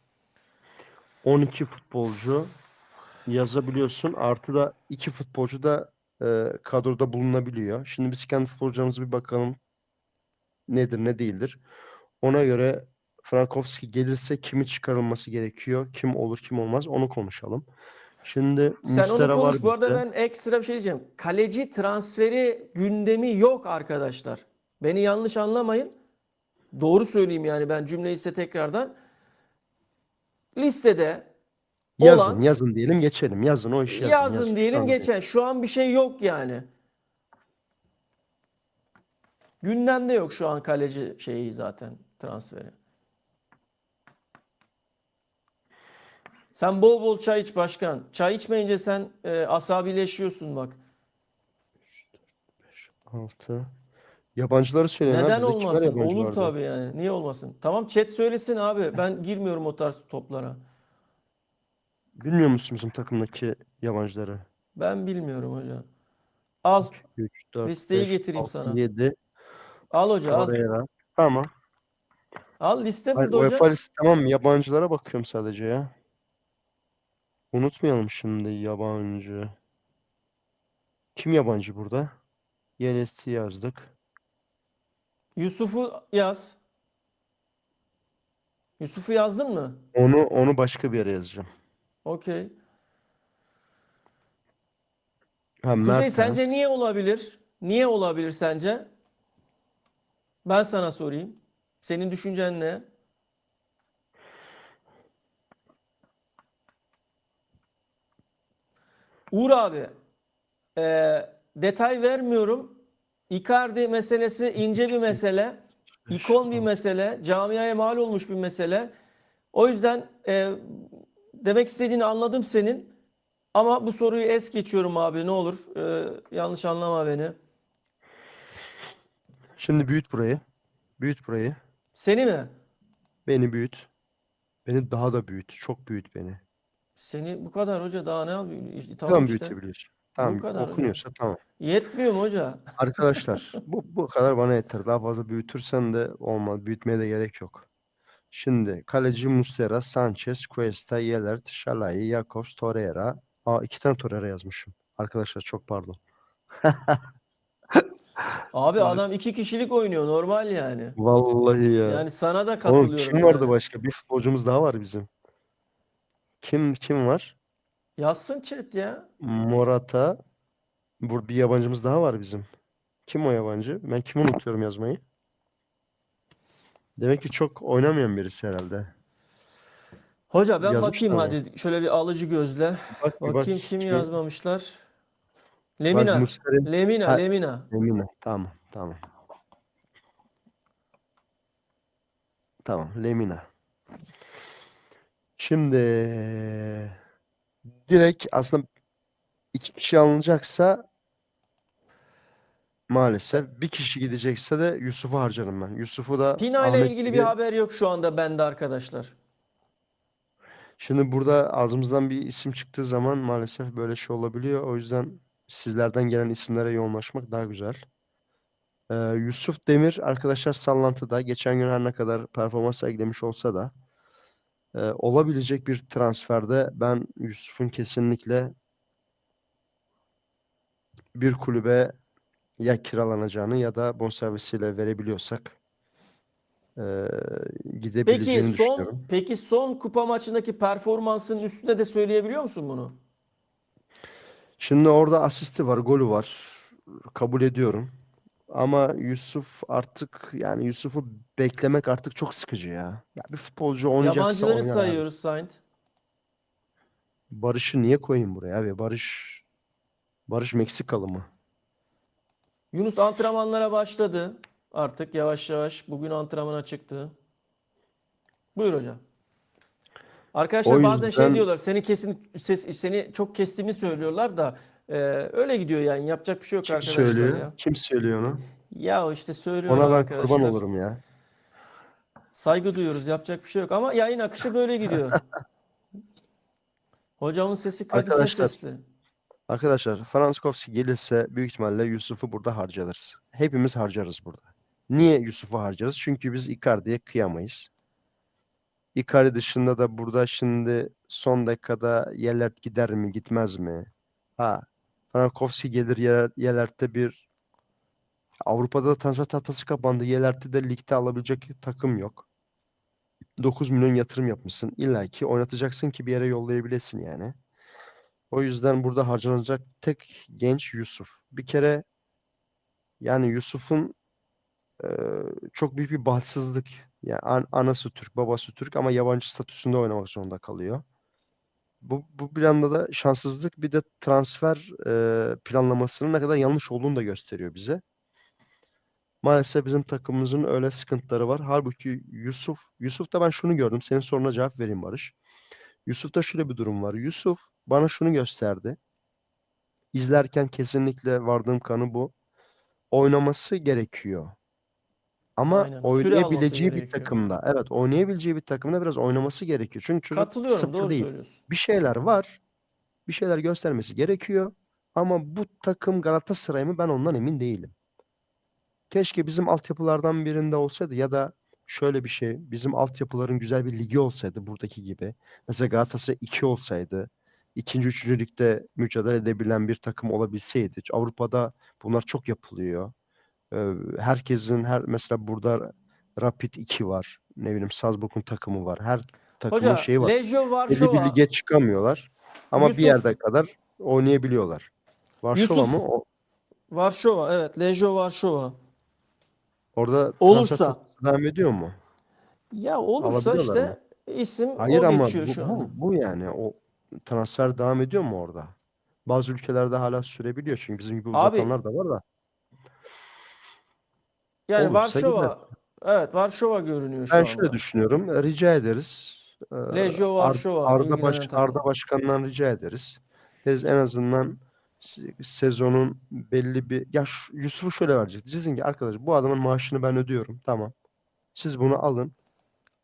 12 futbolcu yazabiliyorsun. Artı da 2 futbolcu da kadroda bulunabiliyor. Şimdi biz kendi futbolcularımıza bir bakalım nedir ne değildir. Ona göre Frankowski gelirse kimi çıkarılması gerekiyor, kim olur kim olmaz onu konuşalım. Şimdi Sen onu Muslera var konuş. Bu arada bizde. ben ekstra bir şey diyeceğim. Kaleci transferi gündemi yok arkadaşlar. Beni yanlış anlamayın. Doğru söyleyeyim yani ben cümleyi size tekrardan. Listede Yazın, olan yazın diyelim geçelim. Yazın o işi yazın, yazın. yazın Şu diyelim anda değil. geçen. Şu an bir şey yok yani. Gündemde yok şu an kaleci şeyi zaten transferi. Sen bol bol çay iç başkan. Çay içmeyince sen asabileşiyorsun bak. 6. Yabancıları söyleyin ha. Neden Bizde kimler olmasın? yabancı Olur vardı? tabii yani. Niye olmasın? Tamam chat söylesin abi. Ben girmiyorum o tarz toplara. Bilmiyor musun bizim takımdaki yabancıları? Ben bilmiyorum hoca. Al. 2, 3, 4, Listeyi 5, getireyim 6, sana. 7. Al hoca al. Torreira. Tamam. Al liste Hayır, burada UEFA hoca. listesi tamam mı? Yabancılara bakıyorum sadece ya. Unutmayalım şimdi yabancı. Kim yabancı burada? Yelesi yazdık. Yusuf'u yaz. Yusuf'u yazdın mı? Onu başka bir yere yazacağım. Okey. Ha Kuzey Mertens. sence niye olabilir? Niye olabilir sence? Ben sana sorayım. Senin düşüncen ne? Uğur abi, detay vermiyorum. Icardi meselesi ince bir mesele. 5, İkon bir mesele. Camiaya mal olmuş bir mesele. O yüzden demek istediğini anladım senin. Ama bu soruyu es geçiyorum abi ne olur. Yanlış anlama beni. Şimdi büyüt burayı. Büyüt burayı. Seni mi? Beni büyüt. Beni daha da büyüt. Çok büyüt beni. Seni bu kadar hoca daha ne yapayım? Tamam Tamam işte. büyütebiliyorsun. Bu Tamam kadar hoca. okunuyorsa tamam. Yetmiyor mu hoca? Arkadaşlar bu kadar bana yeter. Daha fazla büyütürsen de olmaz. Büyütmeye de gerek yok. Şimdi kaleci Muslera, Sanchez, Cuesta, Yelert, Şalai, Jakobs, Torreira. Aa 2 tane Torreira yazmışım. Arkadaşlar çok pardon. Abi Ay, adam 2 kişilik oynuyor normal yani. vallahi ya. Yani sana da Oğlum katılıyorum kim vardı yani. başka? Bir futbolcumuz daha var bizim. Kim var? Yazsın chat ya. Morata. Bir yabancımız daha var bizim. Kim o yabancı? Ben kimi unutuyorum yazmayı? Demek ki çok oynamayan birisi herhalde. Hoca ben bakayım Yazmışlar mı? hadi şöyle bir alıcı gözle. Bak bir bak. Bakayım kim Kimi? yazmamışlar. Bak Lemina. Muslera. Lemina. Ha, Lemina. Lemina. Tamam. Tamam. Tamam. Lemina. Şimdi direkt aslında 2 kişi alınacaksa maalesef bir kişi gidecekse de Yusuf'u harcarım ben. Yusuf'u da Pina ile Ahmet ilgili bir gibi. haber yok şu anda bende arkadaşlar. Şimdi burada ağzımızdan bir isim çıktığı zaman maalesef böyle şey olabiliyor. O yüzden sizlerden gelen isimlere yoğunlaşmak daha güzel. Yusuf Demir arkadaşlar sallantıda. Geçen gün her ne kadar performans sergilemiş olsa da olabilecek bir transferde ben Yusuf'un kesinlikle bir kulübe ya kiralanacağını ya da bonservisiyle verebiliyorsak e, Peki gidebileceğini son düşünüyorum. peki son kupa maçındaki performansının üstüne de söyleyebiliyor musun bunu? Şimdi orada asisti var, golü var. Kabul ediyorum. Ama Yusuf artık yani Yusuf'u beklemek artık çok sıkıcı ya. Ya bir futbolcu oynayacaksa Yabancıları oynar abi. sayıyoruz Saint. Barış'ı niye koyayım buraya abi? Barış Meksikalı mı? Yunus antrenmanlara başladı. Artık yavaş yavaş bugün antrenmana çıktı. Buyur hocam. O Arkadaşlar bazen şey yüzden diyorlar, seni çok kestiğimi söylüyorlar da öyle gidiyor yani. Yapacak bir şey yok kim arkadaşlar söylüyor? ya. Kim söylüyor onu? Ya işte söylüyorlar Ona ben kurban arkadaşlar. olurum ya. Saygı duyuyoruz, yapacak bir şey yok. Ama yayın akışı böyle gidiyor. Hocamın sesi kadife Arkadaşlar, sesli. Frankowski gelirse büyük ihtimalle Yusuf'u burada harcarız. Hepimiz harcarız burada. Niye Yusuf'u harcarız? Çünkü biz Icardi'ye kıyamayız. Icardi dışında da burada şimdi son dakikada Yelert gider mi gitmez mi? Ha, Frankowski gelir Yelert'te bir Avrupa'da da transfer tahtası kapandı. Yelert'i de ligde alabilecek takım yok. 9 milyon yatırım yapmışsın. İlla ki oynatacaksın ki bir yere yollayabilesin yani. O yüzden burada harcanacak tek genç Yusuf. Bir kere yani Yusuf'un e, çok büyük bir bahtsızlık. Yani anası Türk, babası Türk ama yabancı statüsünde oynamak zorunda kalıyor. Bu bir anda da şanssızlık, bir de transfer planlamasının ne kadar yanlış olduğunu da gösteriyor bize. Maalesef bizim takımımızın öyle sıkıntıları var. Halbuki Yusuf'ta ben şunu gördüm. Senin soruna cevap vereyim Barış. Yusuf'ta şöyle bir durum var. Yusuf bana şunu gösterdi. İzlerken kesinlikle vardığım kanı bu. Oynaması gerekiyor. Ama Aynen. Süre alması oynayabileceği bir gerekiyor. takımda, evet oynayabileceği bir takımda biraz oynaması gerekiyor. Çünkü çocuk Katılıyorum. sıfır Doğru değil. söylüyorsun. Bir şeyler var, bir şeyler göstermesi gerekiyor. Ama bu takım Galatasaray mı, ben ondan emin değilim. Keşke bizim altyapılardan birinde olsaydı ya da şöyle bir şey, bizim altyapıların güzel bir ligi olsaydı buradaki gibi. Mesela Galatasaray 2 olsaydı, ikinci, üçüncü ligde mücadele edebilen bir takım olabilseydi. Avrupa'da bunlar çok yapılıyor. Mesela burada Rapid 2 var. Ne bileyim Salzburg'un takımı var. Her takımın Hoca, şeyi var. Lejio Belli bir Varşova, lige çıkamıyorlar ama bir Yusuf, yerde kadar oynayabiliyorlar. Varşova mı? Yusuf Varşova, evet, Lejio Varşova. Orada transfer Olursa, tatlısı devam ediyor mu? ya olursa Alabiliyorlar mı? işte isim Hayır o ama geçiyor bu, şu bu, anda. bu yani o transfer devam ediyor mu orada? Bazı ülkelerde hala sürebiliyor çünkü bizim gibi Abi uzatanlar da var da. yani Olursa gider. Varşova, evet Varşova görünüyor Ben şu şöyle anda. düşünüyorum. Rica ederiz. Lejio Varşova ilgilenen Arda takım. Başkan'dan rica ederiz. Deriz en azından sezonun belli bir... Ya Yusuf'u şöyle verecek. Diyeceksin ki arkadaş bu adamın maaşını ben ödüyorum. Tamam. Siz bunu alın.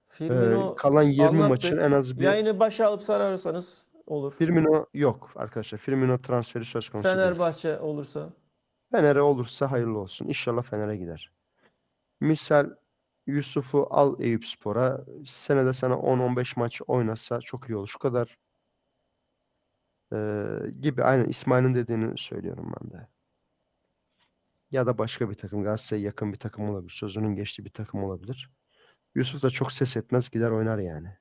Firmino Kalan 20 maçın en anlattık. az bir... Yayını başa alıp sararsanız olur. Firmino yok arkadaşlar. Firmino transferi söz konusu değil. Fenerbahçe olursa. Fener'e olursa hayırlı olsun. İnşallah Fener'e gider. Misal Yusuf'u al Eyüpspor'a. Senede sana 10-15 maç oynasa çok iyi olur. Şu kadar gibi. Aynen İsmail'in dediğini söylüyorum ben de. Ya da başka bir takım. Galatasaray'a yakın bir takım olabilir. Sözünün geçtiği bir takım olabilir. Yusuf da çok ses etmez. Gider oynar yani.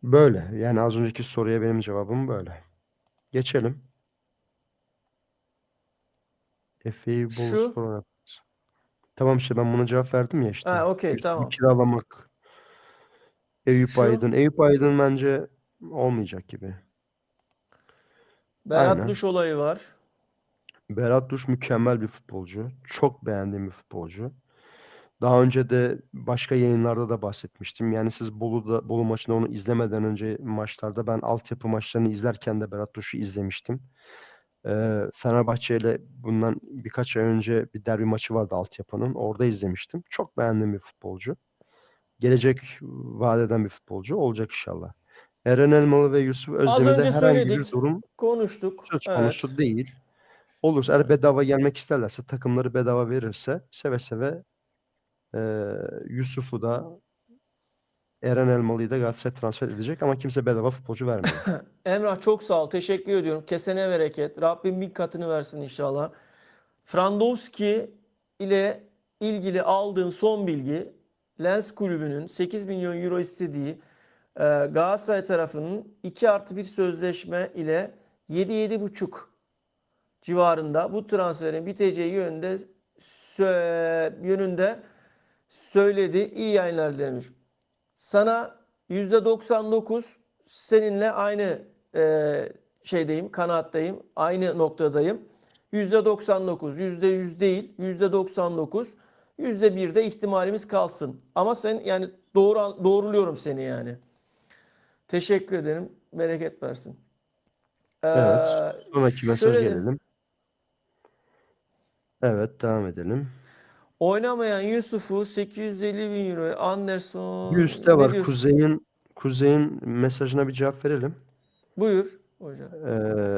Böyle. Yani az önceki soruya benim cevabım böyle. Geçelim. Efe'yi Şu, Boluspor oynatmaz. Tamam işte ben buna cevap verdim ya işte. okey Yusuf'u tamam. kiralamak. Eyüp Şu Aydın. Eyüp Aydın bence olmayacak gibi. Berat Aynen. Luş olayı var. Berat Duş mükemmel bir futbolcu. Çok beğendiğim bir futbolcu. Daha önce de başka yayınlarda da bahsetmiştim. Yani siz Bolu maçında onu izlemeden önce maçlarda ben altyapı maçlarını izlerken de Berat Duş'u izlemiştim. Fenerbahçe ile bundan birkaç ay önce bir derbi maçı vardı altyapının. Orada izlemiştim. Çok beğendiğim bir futbolcu. Gelecek vaat eden bir futbolcu olacak inşallah. Eren Elmalı ve Yusuf Az Özdemir'de önce herhangi bir söyledik, durum konuştuk. söz Evet. konusu değil. Olursa eğer Evet. bedava gelmek isterlerse takımları bedava verirse seve seve Yusuf'u da Eren Elmalı'yı da Galatasaray transfer edecek ama kimse bedava futbolcu vermiyor. Emrah çok sağ ol. Teşekkür ediyorum. Kesene bereket. Rabbim bin katını versin inşallah. Frandowski ile ilgili aldığım son bilgi Lens kulübünün 8 milyon euro istediği Galatasaray tarafının 2+1 sözleşme ile 7-7,5 civarında bu transferin biteceği yönünde söyledi. İyi yayınlar dilemiş. Sana %99 seninle aynı şeydeyim, kanaattayım, aynı noktadayım. %99, %100 değil, %99. %1 de ihtimalimiz kalsın. Ama sen yani doğruluyorum seni yani. Teşekkür ederim. Bereket versin. Evet. Ee, Sonraki mesaj şöyle de gelelim. Evet, devam edelim. oynamayan Yusuf'u 850 bin euro Bir Anderson üstte ne var. diyorsun? Kuzey'in mesajına bir cevap verelim. Buyur hocam.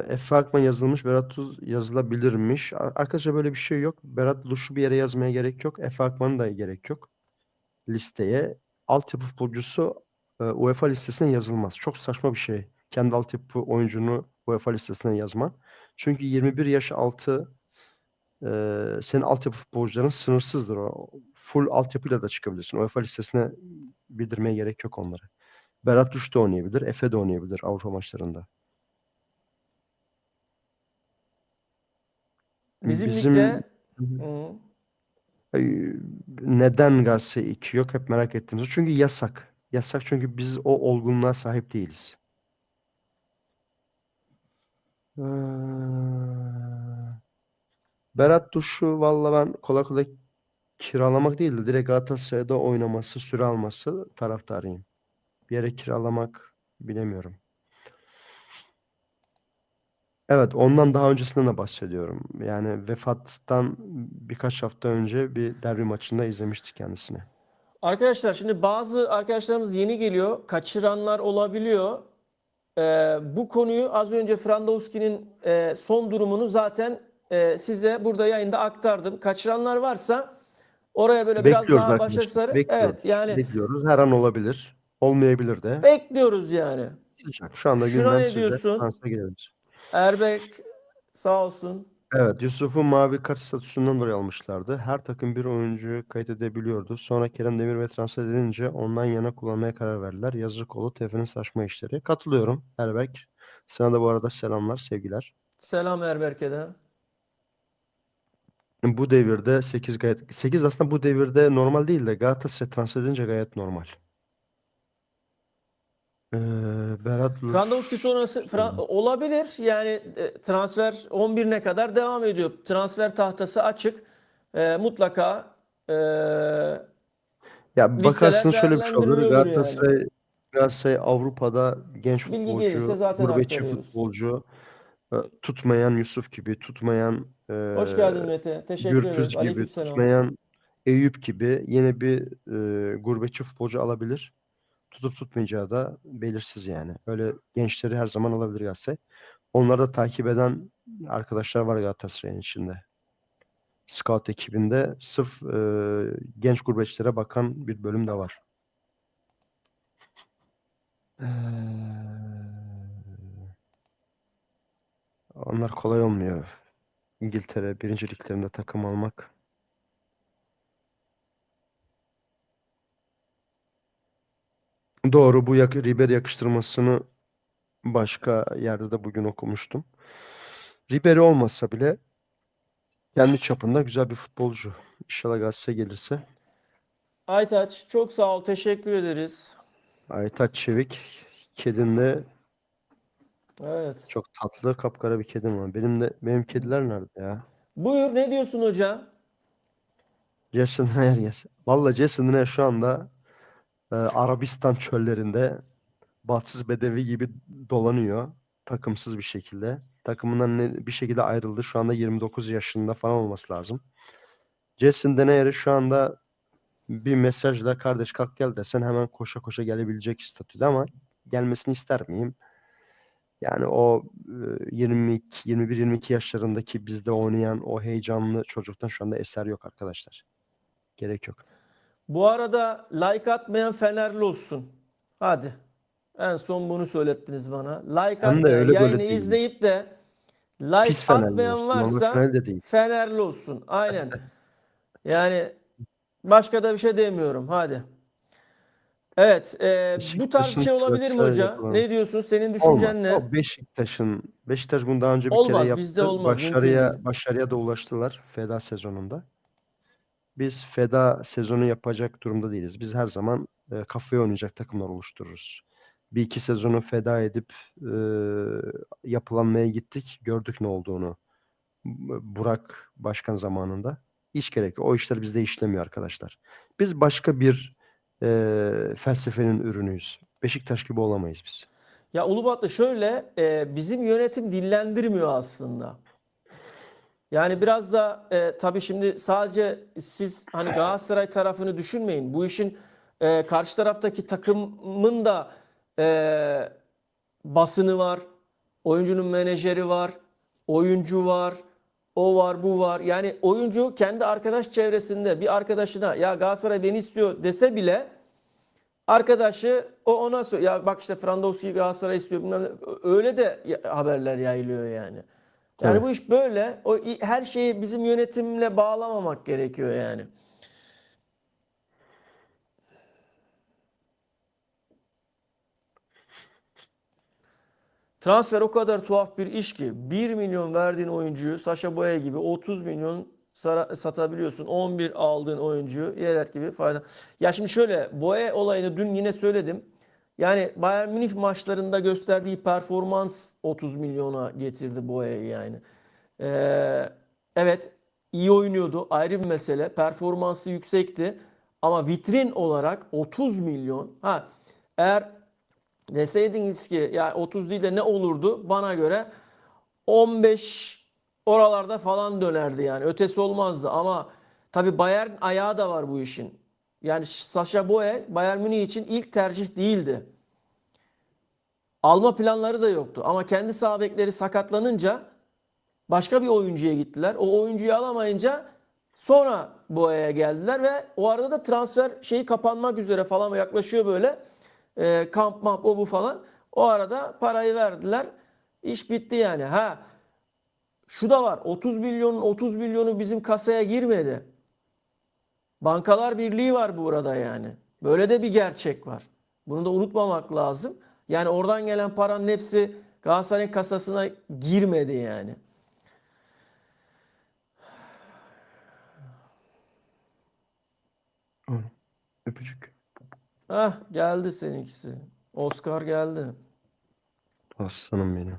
Efe Akman yazılmış, Berat Tuz yazılabilirmiş. Arkadaşlar böyle bir şey yok. Berat Luş'u bir yere yazmaya gerek yok. Efe Akman'ı da gerek yok listeye. Altyapı futbolcusu UEFA listesine yazılmaz. Çok saçma bir şey. Kendi altyapı oyuncunu UEFA listesine yazma. Çünkü 21 yaş altı senin altyapı futbolcuların sınırsızdır. O full altyapıyla da çıkabilirsin. UEFA listesine bildirmeye gerek yok onları. Berat Duş da oynayabilir, Efe de oynayabilir Avrupa maçlarında. Bizim Bizim ligde hı, e, neden Galatasaray 2 yok hep merak ettiğimiz. Çünkü yasak. Yasak çünkü biz o olgunluğa sahip değiliz. Ee, Berat Duş'u valla ben kolay kolay kiralamak değil de direkt Galatasaray'da oynaması, süre alması taraftarıyım. Bir yere kiralamak bilemiyorum. Evet, ondan daha öncesinden de bahsediyorum. Yani vefattan birkaç hafta önce bir derbi maçında izlemiştik kendisini. arkadaşlar şimdi bazı arkadaşlarımız yeni geliyor. Kaçıranlar olabiliyor. Bu konuyu az önce Frandowski'nin son durumunu zaten size burada yayında aktardım. Kaçıranlar varsa oraya böyle biraz Bekliyoruz daha başa arkadaşlar. sarı. Evet Bekliyoruz. yani Bekliyoruz. Her an olabilir. Olmayabilir de. bekliyoruz yani. Sıcak. Şu anda Şuna gündem ne sıcak. diyorsun? Transfer gelebilir. Erberk sağ olsun. Evet, Yusuf'u mavi kart statüsünden dolayı almışlardı. Her takım bir oyuncuyu kayıt edebiliyordu. Sonra Kerem Demirbay'ı transfer edilince ondan yana kullanmaya karar verdiler. Yazık oldu TFF'nin saçma işleri. Katılıyorum Erberk. Sana da bu arada selamlar, sevgiler. Selam Erberk'e de. Bu devirde 8 gayet 8 aslında bu devirde normal değil de Galatasaray transfer edince gayet normal. Berat Frandowski Luş sonrası olabilir. Yani transfer 11'ine kadar devam ediyor. Transfer tahtası açık. Mutlaka e, ya bakarsın listeler şöyle bir şey olur. değerlendirilebilir yani. Galatasaray Avrupa'da genç Bilgi gelirse futbolcu, zaten gurbetçi aktarıyoruz. futbolcu tutmayan Yusuf gibi, tutmayan Hoş geldin Mete. Teşekkür ederiz. Gürpüz gibi, Aleykümselam. tutmayan Eyüp gibi yeni bir gurbetçi futbolcu alabilir. Tutup tutmayacağı da belirsiz yani. Öyle gençleri her zaman alabilir Galatasaray. Onları da takip eden arkadaşlar var Galatasaray'ın içinde. Scout ekibinde sırf genç gurbetçilere bakan bir bölüm de var. Eee, onlar kolay olmuyor. İngiltere birinci liglerinde takım almak. Doğru, bu Ribery yakıştırmasını başka yerde de bugün okumuştum. Ribery olmasa bile kendi çapında güzel bir futbolcu. İnşallah Galatasaray gelirse. Aytaç çok sağ ol. Teşekkür ederiz. Aytaç Çevik. Kedin de Evet. çok tatlı kapkara bir kedim var. Benim kediler nerede ya? Buyur ne diyorsun hoca? Jason Hernandez. Valla Jason Hernandez şu anda Arabistan çöllerinde bahtsız bedevi gibi dolanıyor. Takımsız bir şekilde. Takımından bir şekilde ayrıldı. Şu anda 29 yaşında falan olması lazım. Jason Denayer şu anda bir mesajla kardeş kalk gel desen hemen koşa koşa gelebilecek statüde ama gelmesini ister miyim? Yani o 22, 21-22 yaşlarındaki bizde oynayan o heyecanlı çocuktan şu anda eser yok arkadaşlar. Gerek yok. Bu arada like atmayan Fenerli olsun. Hadi. En son bunu söylettiniz bana. Like Hem de atmayan, öyle yayını böyle değil. izleyip de like Pis Fenerli atmayan olsun. Normal varsa Fenerli de değil. Fenerli olsun. Aynen. Yani başka da bir şey demiyorum. Hadi. Evet. Bu tarz bir Beşiktaş'ın şey olabilir mi transfer hoca? yapılan Ne diyorsun? Senin düşüncen olmaz. ne? O Beşiktaş bunu daha önce bir kere Olmaz. Bizde yaptı. olmaz. Mümkün değil. Başarıya da ulaştılar feda sezonunda. Biz feda sezonu yapacak durumda değiliz. Biz her zaman kafaya oynayacak takımlar oluştururuz. Bir iki sezonu feda edip e, yapılanmaya gittik. Gördük ne olduğunu. Burak Başkan zamanında. Hiç gerek yok. O işler bizde işlemiyor arkadaşlar. Biz başka bir felsefenin ürünüyüz. Beşiktaş gibi olamayız biz. Ya Ulubatlı şöyle bizim yönetim dillendirmiyor aslında. Yani biraz da tabii şimdi sadece siz hani Galatasaray tarafını düşünmeyin. Bu işin karşı taraftaki takımın da e, basını var, oyuncunun menajeri var, oyuncu var, o var, bu var. Yani oyuncu kendi arkadaş çevresinde bir arkadaşına ya Galatasaray beni istiyor dese bile arkadaşı o ona söylüyor. Ya bak işte Frandowski Galatasaray istiyor bilmem ne. Öyle de haberler yayılıyor yani. Yani Tabii. bu iş böyle. Her şeyi bizim yönetimle bağlamamak gerekiyor yani. Transfer o kadar tuhaf bir iş ki 1 milyon verdiğin oyuncuyu Sacha Boey gibi 30 milyon satabiliyorsun. 11 aldığın oyuncuyu yedek gibi fayda. Ya şimdi şöyle Boey olayını dün yine söyledim. Yani Bayern Münih maçlarında gösterdiği performans 30 milyona getirdi Boey'i yani. Ee, evet iyi oynuyordu ayrı bir mesele. Performansı yüksekti. Ama vitrin olarak 30 milyon. Ha eğer deseydiniz ki ya 30 değil de ne olurdu? Bana göre 15 oralarda falan dönerdi yani. Ötesi olmazdı ama tabii Bayern ayağı da var bu işin. Yani Sacha Boey Bayern Münih için ilk tercih değildi. Alma planları da yoktu ama kendi sağ bekleri sakatlanınca başka bir oyuncuya gittiler. O oyuncuyu alamayınca sonra Boey'e geldiler ve o arada da transfer şeyi kapanmak üzere falan yaklaşıyor böyle. Kamp map o bu falan. O arada parayı verdiler. İş bitti yani. Ha şu da var. 30 milyonu bizim kasaya girmedi. Bankalar Birliği var burada yani. Böyle de bir gerçek var. Bunu da unutmamak lazım. Yani oradan gelen paranın hepsi Galatasaray'ın kasasına girmedi yani. Öpücük. Ah geldi seninkisi. Oscar geldi. Aslanım benim.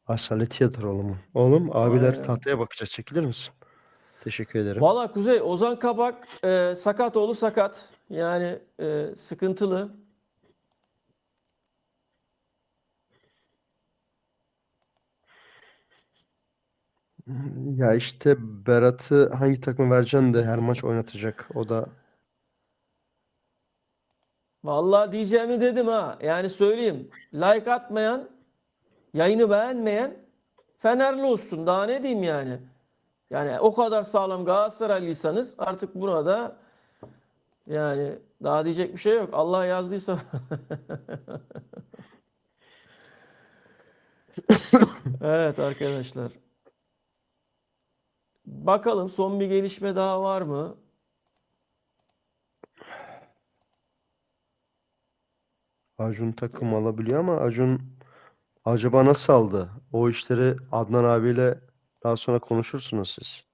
Asalet yedir oğlumun. Oğlum abiler Aynen. tahtaya bakacağız. Çekilir misin? Teşekkür ederim. Valla Kuzey Ozan Kabak Sakatoğlu sakat. Yani sıkıntılı. Ya işte Berat'ı hangi takıma vereceksin de her maç oynatacak. O da Valla diyeceğimi dedim ha. Yani söyleyeyim. Like atmayan, yayını beğenmeyen Fenerli olsun. Daha ne diyeyim yani. Yani o kadar sağlam Galatasaraylıysanız artık buna da yani daha diyecek bir şey yok. Allah yazdıysa. Evet arkadaşlar. Bakalım son bir gelişme daha var mı? Acun takım alabiliyor ama Acun acaba nasıl aldı? O işleri Adnan abiyle daha sonra konuşursunuz siz.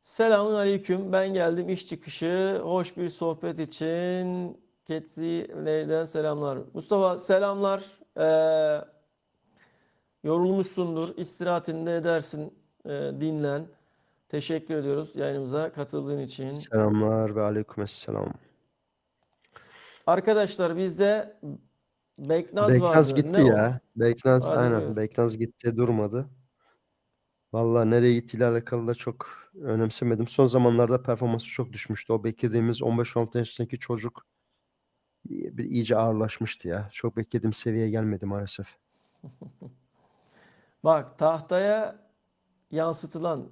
Selamun aleyküm. Ben geldim iş çıkışı. Hoş bir sohbet için. Ketsilerden selamlar. Mustafa selamlar. Yorulmuşsundur. İstirahatini de edersin. Dinlen. Teşekkür ediyoruz yayınımıza katıldığın için. Selamlar ve aleykümselam. Arkadaşlar bizde Beknaz Beknaz vardı. gitti Ne o? ya. Beknaz Hadi aynen. buyur. Beknaz gitti durmadı. Vallahi nereye gittiğiyle alakalı da çok önemsemedim. Son zamanlarda performansı çok düşmüştü. O beklediğimiz 15-16 yaşındaki çocuk bir iyice ağırlaşmıştı ya. Çok beklediğim seviyeye gelmedi maalesef. Bak tahtaya yansıtılan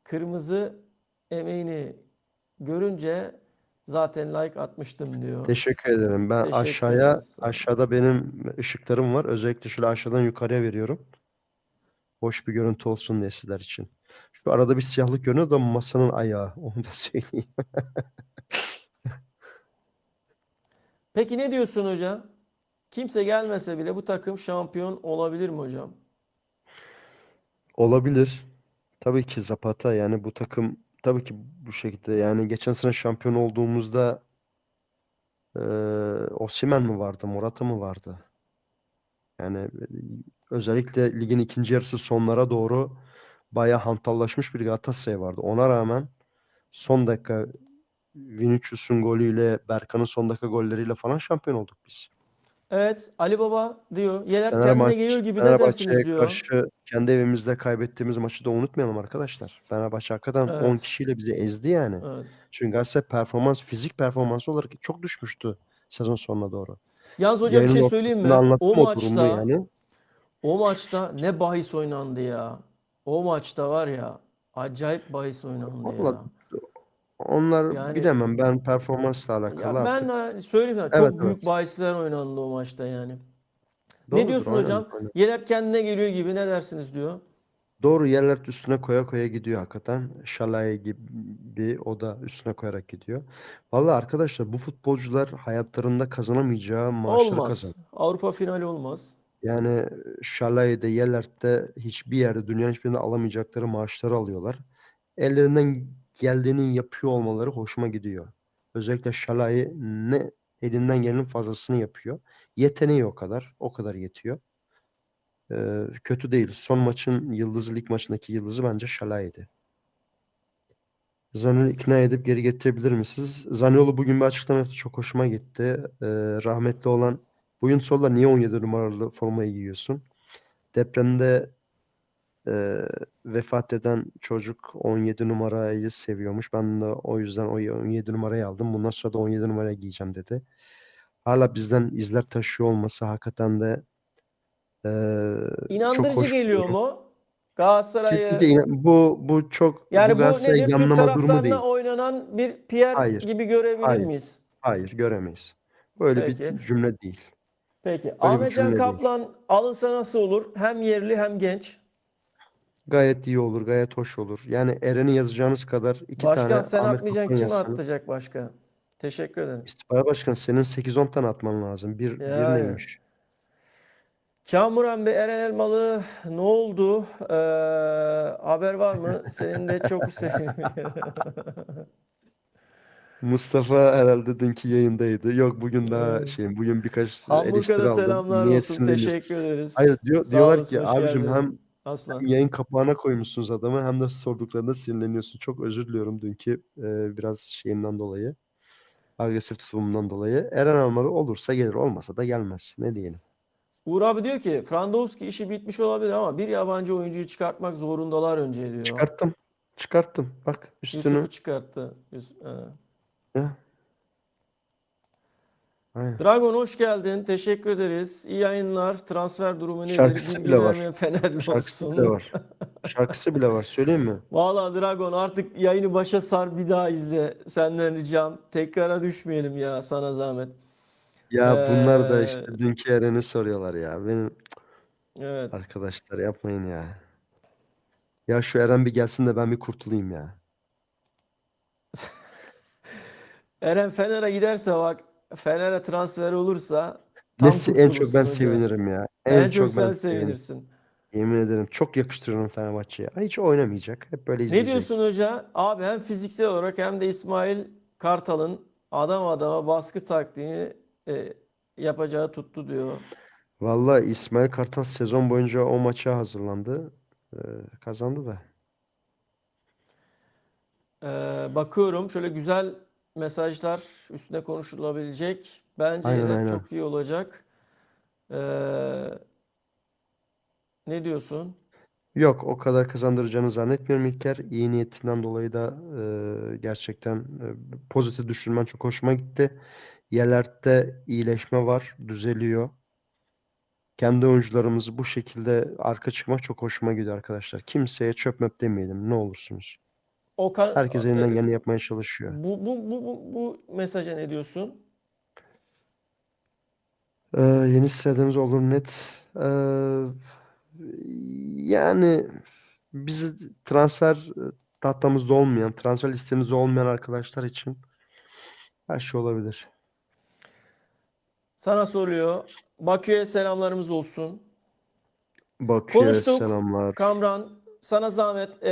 kırmızı emeğini görünce zaten like atmıştım diyor. Teşekkür ederim. Ben Teşekkür ederiz. Sağ olun. aşağıda benim ışıklarım var. Özellikle şöyle aşağıdan yukarıya veriyorum. Hoş bir görüntü olsun diye sizler için. Şu arada bir siyahlık görünüyor da masanın ayağı. Onu da söyleyeyim. Peki ne diyorsun hocam? Kimse gelmese bile bu takım şampiyon olabilir mi hocam? Olabilir. Tabii ki Zapata yani bu takım tabii ki bu şekilde yani geçen sene şampiyon olduğumuzda Osimhen mi vardı, Morata mı vardı? Yani özellikle ligin ikinci yarısı sonlara doğru bayağı hantallaşmış bir Galatasaray vardı. Ona rağmen son dakika Vinicius'un golüyle, Berkan'ın son dakika golleriyle falan şampiyon olduk biz. Evet, Ali Baba diyor. Yeler kendine Fenerbahçe, geliyor gibi, ne dersiniz Fenerbahçe'ye diyor. karşı kendi evimizde kaybettiğimiz maçı da unutmayalım arkadaşlar. Fenerbahçe hakikaten 10 Evet. kişiyle bizi ezdi yani. Evet. Çünkü Galatasaray fizik performansı olarak çok düşmüştü sezon sonuna doğru. Yalnız hoca bir Yayının şey söyleyeyim ortasında mi? O anlattım o durumu maçta yani. o maçta ne bahis oynandı ya. O maçta var ya, acayip bahis oynandı Vallahi ya. onlar Yani bilemem, ben performansla alakalı ya ben artık. söyleyeyim sana, Evet, çok evet. büyük bahisler oynandı o maçta yani. Ne Doğrudur, diyorsun aynen hocam? öyle. Yeler kendine geliyor gibi, ne dersiniz diyor. Doğru yerler üstüne koya koya gidiyor hakikaten. Şalay gibi o da üstüne koyarak gidiyor. Vallahi arkadaşlar bu futbolcular hayatlarında kazanamayacağı maaşları Olmaz. kazanıyor. Avrupa finali olmaz. Yani Şalay'da, Yelert'te hiçbir yerde dünyanın hiçbir yerinde alamayacakları maaşları alıyorlar. Ellerinden geldiğini yapıyor olmaları hoşuma gidiyor. Özellikle Şalay ne elinden gelenin fazlasını yapıyor. Yeteneği o kadar. O kadar yetiyor. Kötü değil. Son maçın yıldızı, lig maçındaki yıldızı bence Şalay'dı. Zaniol'u ikna edip geri getirebilir misiniz? Zaniolo bugün bir açıklama yaptı. Çok hoşuma gitti. Rahmetli olan bugün sorular niye 17 numaralı formayı giyiyorsun? Depremde e, vefat eden çocuk 17 numarayı seviyormuş. Ben de o yüzden o 17 numarayı aldım. Bundan sonra da 17 numarayı giyeceğim dedi. Hala bizden izler taşıyor olması hakikaten de çok İnandırıcı hoş geliyor buluyorum. mu? Kesinlikle Galatasaray'ı, bu yani bu Galatasaray nedir? Türk yanlama durumu taraftarına değil. oynanan bir PR Hayır, gibi görebilir hayır, miyiz? hayır göremeyiz. Böyle bir Peki. cümle değil. Peki. Böyle bir Ahmetcan cümle değil. Kaplan alınsa nasıl olur? Hem yerli hem genç. Gayet iyi olur, gayet hoş olur. Yani Eren'i yazacağınız kadar iki Başkan tane sen Ahmet atmayacaksın. Kaplan Kim yazsanız. atacak başka? Teşekkür ederim. İstihbarat Başkanı senin 8-10 tane atman lazım. Bir Yani. neymiş? Kamuran Bey, Eren Elmalı ne oldu? Haber var mı? Senin de çok Mustafa herhalde dünkü yayındaydı. Yok bugün daha Evet. şey, bugün birkaç Hamburg'a eleştiri da aldım. selamlar Niyet olsun. sinirleniyorsun. Teşekkür Hayır ederiz. Sağ diyorlar olasın. ki Hoş abicim hem geldin. Aslan. yayın kapağına koymuşsunuz adamı hem de sorduklarında sinirleniyorsun. Çok özür diliyorum dünkü biraz şeyimden dolayı. Agresif tutumumdan dolayı. Eren Almalı olursa gelir, olmasa da gelmez. Ne diyelim. Uğur abi diyor ki Frandowski işi bitmiş olabilir ama bir yabancı oyuncuyu çıkartmak zorundalar önce diyor. Çıkarttım. Çıkarttım. Bak Yusuf'u üstünü. çıkarttı. Ya, aynen. Dragon hoş geldin. Teşekkür ederiz. İyi yayınlar. Transfer durumu nedir? Şarkısı Bilgi bile var. vermeyen Fenerli Şarkısı bile olsun. var. Şarkısı bile var. Söyleyeyim mi? Valla Dragon, artık yayını başa sar, bir daha izle. Senden ricam. Tekrara düşmeyelim ya, sana zahmet. Ya bunlar da Ee, işte dünkü Eren'i soruyorlar ya. Benim evet. arkadaşlar yapmayın ya. Ya şu Eren bir gelsin de ben bir kurtulayım ya. Eren Fener'e giderse bak, Fener'e transfer olursa tam En çok ben kurtulursun hoca. sevinirim ya. En En çok çok ben sen sevinirim. sevinirsin. Yemin ederim çok yakıştırıyorum Fenerbahçe'ye. Hiç oynamayacak. Hep böyle Ne diyorsun izleyecek. hoca? Abi hem fiziksel olarak hem de İsmail Kartal'ın adam adama baskı taktiğini e, yapacağı tuttu diyor. Vallahi İsmail Kartal sezon boyunca o maça hazırlandı. Ee, Kazandı da. Bakıyorum şöyle güzel mesajlar, üstüne konuşulabilecek. Bence Aynen, Yener aynen. çok iyi olacak. Ee, ne diyorsun? Yok, o kadar kazandıracağını zannetmiyorum İlker. İyi niyetinden dolayı da gerçekten pozitif düşünmen çok hoşuma gitti. Yerlerde iyileşme var, düzeliyor. Kendi oyuncularımızı bu şekilde arka çıkmak çok hoşuma gidiyor arkadaşlar. Kimseye çöp möp demeyelim ne olursunuz. Okan, Herkes elinden geleni yapmaya çalışıyor. bu mesaja ne diyorsun? Yeni sıradığımız olur net. Yani bizi transfer tahtamızda olmayan, transfer listemizde olmayan arkadaşlar için her şey olabilir. Sana soruyor. Bakü'ye selamlarımız olsun. Bakü'ye Konuştuk. selamlar. Kamran, sana zahmet.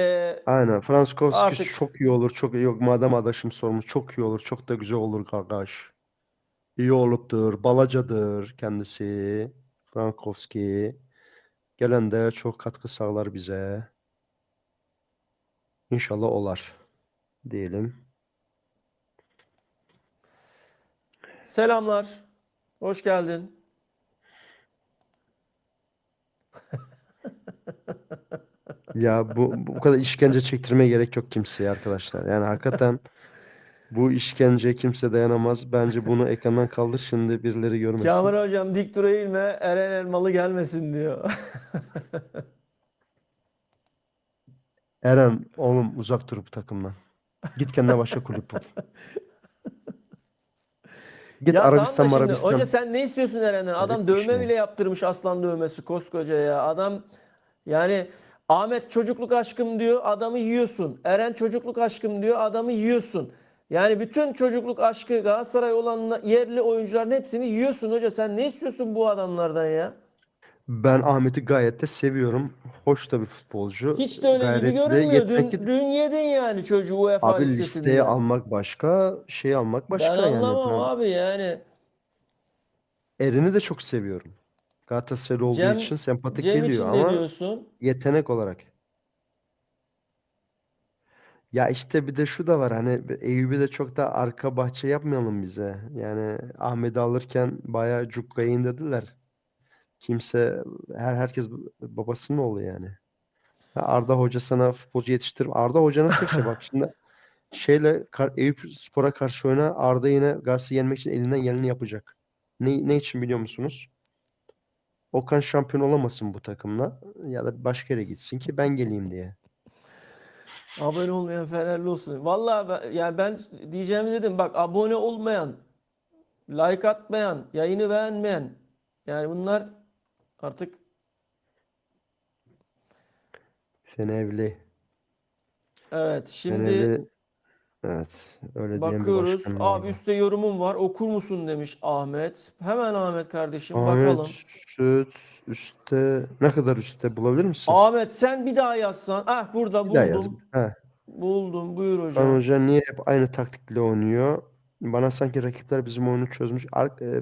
Aynen. Franskovski Artık çok iyi olur. Çok iyi. Yok madem adaşım sormuş. Çok iyi olur. Çok da güzel olur kardeş. İyi olupdur. Balacadır kendisi. Frankowski. Gelen de çok katkı sağlar bize. İnşallah olar diyelim. Selamlar. Hoş geldin. Ya bu kadar işkence çektirmeye gerek yok kimseye arkadaşlar. Yani hakikaten bu işkenceye kimse dayanamaz. Bence bunu ekrandan kaldır şimdi birileri görmesin. Kamil hocam dik dur eğilme, Eren Elmalı gelmesin diyor. Eren oğlum uzak dur bu takımdan. Git kendine başka kulüp bul. Git Ya tamam da Arabistan şimdi hoca Marabistan. sen ne istiyorsun Eren'den? Adam Hayret bir dövme şey. bile yaptırmış, aslan dövmesi koskoca ya. Adam yani Ahmet çocukluk aşkım diyor, adamı yiyorsun. Eren çocukluk aşkım diyor, adamı yiyorsun. Yani bütün çocukluk aşkı Galatasaray olan yerli oyuncuların hepsini yiyorsun hoca. Sen ne istiyorsun bu adamlardan ya? Ben Ahmet'i gayet de seviyorum. Hoş da bir futbolcu. Hiç de öyle gibi Gayretli, görünmüyor. yetenekli. Dün yedin yani çocuğu UEFA Abi listeye listesinden. almak başka, şey almak Ben başka yani. anlamam Ben abi yani. Eren'i de çok seviyorum. Galatasaraylı olduğu için Cem sempatik Cem geliyor için ne ama diyorsun? yetenek olarak. Ya işte bir de şu da var hani Eyüp'ü de çok da arka bahçe yapmayalım bize. Yani Ahmet'i alırken bayağı cukkaya indirdiler. Kimse herkes babasının oğlu yani. Ha, Arda Hoca sana futbolcu yetiştir. Arda Hoca'nın tek şey bak şimdi Eyüp Spor'a karşı oyna Arda yine Galatasaray'ı yenmek için elinden geleni yapacak. Ne için biliyor musunuz? Okan şampiyon olamasın bu takımla ya da başka yere gitsin ki ben geleyim diye. Abone olmayan Fenerli olsun. Vallahi yani ben diyeceğimi dedim. Bak abone olmayan, like atmayan, yayını beğenmeyen. Yani bunlar artık Fenevli. evet şimdi Fenevli evet öyle diyen bir bakıyoruz. başkanım Abi vardı. üstte yorumum var. Okur musun demiş Ahmet. Hemen Ahmet kardeşim Ahmet bakalım. Süt üstte ne kadar üstte bulabilir misin? Ahmet sen bir daha yazsan. Ah burada Bir daha yaz. buldum. Ha. Buldum. Buyur Okan hocam. Hoca niye hep aynı taktikle oynuyor? Bana sanki rakipler bizim oyunu çözmüş.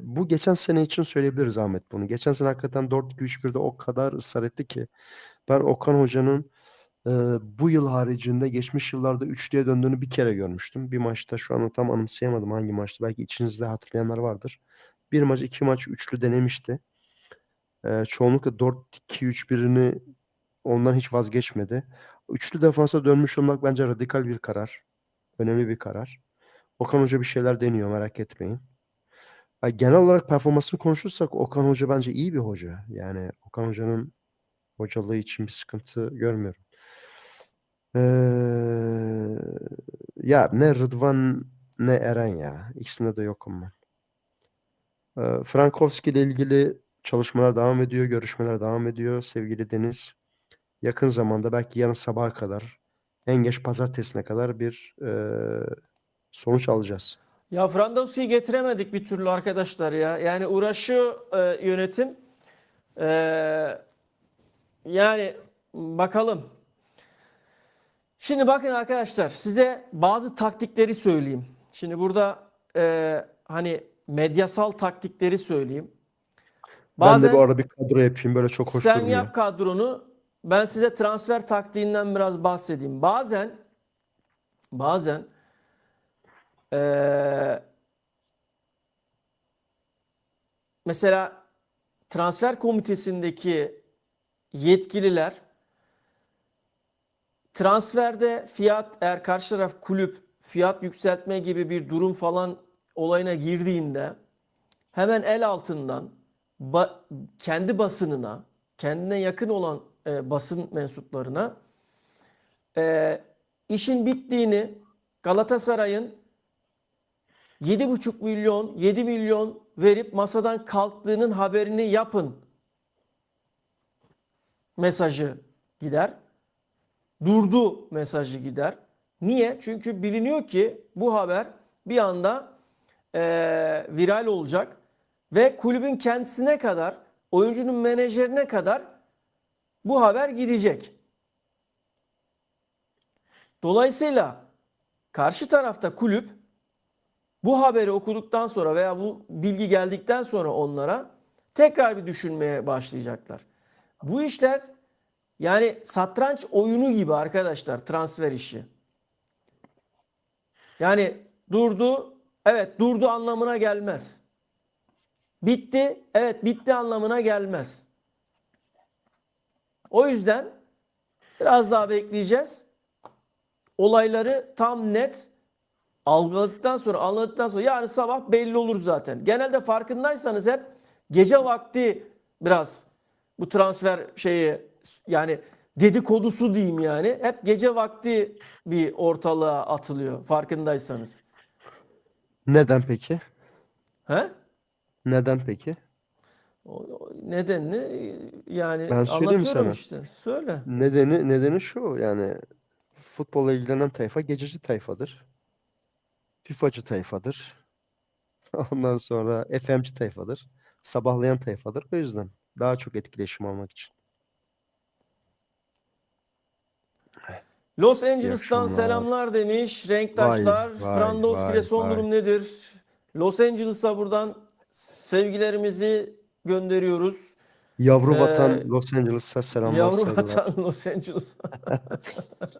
Bu geçen sene için söyleyebiliriz Ahmet bunu. Geçen sene hakikaten 4-2-3-1'de o kadar ısrar etti ki. Ben Okan Hoca'nın e, bu yıl haricinde geçmiş yıllarda üçlüye döndüğünü bir kere görmüştüm. Bir maçta şu anda tam anımsayamadım hangi maçtı. Belki içinizde hatırlayanlar vardır. Bir maç, iki maç üçlü denemişti. Çoğunlukla 4-2-3-1'ini ondan hiç vazgeçmedi. Üçlü defansa dönmüş olmak bence radikal bir karar. Önemli bir karar. Okan Hoca bir şeyler deniyor merak etmeyin. Genel olarak performansını konuşursak Okan Hoca bence iyi bir hoca. Yani Okan Hoca'nın hocalığı için bir sıkıntı görmüyorum. Ee, ya ne Rıdvan ne Eren ya. İkisinde de yokum ben. Frankowski ile ilgili çalışmalar devam ediyor, görüşmeler devam ediyor sevgili Deniz. Yakın zamanda belki yarın sabaha kadar en geç pazartesine kadar bir sonuç alacağız. Ya Frandos'u getiremedik bir türlü arkadaşlar ya. Yani uğraşıyor yönetim. E, yani bakalım. Şimdi bakın arkadaşlar size bazı taktikleri söyleyeyim. Şimdi burada hani medyasal taktikleri söyleyeyim. Ben de bu Bazen arada bir kadro yapayım. Böyle çok hoş sen durmuyor. yap kadronu, ben size transfer taktiğinden biraz bahsedeyim. Bazen eee, mesela transfer komitesindeki yetkililer transferde fiyat, eğer karşı taraf kulüp fiyat yükseltme gibi bir durum falan olayına girdiğinde hemen el altından kendi basınına, kendine yakın olan basın mensuplarına işin bittiğini, Galatasaray'ın 7,5 milyon, 7 milyon verip masadan kalktığının haberini yapın mesajı gider. Durdu mesajı gider. Niye? Çünkü biliniyor ki bu haber bir anda viral olacak ve kulübün kendisine kadar, oyuncunun menajerine kadar bu haber gidecek. Dolayısıyla karşı tarafta kulüp bu haberi okuduktan sonra veya bu bilgi geldikten sonra onlara tekrar bir düşünmeye başlayacaklar. Bu işler Yani satranç oyunu gibi arkadaşlar transfer işi. Yani durdu, evet durdu anlamına gelmez. Bitti, evet bitti anlamına gelmez. O yüzden biraz daha bekleyeceğiz. Olayları tam net anladıktan sonra yarın sabah belli olur zaten. Genelde farkındaysanız hep gece vakti biraz bu transfer şeyi yani dedikodusu diyeyim yani. Hep gece vakti bir ortalığa atılıyor farkındaysanız. Neden peki? He? Neden peki? O nedenini yani Ben söyleyeyim mi anlatıyorum sana? işte. Söyle. Nedeni şu yani futbolla ilgilenen tayfa gececi tayfadır. FIFA'cı tayfadır. Ondan sonra FM'ci tayfadır. Sabahlayan tayfadır. O yüzden daha çok etkileşim almak için. Los İyi Angeles'tan akşamlar. selamlar demiş. Vay Renktaşlar. vay Frandowski'de vay son vay. durum nedir? Los Angeles'a buradan sevgilerimizi gönderiyoruz. Yavru vatan Ee, Los Angeles'a selamlar Yavru saygılar. vatan Los Angeles.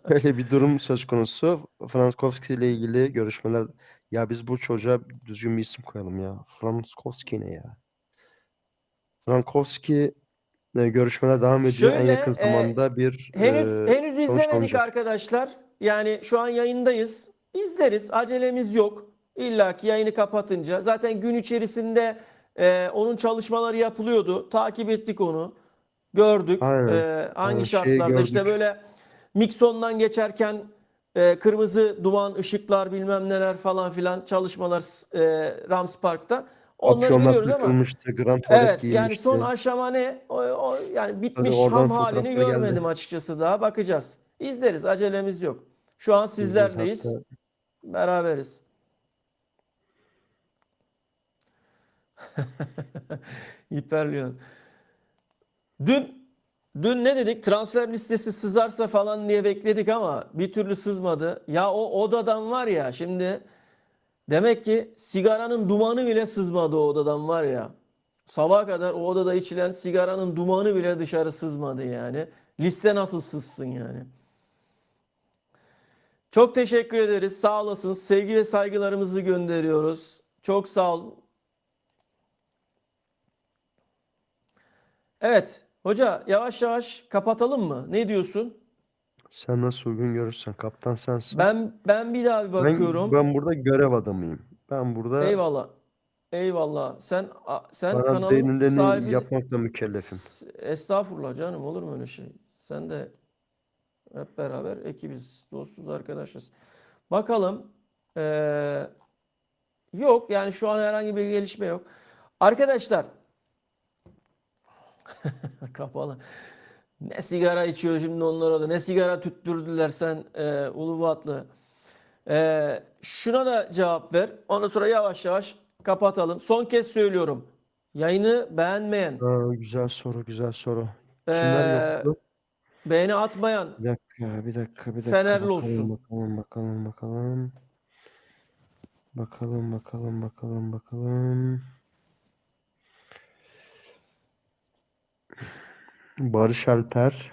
Böyle bir durum söz konusu. Frankowski ile ilgili görüşmeler. Ya biz bu çocuğa düzgün bir isim koyalım ya. Frankowski ne ya? Frankowski görüşmeler devam ediyor. En Şöyle yakın zamanda bir henüz sonuç izlemedik alınacak. arkadaşlar. Yani şu an yayındayız. İzleriz. Acelemiz yok. İlla ki yayını kapatınca. Zaten gün içerisinde onun çalışmaları yapılıyordu. Takip ettik onu. Gördük. Aynen. Hangi Aynen. Şeyi şartlarda işte gördük. böyle Mikson'dan geçerken kırmızı duman, ışıklar bilmem neler falan filan çalışmalar Rams Park'ta. Onları Papyonlar biliyoruz ama takılmıştı. Grand tuvalet evet yani son giyilmişti. aşama ne? Yani Tabii bitmiş oradan ham halini fotoğraflar görmedim geldi. açıkçası daha. Bakacağız. İzleriz. Acelemiz yok. Şu an İzleriz sizlerleyiz. hatta. Beraberiz. Hiperliyon. Dün dün ne dedik? Transfer listesi sızarsa falan diye bekledik ama bir türlü sızmadı. Ya o odadan var ya şimdi demek ki sigaranın dumanı bile sızmadı o odadan var ya. Sabaha kadar o odada içilen sigaranın dumanı bile dışarı sızmadı yani. Liste nasıl sızsın yani? Çok teşekkür ederiz. Sağ olasın. Sevgi ve saygılarımızı gönderiyoruz. Çok sağ olun. Evet. Hoca yavaş yavaş kapatalım mı? Ne diyorsun? Sen nasıl uygun görürsen. Kaptan sensin. Ben bir daha bir bakıyorum. Ben burada görev adamıyım. Ben burada Eyvallah. Eyvallah. Sen bana kanalın denileni sahibi. yapmakla mükellefim. Estağfurullah canım olur mu öyle şey? Sen de hep beraber ekibiz, dostuz, arkadaşız. Bakalım. Ee, Yok yani şu an herhangi bir gelişme yok. Arkadaşlar kapalı. Ne sigara içiyor şimdi onlara da. Ne sigara tüttürdüler sen Ulubatlı. Şuna da cevap ver. Ondan sonra yavaş yavaş kapatalım. Son kez söylüyorum. Yayını beğenmeyen, Güzel soru, güzel soru. Kimler e, yoktu? beğeni atmayan Bir dakika, bir dakika, bir dakika. Fenerli Bakalım, olsun. bakalım, bakalım, bakalım. Bakalım, bakalım, bakalım, bakalım. Barış Alper,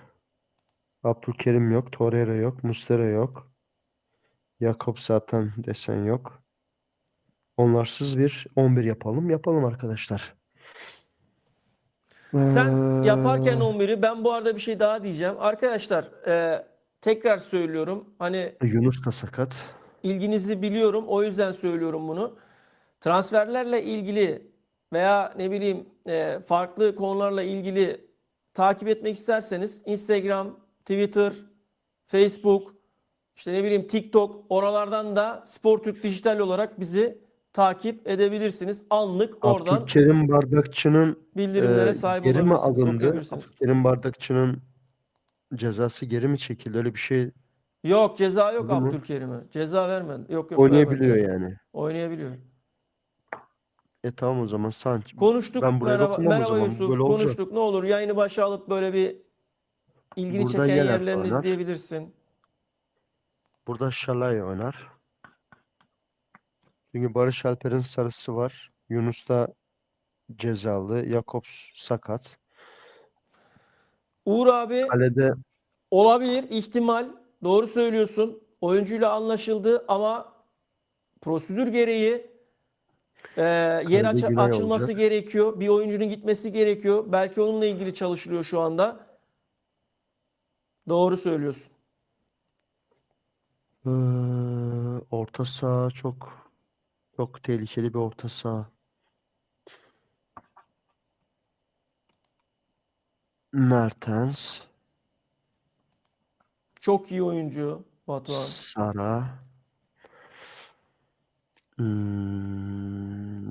Abdülkerim yok, Torreira yok, Muslera yok. Yakup zaten desen yok. Onlarsız bir 11 yapalım. Yapalım arkadaşlar. Sen yaparken Ee, 11'i ben bu arada bir şey daha diyeceğim. Arkadaşlar tekrar söylüyorum. Hani Yunus da sakat. ilginizi biliyorum. O yüzden söylüyorum bunu. Transferlerle ilgili veya ne bileyim farklı konularla ilgili takip etmek isterseniz Instagram, Twitter, Facebook, işte ne bileyim TikTok oralardan da Spor Türk Dijital olarak bizi takip edebilirsiniz. Anlık oradan Abdülkerim Bardakçı'nın bildirimlere sahip geri mi olabilirsiniz, alındı? okuyabilirsiniz. Abdülkerim Bardakçı'nın cezası geri mi çekildi? Öyle bir şey Yok ceza yok oldu mu? Abdülkerim'e. Ceza vermedi. Yok Oynayabiliyor vermediler. yani. Oynayabiliyor. Tamam o zaman Konuştuk ben buraya merhaba dokunmam o merhaba zaman. Bu Yusuf böyle olacak. konuştuk. Ne olur yayını başa alıp böyle bir ilgini Burada çeken Yeler yerlerini oynar. izleyebilirsin. Burada Şalay oynar. Çünkü Barış Alper'in sarısı var. Yunus da cezalı. Jakobs sakat. Uğur abi Kalede olabilir, ihtimal. Doğru söylüyorsun. Oyuncuyla anlaşıldı ama prosedür gereği yer kalede Günay açılması olacak. gerekiyor. Bir oyuncunun gitmesi gerekiyor. Belki onunla ilgili çalışılıyor şu anda. Doğru söylüyorsun. Ee, orta saha çok tehlikeli bir orta saha. Mertens, Çok iyi oyuncu Batuhan. Sara,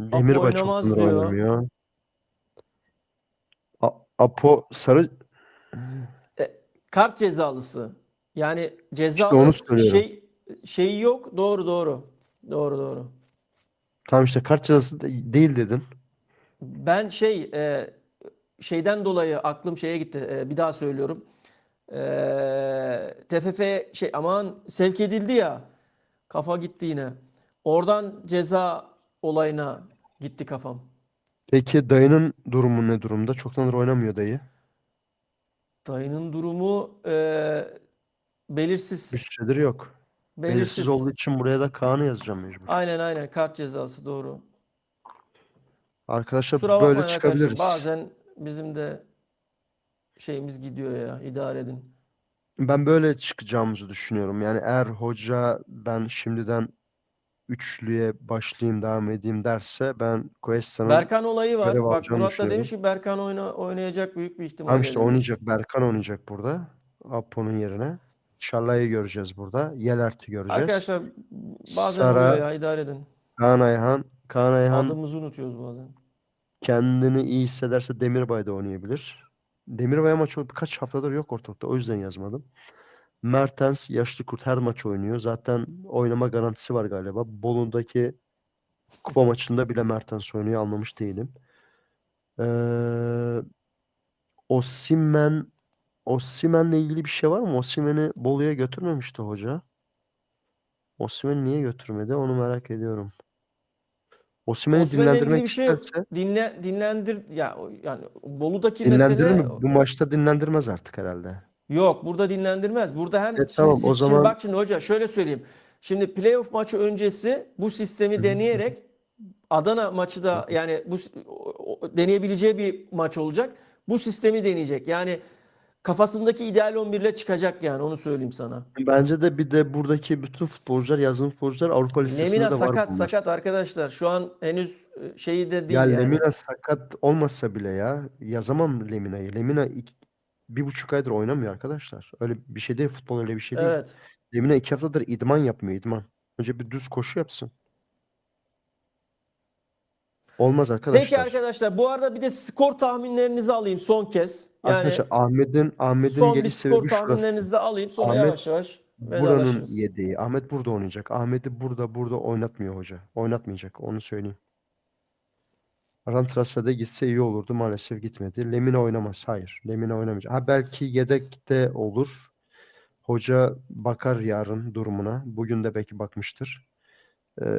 Apo Demirbay çoktandır oynamaz diyor. oynamıyor. Apo Sarı Kart cezalısı. Yani işte onu cezalı söylüyorum. şeyi yok. Doğru doğru. Doğru doğru. Tamam işte kart cezası değil dedin. Ben şeyden dolayı aklım şeye gitti. Bir daha söylüyorum. TFF aman sevk edildi ya. Kafa gitti yine. Oradan ceza olayına gitti kafam. Peki dayının durumu ne durumda? Çoktandır oynamıyor dayı. Dayının durumu Bir belirsiz. süredir yok. Belirsiz olduğu Belirsiz. için buraya da Kaan'ı yazacağım mecbur. Aynen aynen kart cezası doğru. Arkadaşlar Kusura böyle bakmayın arkadaşlar. çıkabiliriz. Bazen bizim de şeyimiz gidiyor ya. İdare edin. Ben böyle çıkacağımızı düşünüyorum. Yani eğer hoca ben şimdiden üçlüye başlayayım devam edeyim derse ben Cuesta'nın Berkan olayı görev var. Bak alacağını Murat da demiş düşünüyorum. ki Berkan oynayacak büyük bir Tamam ihtimalle işte demiş. oynayacak. Berkan oynayacak burada. Apo'nun yerine. Şallay'ı göreceğiz burada. Yelert'i göreceğiz. Arkadaşlar bazen oluyor Sara, ya idare edin. Kaan Ayhan. Kaan Ayhan Adımızı unutuyoruz bazen. kendini iyi hissederse Demirbay da oynayabilir. Demirbay ama çok birkaç haftadır yok ortalıkta. O yüzden yazmadım. Mertens yaşlı kurt her maç oynuyor. Zaten oynama garantisi var galiba. Bolu'daki kupa maçında bile Mertens oynuyor. Anlamış değilim. Ee, Osimhen Osimhen'le ilgili bir şey var mı? Osimhen'i Bolu'ya götürmemişti hoca. Osimhen'i niye götürmedi? Onu merak ediyorum. Osimhen'i Osman'la ilgili dinlendirmek bir şey isterse dinlendir ya yani Bolu'daki dinlendirir mi? mesele Bu maçta dinlendirmez artık herhalde. yok burada dinlendirmez. Burada hem şimdi Tamam o siz şimdi zaman bak şimdi hoca şöyle söyleyeyim. Şimdi playoff maçı öncesi bu Hı sistemi hı, deneyerek Adana maçı hı da hı. yani deneyebileceği bir maç olacak. Bu sistemi deneyecek. Yani kafasındaki ideal 11 ile çıkacak yani onu söyleyeyim sana. Bence de bir de buradaki bütün futbolcular, yazın futbolcular Avrupa listesinde Lemina de var sakat bunlar. sakat arkadaşlar. Şu an henüz şeyi de Ya değil yani. Lemina sakat olmasa bile ya yazamam Lemina'yı. Lemina 1,5 aydır oynamıyor arkadaşlar. Öyle bir şey değil. Futbol öyle bir şey değil. Evet. Lemina 2 haftadır idman yapmıyor idman. Önce bir düz koşu yapsın. Olmaz Peki arkadaşlar. arkadaşlar bu arada bir de skor tahminlerinizi alayım son kez. Yani Arkadaşlar Ahmet'in son bir geliş skor sebebi şurası. tahminlerinizi de alayım sonra Ahmet yavaş yavaş buranın vedalaşırız. yedeği. Ahmet burada oynayacak. Ahmet'i burada oynatmıyor hoca. Oynatmayacak. Onu söyleyeyim. Aran transferde gitse iyi olurdu. Maalesef gitmedi. Lemina oynamaz. Hayır. Lemina oynamayacak. Ha belki yedekte olur. Hoca bakar yarın durumuna. Bugün de belki bakmıştır.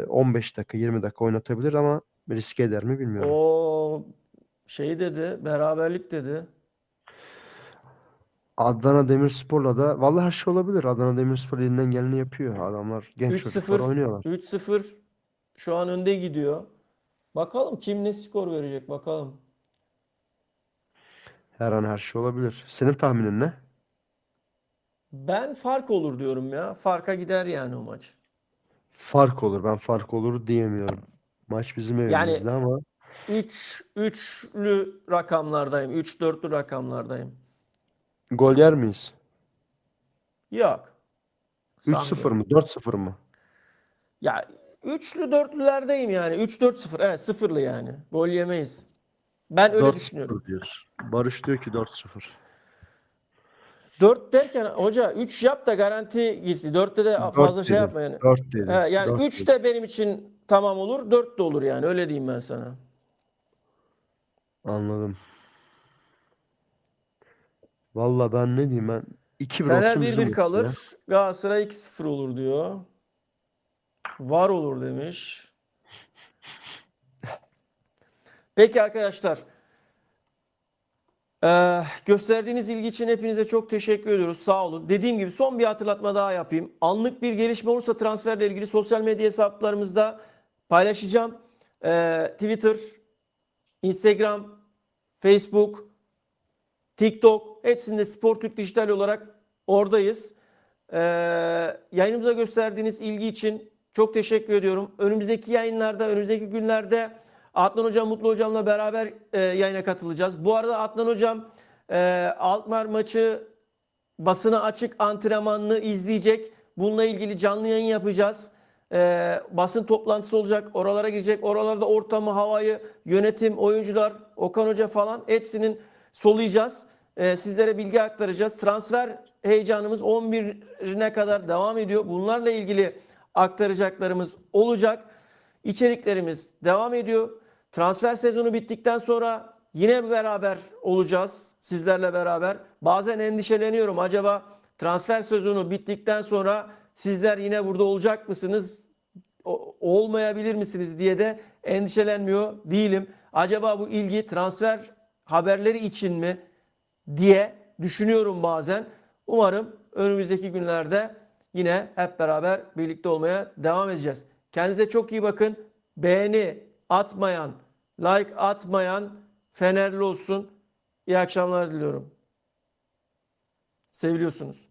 15 dakika 20 dakika oynatabilir ama riske eder mi bilmiyorum. O şey dedi, beraberlik dedi. Adana Demirspor'la da vallahi her şey olabilir. Adana Demirspor elinden geleni yapıyor. Adamlar genç çocuklar 3-0, oynuyorlar. 3-0 şu an önde gidiyor. Bakalım kim ne skor verecek bakalım. Her an her şey olabilir. Senin tahminin ne? Ben fark olur diyorum ya. Farka gider yani o maç. Fark olur. Ben fark olur diyemiyorum. Maç bizim Yani evimizde ama 3'lü rakamlardayım. 3-4'lü rakamlardayım. gol yer miyiz? Yok. 3-0 Sanmıyorum. mı? 4-0 mı? Ya üçlü dörtlülerdeyim yani. 3-4-0. Evet sıfırlı yani. Gol yemeyiz. Ben öyle düşünüyorum. 4-0 diyoruz. Barış diyor ki 4-0. 4 derken hoca 3 yap da garanti gitsin. 4'te de 4 fazla şey dedim. yapma yani. 4 dedim. Yani 4 3 dedim. de benim için tamam olur. 4 de olur yani. Öyle diyeyim ben sana. Anladım. Valla ben ne diyeyim ben? 2-1 Fener olsun 1-1 bizim olsun ya. kalır. Galatasaray 2-0 olur diyor. Var olur demiş. Peki arkadaşlar. Gösterdiğiniz ilgi için hepinize çok teşekkür ediyoruz. Sağ olun. Dediğim gibi son bir hatırlatma daha yapayım. Anlık bir gelişme olursa transferle ilgili sosyal medya hesaplarımızda paylaşacağım. Twitter, Instagram, Facebook, TikTok hepsinde Spor Türk Dijital olarak oradayız. Ee, Yayınımıza gösterdiğiniz ilgi için çok teşekkür ediyorum. Önümüzdeki yayınlarda, önümüzdeki günlerde Adnan Hocam, Mutlu Hocam'la beraber yayına katılacağız. Bu arada Adnan Hocam Alkmaar maçı basına açık antrenmanını izleyecek. Bununla ilgili canlı yayın yapacağız. Basın toplantısı olacak. Oralara girecek. Oralarda ortamı, havayı, yönetim, oyuncular, Okan Hoca falan hepsinin soluyacağız. Sizlere bilgi aktaracağız. Transfer heyecanımız 11'ine kadar devam ediyor. Bunlarla ilgili aktaracaklarımız olacak. İçeriklerimiz devam ediyor. Transfer sezonu bittikten sonra yine beraber olacağız sizlerle beraber. Bazen endişeleniyorum. Acaba transfer sezonu bittikten sonra sizler yine burada olacak mısınız? Olmayabilir misiniz diye de endişelenmiyor değilim. Acaba bu ilgi transfer haberleri için mi diye düşünüyorum bazen. Umarım önümüzdeki günlerde yine hep beraber birlikte olmaya devam edeceğiz. Kendinize çok iyi bakın. Beğeni atmayan, like atmayan Fenerli olsun. İyi akşamlar diliyorum. Seviliyorsunuz.